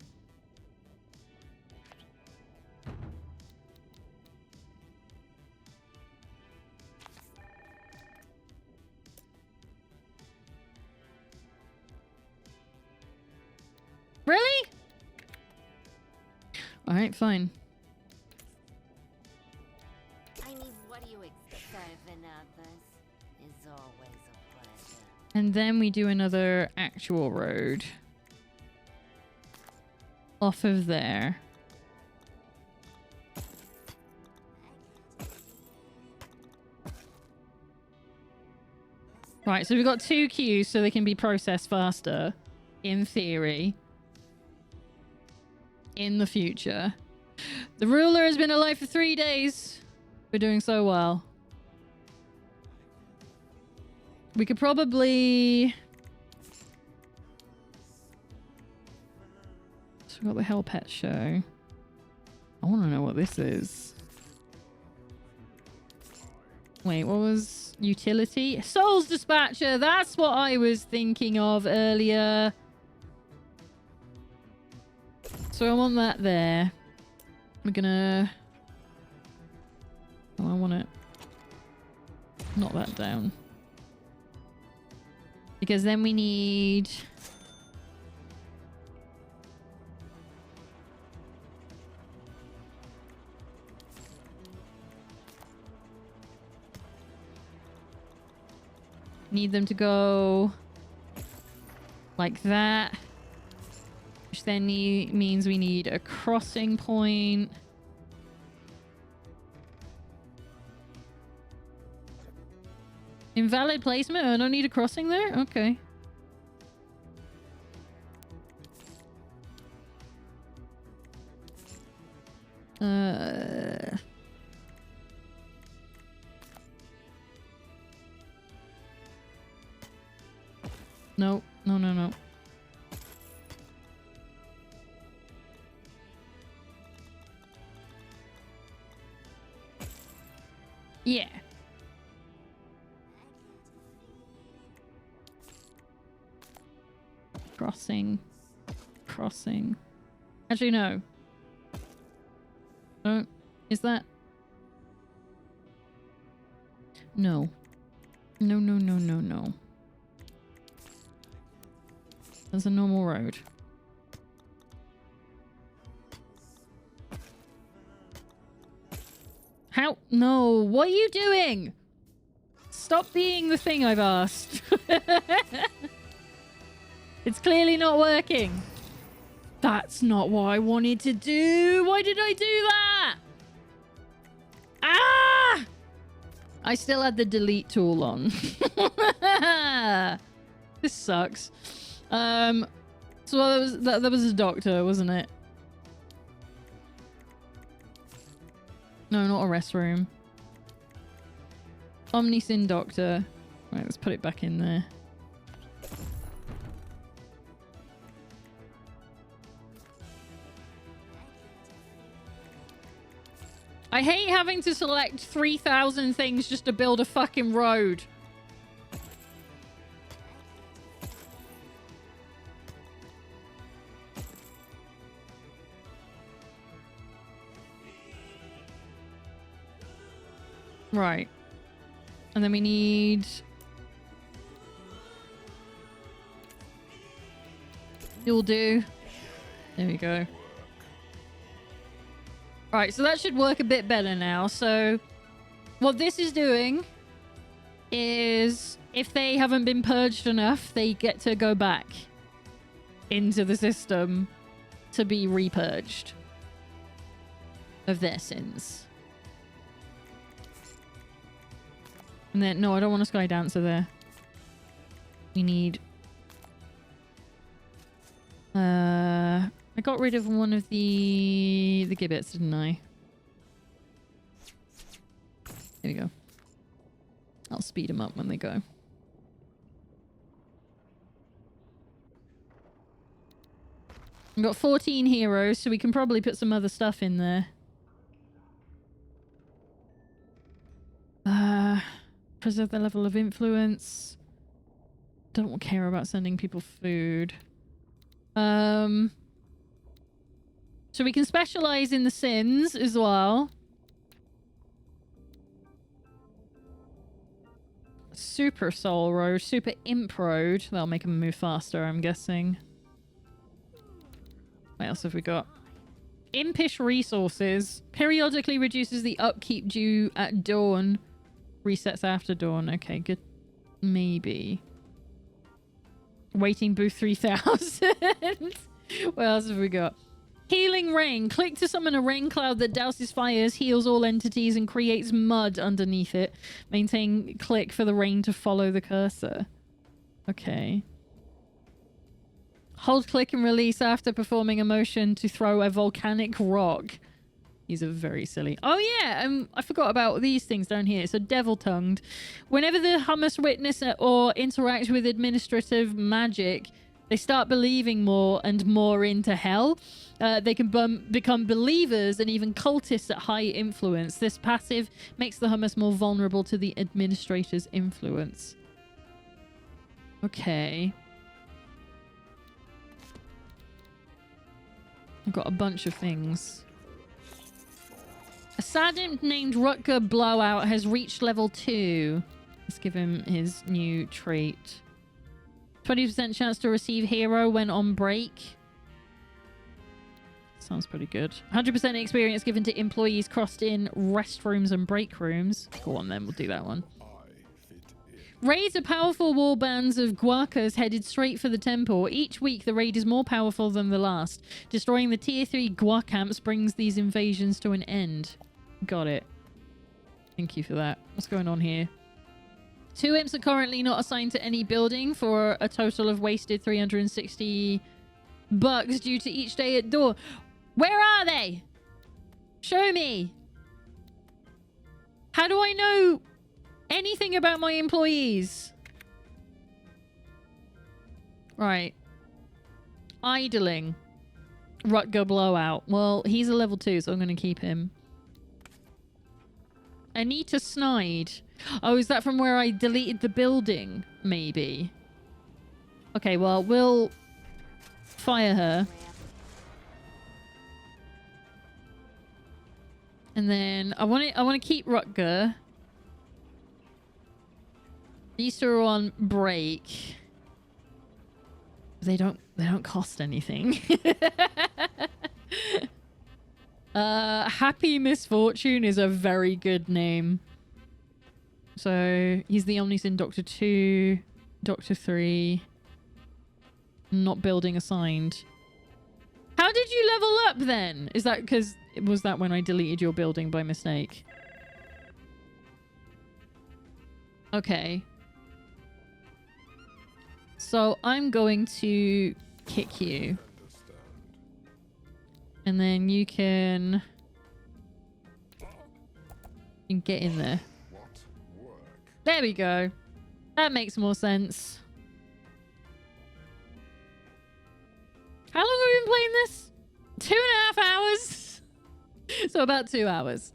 Really? Alright, fine. I mean, what do you expect? Serving others is always a pleasure. And then we do another actual road. Off of there. Right, so we've got 2 queues so they can be processed faster. In theory. In the future. The ruler has been alive for 3 days. We're doing so well. We could probably... So we got the Hell Pet Show. I want to know what this is. Wait, what was utility? Souls Dispatcher! That's what I was thinking of earlier. So I want that there. We're gonna... Oh, I want it. Not that down. Because then we need... Need them to go like that. Which then means we need a crossing point. Invalid placement? I don't need a crossing there? Okay. No, no, no, no. Yeah. Crossing. Crossing. Actually, no. Oh, is that? No. No, no, no, no, no. There's a normal road. How? No, what are you doing? Stop being the thing I've asked. It's clearly not working. That's not what I wanted to do. Why did I do that? Ah! I still had the delete tool on. This sucks. So that was a doctor, wasn't it? No, not a rest room. Omnisyn doctor. Right, let's put it back in there. I hate having to select 3,000 things just to build a fucking road. Right. And then we need... You'll do. There we go. Right, so that should work a bit better now. So what this is doing is if they haven't been purged enough, they get to go back into the system to be repurged of their sins. And then, no, I don't want a Sky Dancer there. We need... I got rid of one of the gibbets, didn't I? There we go. I'll speed them up when they go. We've got 14 heroes, so we can probably put some other stuff in there. Preserve their level of influence. Don't care about sending people food. So we can specialize in the sins as well. Super Soul Road, Super Imp Road. That'll make them move faster, I'm guessing. What else have we got? Impish Resources. Periodically reduces the upkeep due at dawn. Resets after dawn. Okay, good. Maybe. Waiting booth 3000. What else have we got? Healing Rain. Click to summon a rain cloud that douses fires, heals all entities, and creates mud underneath it. Maintain click for the rain to follow the cursor. Okay. Hold click and release after performing a motion to throw a volcanic rock. He's a very silly. Oh yeah, I forgot about these things down here. So devil-tongued. Whenever the hummus witness or interacts with administrative magic, they start believing more and more into hell. They can become believers and even cultists at high influence. This passive makes the hummus more vulnerable to the administrator's influence. Okay. I've got a bunch of things. A sadimp named Rutger Blowout has reached level 2. Let's give him his new trait. 20% chance to receive hero when on break. Sounds pretty good. 100% experience given to employees crossed in restrooms and break rooms. Go on then, we'll do that one. Raids are powerful war bands of Guakas headed straight for the temple. Each week, the raid is more powerful than the last. Destroying the tier 3 Gua camps brings these invasions to an end. Got it. Thank you for that. What's going on here? 2 imps are currently not assigned to any building for a total of wasted 360 bucks due to each day at door. Where are they? Show me. How do I know anything about my employees? Right. Idling. Rutger Blowout. Well, he's a level 2, so I'm going to keep him. Anita Snide. Oh, is that from where I deleted the building? Maybe. Okay, well, we'll fire her. And then I want to keep Rutger. These two are on break. They don't cost anything. Happy Misfortune is a very good name. So he's the Omnisin Doctor 2, Doctor 3. Not building assigned. How did you level up then? Is that because... Was that when I deleted your building by mistake? Okay. So I'm going to kick you. And then you can get in there. There we go. That makes more sense. How long have we been playing this? 2.5 hours? So about 2 hours.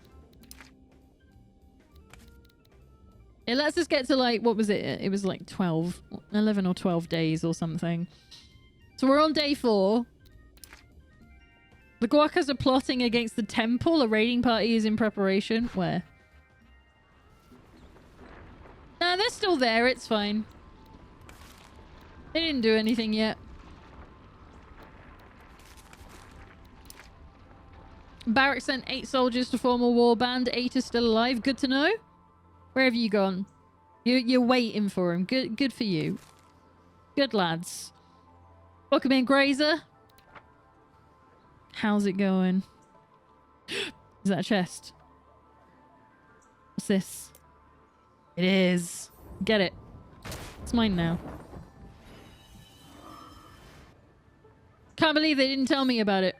It lets us get to like, what was it? It was like 11 or 12 days or something. So we're on day 4. The Guakas are plotting against the temple. A raiding party is in preparation. Where? Nah, they're still there. It's fine. They didn't do anything yet. Barrack sent 8 soldiers to form a war band. 8 are still alive. Good to know. Where have you gone? You're waiting for him. Good for you. Good lads. Welcome in, Grazer. How's it going? Is that a chest? What's this? It is. Get it. It's mine now. Can't believe they didn't tell me about it.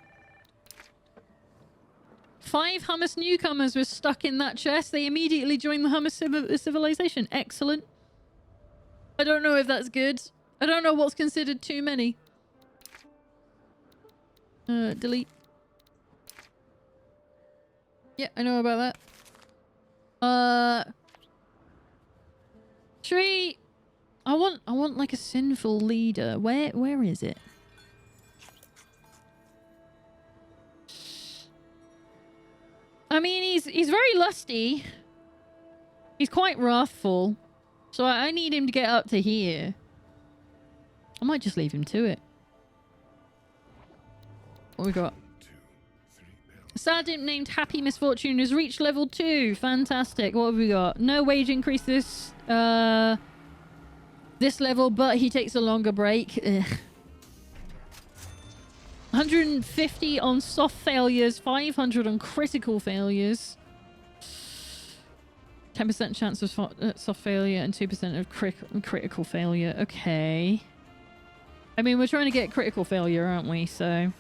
5 hummus newcomers were stuck in that chest. They immediately joined the hummus civilization. Excellent. I don't know if that's good. I don't know what's considered too many. Delete. Yeah, I know about that. Should we... I want like a sinful leader. Where is it? I mean, he's very lusty. He's quite wrathful. So I need him to get up to here. I might just leave him to it. What we got? A sadimp named Happy Misfortune has reached level 2. Fantastic. What have we got? No wage increase this level, but he takes a longer break. Ugh. 150 on soft failures, 500 on critical failures. 10% chance of soft failure and 2% of critical failure. Okay. I mean, we're trying to get critical failure, aren't we? So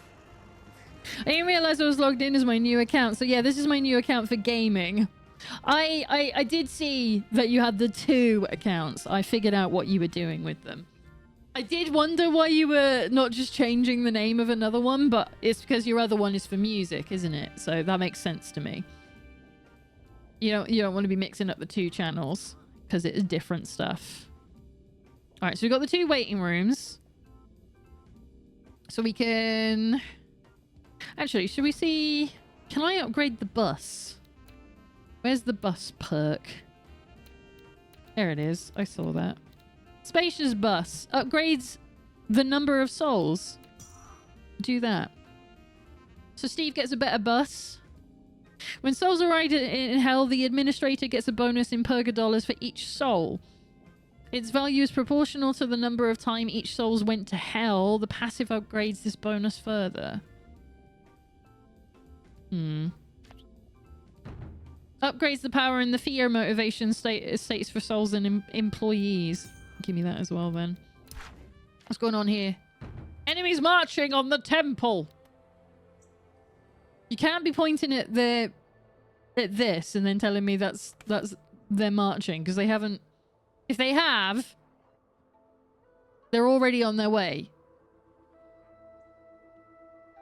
I didn't realize I was logged in as my new account. So yeah, this is my new account for gaming. I did see that you had the 2 accounts. I figured out what you were doing with them. I did wonder why you were not just changing the name of another one, but it's because your other one is for music, isn't it? So that makes sense to me. You don't want to be mixing up the 2 channels because it is different stuff. All right, so we've got the 2 waiting rooms. So we can... Actually, should we see... Can I upgrade the bus? Where's the bus perk? There it is. I saw that. Spacious bus. Upgrades the number of souls. Do that. So Steve gets a better bus. When souls arrive in hell, the administrator gets a bonus in Purgadollars for each soul. Its value is proportional to the number of time each souls went to hell. The passive upgrades this bonus further. Upgrades the power and the fear motivation states for souls and employees. Give me that as well, then. What's going on here? Enemies marching on the temple. You can't be pointing at this and then telling me that's they're marching, because they haven't. If they have, they're already on their way.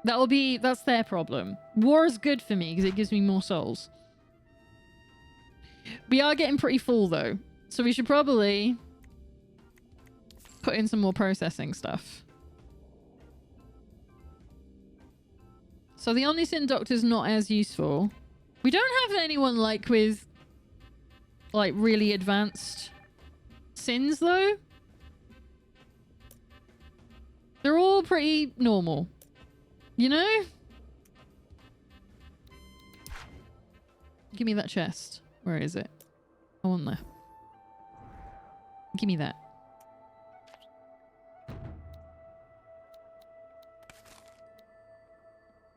That's their problem. War is good for me because it gives me more souls. We are getting pretty full though, so we should probably put in some more processing stuff. So the Omniscient Doctor's not as useful. We don't have anyone like with like really advanced sins though. They're all pretty normal. You know? Give me that chest. Where is it? I want that. Give me that.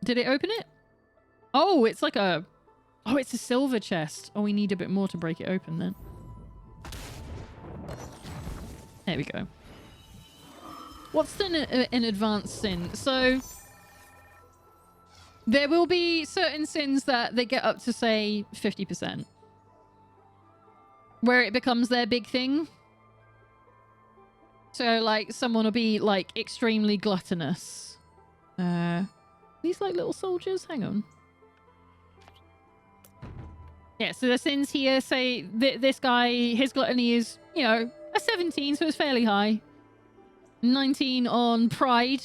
Did it open it? Oh, it's like a... Oh, it's a silver chest. Oh, we need a bit more to break it open then. There we go. What's an advanced sin? So... There will be certain sins that they get up to, say, 50%. Where it becomes their big thing. So, like, someone will be, like, extremely gluttonous. These, like, little soldiers? Hang on. Yeah, so the sins here say this guy, his gluttony is, you know, a 17, so it's fairly high. 19 on pride.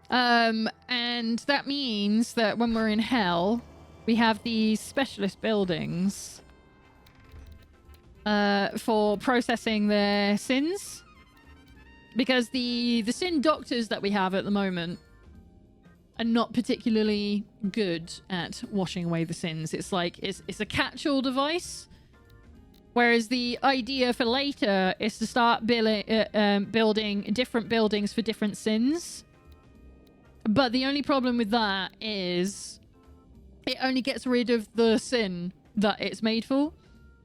And that means that when we're in hell, we have these specialist buildings for processing their sins. Because the sin doctors that we have at the moment are not particularly good at washing away the sins. It's like, it's a catch-all device. Whereas the idea for later is to start building different buildings for different sins. But the only problem with that is it only gets rid of the sin that it's made for.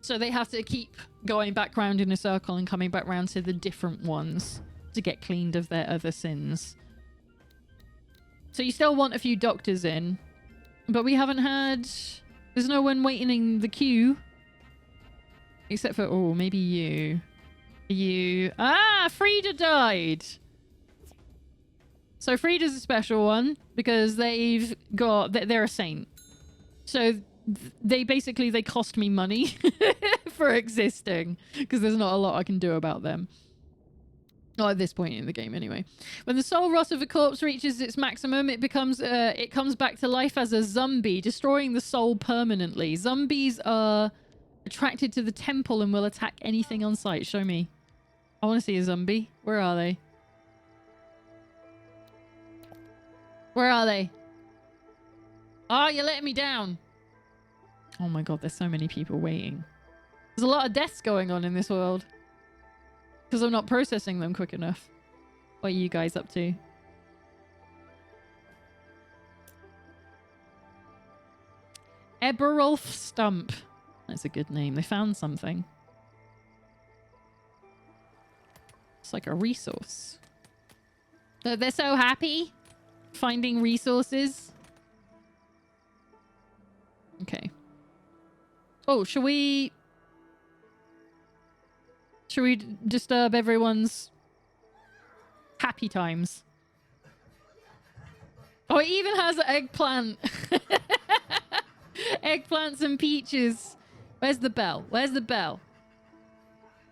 So they have to keep going back round in a circle and coming back round to the different ones to get cleaned of their other sins. So you still want a few doctors in, but we haven't had... There's no one waiting in the queue. Except for... Oh, maybe you. You... Ah! Frida died! So Frida's a special one because they've got... They're a saint. So they basically... They cost me money for existing because there's not a lot I can do about them. Not at this point in the game, anyway. When the soul rot of a corpse reaches its maximum, it becomes it comes back to life as a zombie, destroying the soul permanently. Zombies are attracted to the temple and will attack anything on sight. Show me. I want to see a zombie. Where are they? Where are they? Oh, you're letting me down. Oh my god, there's so many people waiting. There's a lot of deaths going on in this world. Because I'm not processing them quick enough. What are you guys up to? Eberolf Stump. That's a good name. They found something. It's like a resource. They're so happy. Finding resources. Okay. Oh, should we disturb everyone's happy times? Oh, it even has eggplant. Eggplants and peaches. Where's the bell? Where's the bell?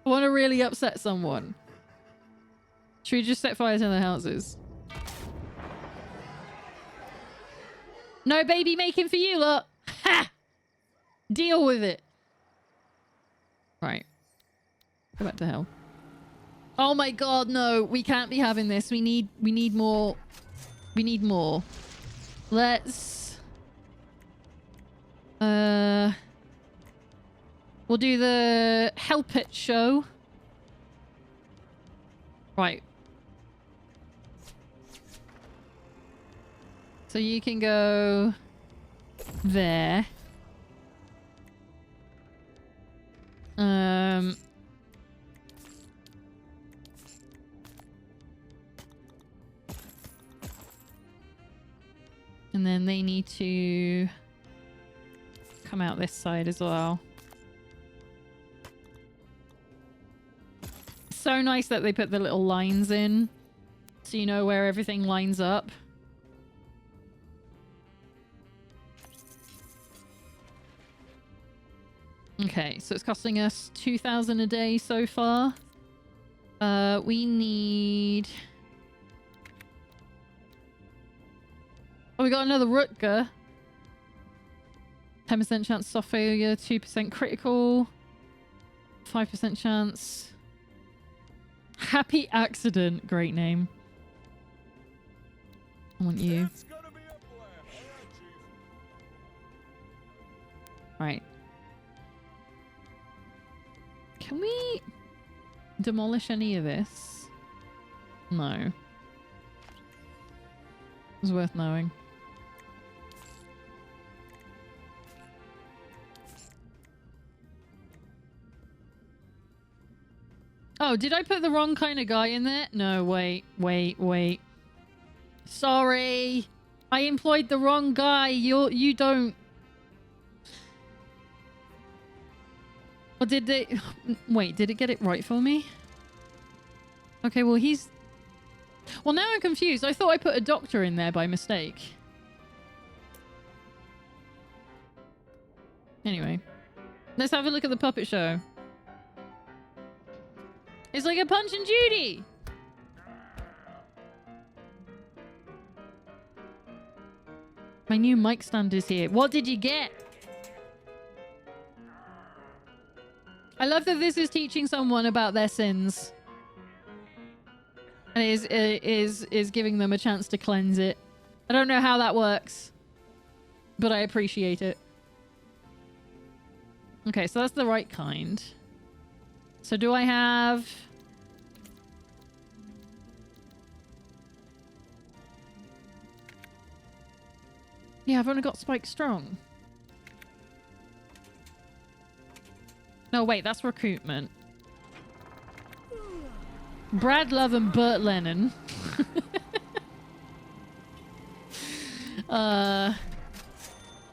I want to really upset someone. Should we just set fire to their houses? No baby making for you, look. Ha! Deal with it. Right. Go back to hell. Oh my god, no. We can't be having this. We need more. We need more. Let's... We'll do the Help It show. Right. So you can go there. And then they need to come out this side as well. So nice that they put the little lines in so you know where everything lines up. Okay, so it's costing us 2,000 a day so far. We need... Oh, we got another Rutger. 10% chance soft failure, 2% critical, 5% chance. Happy accident, great name. I want you. Right. Can we demolish any of this? No. It's worth knowing. Oh, did I put the wrong kind of guy in there? No, wait. Sorry. I employed the wrong guy. You don't... Or did they... Wait, did it get it right for me? Okay, well, he's... Well, now I'm confused. I thought I put a doctor in there by mistake. Anyway. Let's have a look at the puppet show. It's like a Punch and Judy! My new mic stand is here. What did you get? I love that this is teaching someone about their sins. And is giving them a chance to cleanse it. I don't know how that works. But I appreciate it. Okay, so that's the right kind. So do I have... Yeah, I've only got Spike Strong. No, wait, that's recruitment. Brad Love and Burt Lennon.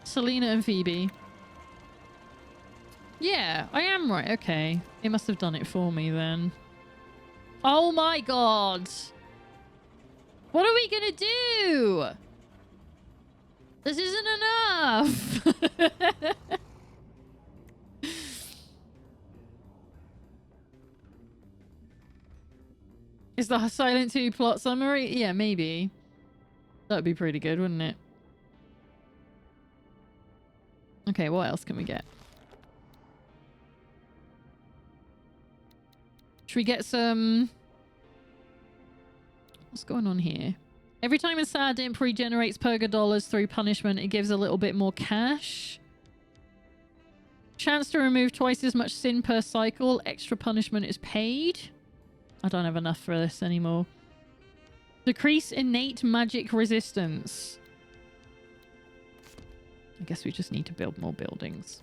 Selena and Phoebe. Yeah, I am right. Okay. It must have done it for me then. Oh my god. What are we gonna do? This isn't enough. Is the Silent 2 plot summary? Yeah, maybe. That would be pretty good, wouldn't it? Okay, what else can we get? Should we get some... What's going on here? Every time a sad imp regenerates Purga dollars through punishment, it gives a little bit more cash. Chance to remove twice as much sin per cycle. Extra punishment is paid. I don't have enough for this anymore. Decrease innate magic resistance. I guess we just need to build more buildings.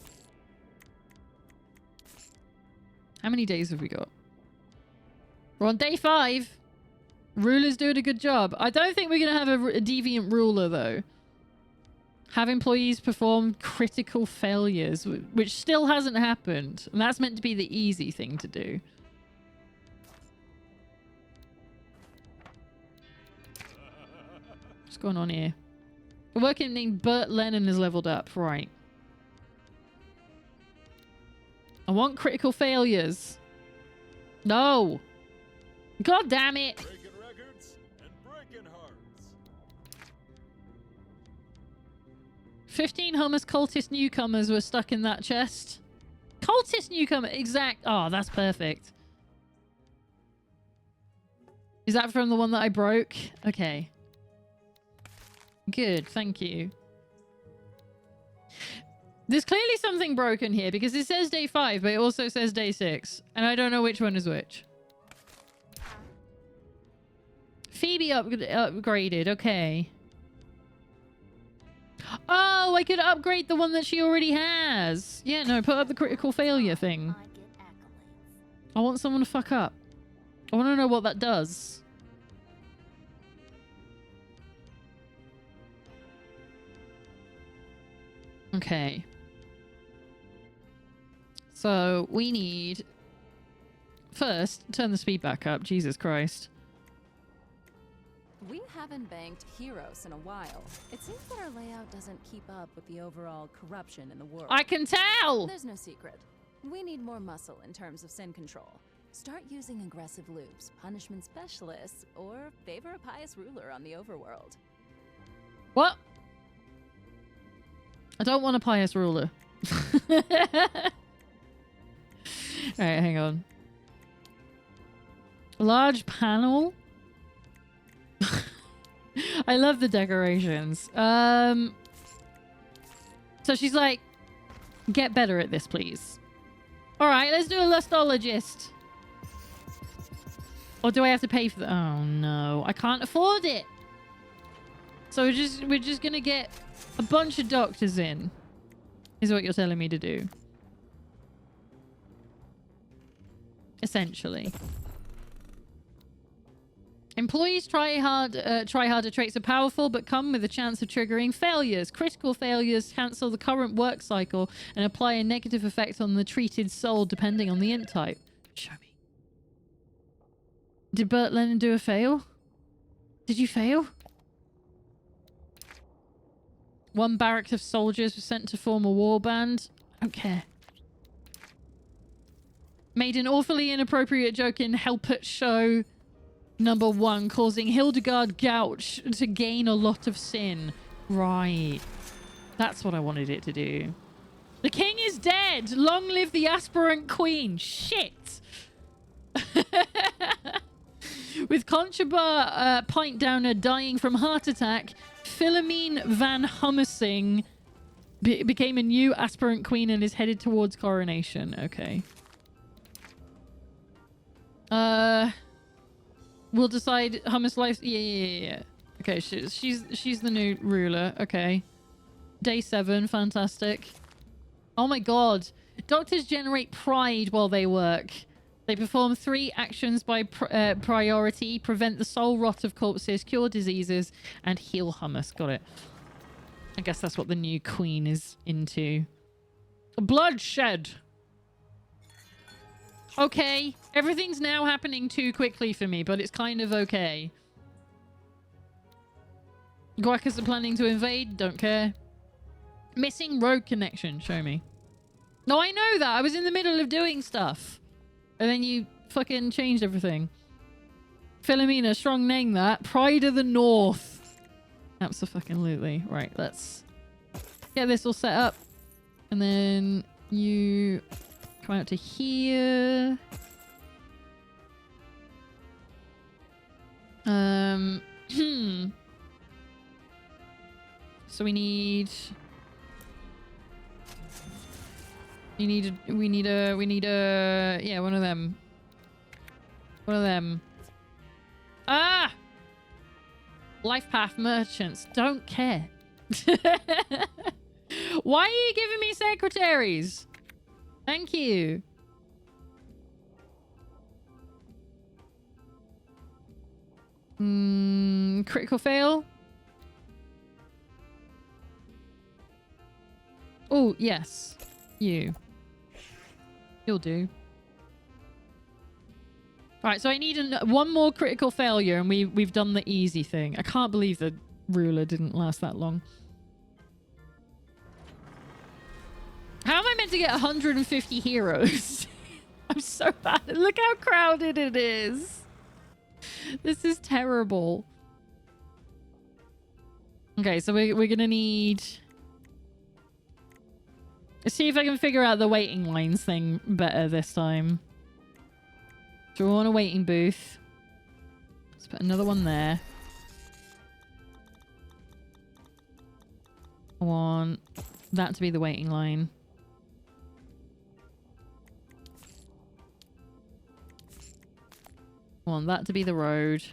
How many days have we got? We're on day 5. Ruler's doing a good job. I don't think we're going to have a deviant ruler, though. Have employees perform critical failures, which still hasn't happened. And that's meant to be the easy thing to do. What's going on here? A worker named Bert Lennon has leveled up. Right. I want critical failures. No. God damn it. Breaking records and breaking hearts. 15 Hummus cultist newcomers were stuck in that chest. Cultist newcomer, exact. Oh, that's perfect. Is that from the one that I broke? Okay. Good, thank you. There's clearly something broken here because it says day 5, but it also says day 6. And I don't know which one is which. Phoebe upgraded, okay. Oh, I could upgrade the one that she already has. Yeah, no, put up the critical failure thing. I want someone to fuck up. I want to know what that does. Okay. So, we need... First, turn the speed back up. Jesus Christ. We haven't banked heroes in a while. It seems that our layout doesn't keep up with the overall corruption in the world. I can tell! There's no secret. We need more muscle in terms of sin control. Start using aggressive loops, punishment specialists, or favor a pious ruler on the overworld. What? I don't want a pious ruler. Alright, hang on. Large panel? I love the decorations. So she's like, get better at this, please. Alright, let's do a lustologist. Or do I have to pay for that? Oh no, I can't afford it. So we're just gonna get a bunch of doctors in, is what you're telling me to do. Essentially. Employees try harder traits are powerful, but come with a chance of triggering failures. Critical failures cancel the current work cycle and apply a negative effect on the treated soul depending on the int type. Show me. Did Bert Lennon do a fail? Did you fail? One barrack of soldiers was sent to form a war band. I don't care. Made an awfully inappropriate joke in Helpert Show #1, causing Hildegard Gouch to gain a lot of sin. Right. That's what I wanted it to do. The king is dead! Long live the aspirant queen! Shit! With Conchaba Pint Downer dying from heart attack, Philomene Van Hummesing became a new aspirant queen and is headed towards coronation. Okay. We'll decide Hummus life. Yeah. Okay, she's the new ruler. Okay. Day 7, fantastic. Oh my god. Doctors generate pride while they work. They perform 3 actions by priority: prevent the soul rot of corpses, cure diseases, and heal Hummus. Got it. I guess that's what the new queen is into. Bloodshed. Okay, everything's now happening too quickly for me, but it's kind of okay. Guacas are planning to invade, don't care. Missing road connection, show me. No, I know that. I was in the middle of doing stuff. And then you fucking changed everything. Philomena, strong name that. Pride of the North. Absolutely. Right, let's get this all set up. And then you come out to here. So we need yeah, one of them. Ah! Life path merchants. Don't care. Why are you giving me secretaries? Thank you. Critical fail. Oh, yes. You'll do. Right, so I need one more critical failure and we've done the easy thing. I can't believe the ruler didn't last that long. How am I meant to get 150 heroes? I'm so bad. Look how crowded it is. This is terrible. Okay, so we're gonna need... Let's see if I can figure out the waiting lines thing better this time. So we're on a waiting booth. Let's put another one there. I want that to be the waiting line. I want that to be the road.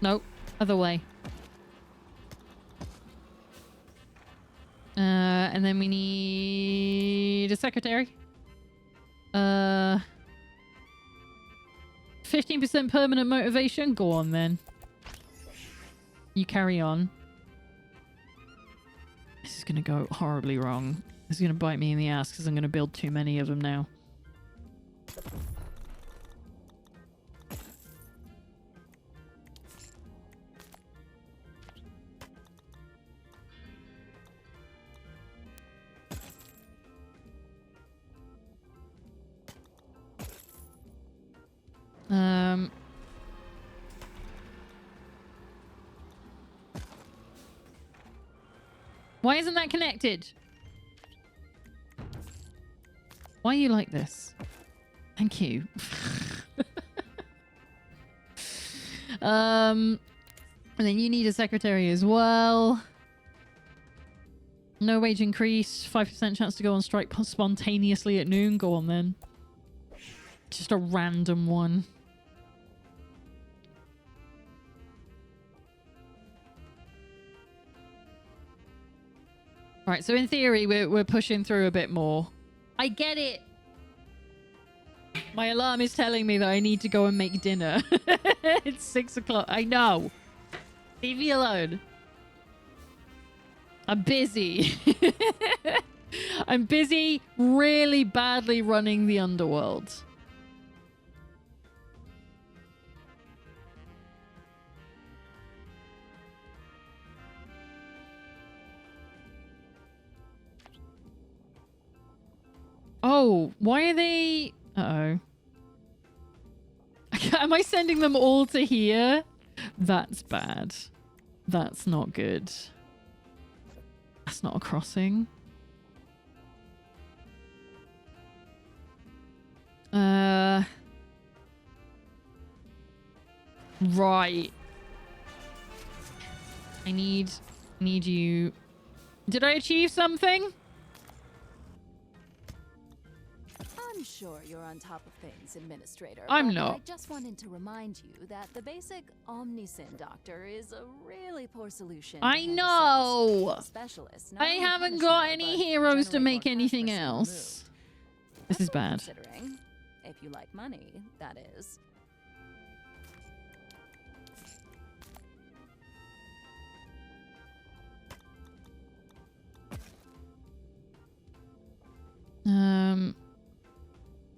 Nope. Other way. And then we need a secretary. 15% permanent motivation? Go on then. You carry on. This is gonna go horribly wrong. This is gonna bite me in the ass because I'm gonna build too many of them now. Why isn't that connected? Why are you like this? Thank you. And then you need a secretary as well. No wage increase. 5% chance to go on strike spontaneously at noon. Go on then. Just a random one. Right, so in theory, we're pushing through a bit more. I get it. My alarm is telling me that I need to go and make dinner. It's 6 o'clock. I know. Leave me alone. I'm busy. I'm busy really badly running the underworld. Oh, why are they... Uh-oh. Am I sending them all to here? That's bad. That's not good. That's not a crossing. Right. I need you... Did I achieve something? I'm sure you're on top of things, Administrator. I'm but not. I just wanted to remind you that the basic Omnisyn Doctor is a really poor solution. I know. Specialist. I haven't got any heroes to make anything else. This is bad. Considering, if you like money, that is.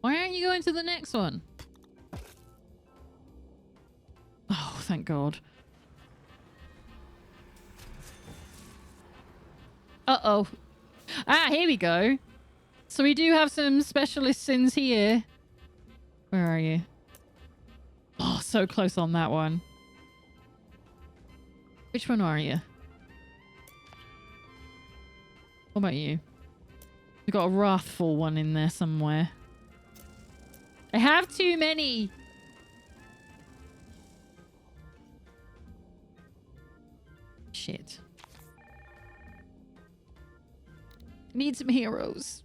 Why aren't you going to the next one? Oh, thank God. Uh-oh. Ah, here we go. So we do have some specialist sins here. Where are you? Oh, so close on that one. Which one are you? What about you? We've got a wrathful one in there somewhere. I have too many. Shit. Need some heroes.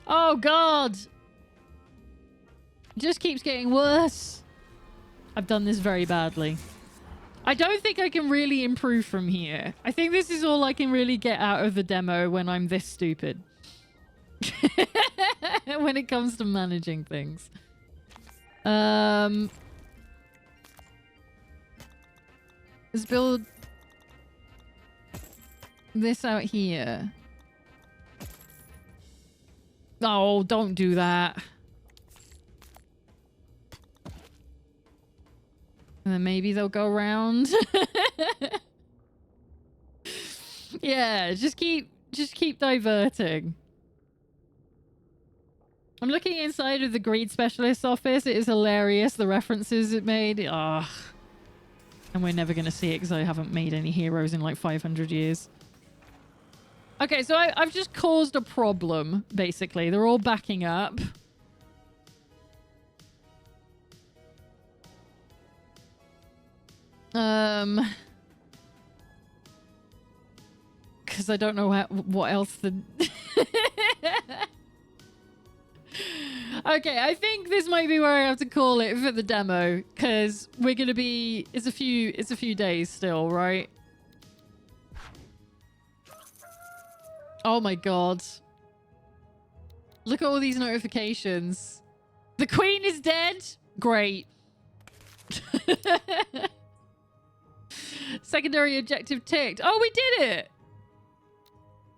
Oh God. It just keeps getting worse. I've done this very badly. I don't think I can really improve from here. I think this is all I can really get out of the demo when I'm this stupid. When it comes to managing things. Let's build this out here. Oh, don't do that. And then maybe they'll go around. Yeah, just keep diverting. I'm looking inside of the greed specialist office. It is hilarious, the references it made. Ugh. And we're never going to see it because I haven't made any heroes in like 500 years. Okay, so I've just caused a problem, basically. They're all backing up. Because I don't know what else the... Okay, I think this might be where I have to call it for the demo, because we're gonna be... It's a few days still, right? Oh my god. Look at all these notifications. The queen is dead? Great. Secondary objective ticked. Oh, we did it!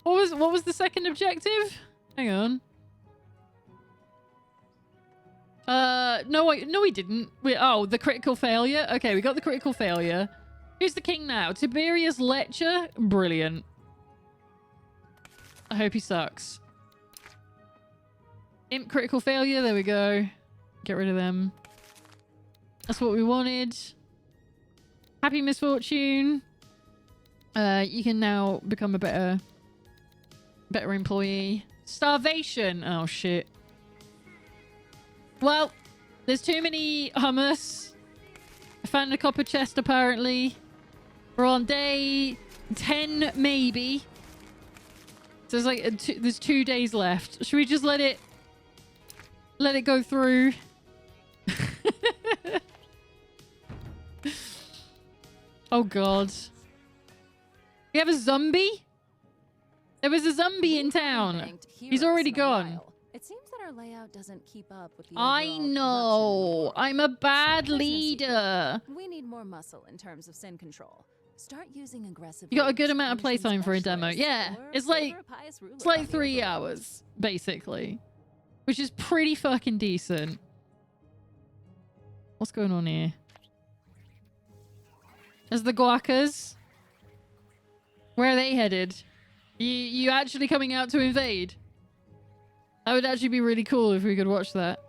What was the second objective? Hang on. No, we didn't. The critical failure. Okay, we got the critical failure. Who's the king now? Tiberius Lecture? Brilliant. I hope he sucks. Imp critical failure. There we go. Get rid of them. That's what we wanted. Happy misfortune. You can now become a better employee. Starvation. Oh, shit. Well, there's too many hummus. I found a copper chest, apparently. We're on day 10, maybe. So there's like there's 2 days left. Should we just let it go through? Oh god. We have a zombie? There was a zombie in town. He's already gone. It seems that our layout doesn't keep up with the I know. I'm a bad Business leader. We need more muscle in terms of sin control. Start using aggressive. You got a moves, good amount of punishing playtime for a demo. specialists, Yeah. or It's favor a pious ruler like on the 3 overlord. hours, basically. Which is pretty fucking decent. What's going on here? There's the guacas. Where are they headed? You actually coming out to invade? That would actually be really cool if we could watch that.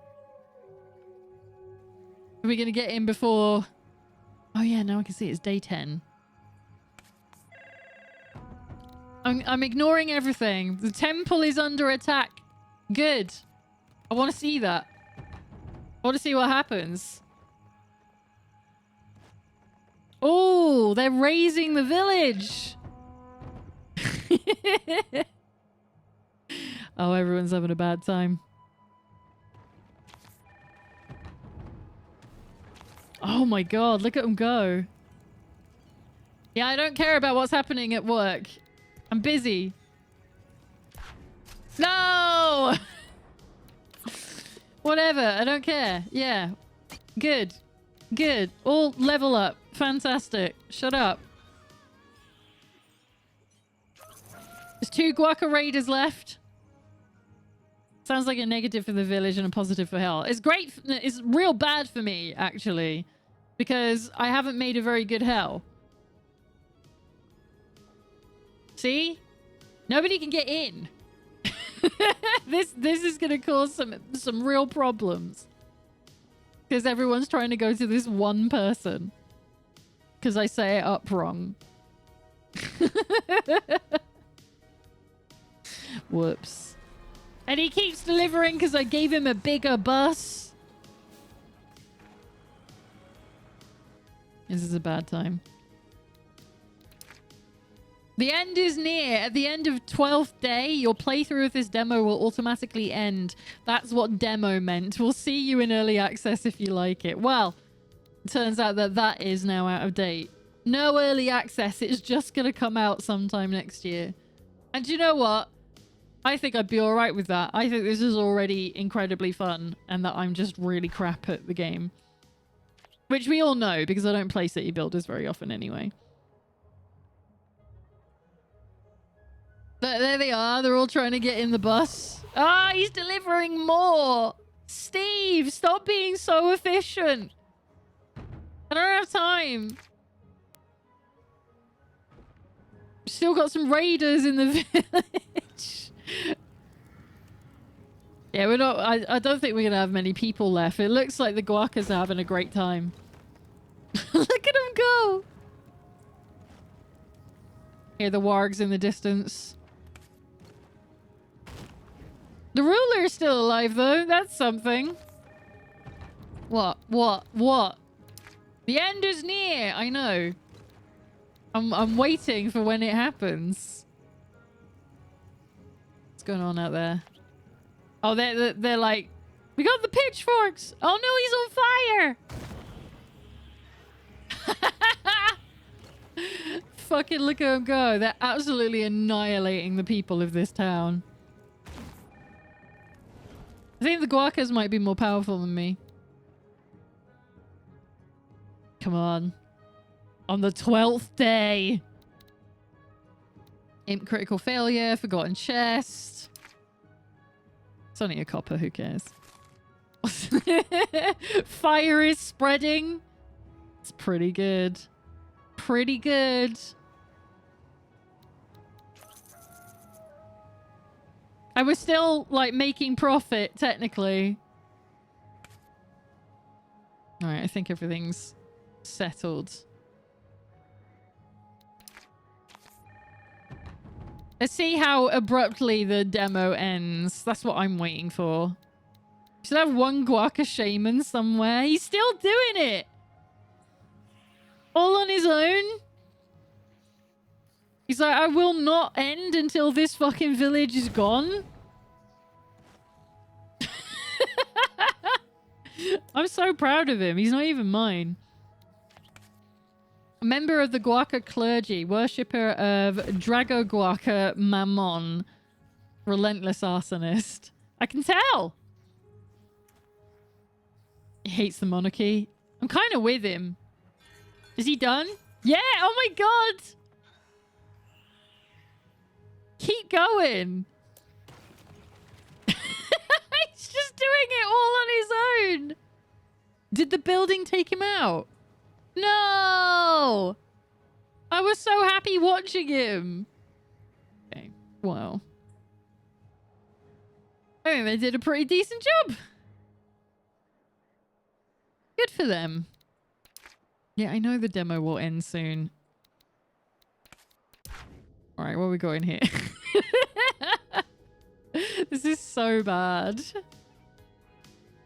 Are we going to get in before... Oh yeah, now I can see it's day 10. I'm ignoring everything. The temple is under attack. Good. I want to see that. I want to see what happens. Oh, they're raising the village. Oh, everyone's having a bad time. Oh my god, look at them go. Yeah, I don't care about what's happening at work. I'm busy. No! Whatever, I don't care. Yeah. Good. Good. All level up. Fantastic. Shut up. There's 2 Guaca Raiders left. Sounds like a negative for the village and a positive for hell. It's great. It's real bad for me, actually. Because I haven't made a very good hell. See? Nobody can get in. This is going to cause some real problems. Because everyone's trying to go to this one person. Because I say it up wrong. Whoops. And he keeps delivering because I gave him a bigger bus. This is a bad time. The end is near. At the end of 12th day, your playthrough of this demo will automatically end. That's what demo meant. We'll see you in early access if you like it. Well, it turns out that is now out of date. No early access. It's just going to come out sometime next year. And you know what? I think I'd be alright with that. I think this is already incredibly fun and that I'm just really crap at the game. Which we all know because I don't play City Builders very often anyway. But there they are. They're all trying to get in the bus. Ah, he's delivering more. Steve, stop being so efficient. I don't have time. Still got some raiders in the village. Yeah, we're not... I don't think we're going to have many people left. It looks like the Guacas are having a great time. Look at them go. Hear the wargs in the distance. The ruler is still alive, though. That's something. What? The end is near. I know. I'm waiting for when it happens. What's going on out there? Oh, they're like, we got the pitchforks. Oh no, he's on fire. Fucking look at them go. They're absolutely annihilating the people of this town. I think the Guacas might be more powerful than me. Come on. On the 12th day. Imp critical failure. Forgotten chest. It's only a copper. Who cares? Fire is spreading. It's pretty good. Pretty good. I was still, like, making profit, technically. Alright, I think everything's settled. Let's see how abruptly the demo ends. That's what I'm waiting for. Should have one Guaca shaman somewhere. He's still doing it! All on his own? He's like, I will not end until this fucking village is gone. I'm so proud of him. He's not even mine. A member of the Guaca clergy, worshipper of Drago Guaca Mammon, relentless arsonist. I can tell. He hates the monarchy. I'm kind of with him. Is he done? Yeah! Oh my god! Keep going. He's just doing it all on his own. Did the building take him out? No! I was so happy watching him. Okay, well. I think they did a pretty decent job. Good for them. Yeah, I know the demo will end soon. Alright, what are we got in here? This is so bad.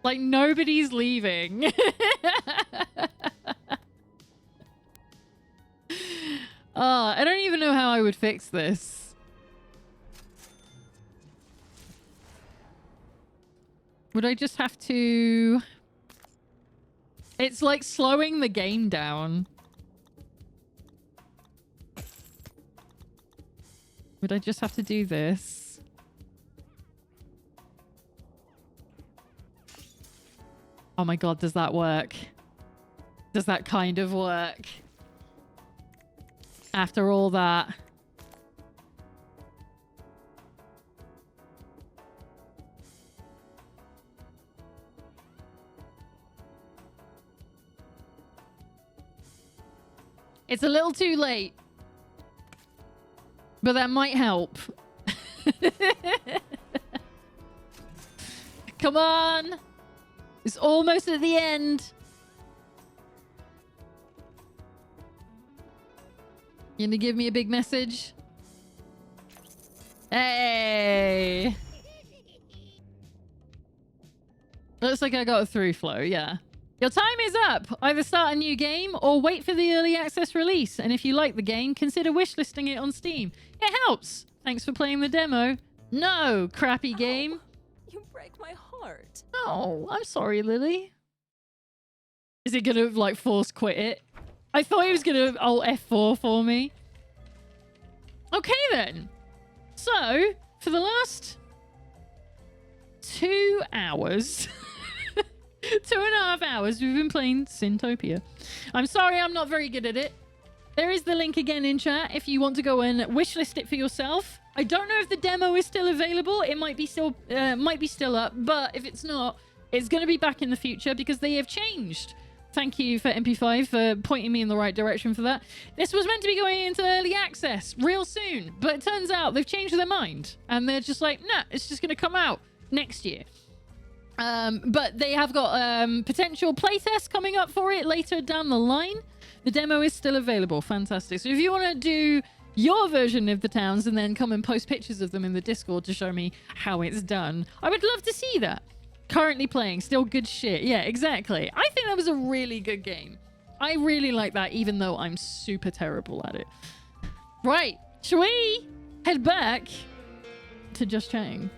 Like, nobody's leaving. I don't even know how I would fix this. Would I just have to... It's like slowing the game down. Would I just have to do this? Oh my god, does that work? Does that kind of work? After all that. It's a little too late. But that might help. Come on. It's almost at the end. You gonna give me a big message? Hey. Looks like I got a through flow, yeah. Your time is up. Either start a new game or wait for the early access release. And if you like the game, consider wishlisting it on Steam. It helps. Thanks for playing the demo. No, crappy game. You break my heart. Oh, I'm sorry, Lily. Is it gonna, like, force quit it? I thought he was going to alt F4 for me. Okay, then. So, for the last 2 hours, 2.5 hours, we've been playing Syntopia. I'm sorry I'm not very good at it. There is the link again in chat if you want to go and wishlist it for yourself. I don't know if the demo is still available. It might be still up, but if it's not, it's going to be back in the future because they have changed. Thank you for MP5 for pointing me in the right direction for that. This was meant to be going into early access real soon, but it turns out they've changed their mind and they're just like, nah, it's just going to come out next year. But they have got potential playtests coming up for it later down the line. The demo is still available. Fantastic. So if you want to do your version of the towns and then come and post pictures of them in the Discord to show me how it's done, I would love to see that. Currently playing, still good shit. Yeah, exactly. I think that was a really good game. I really like that, even though I'm super terrible at it. Right, shall we head back to Just Chatting?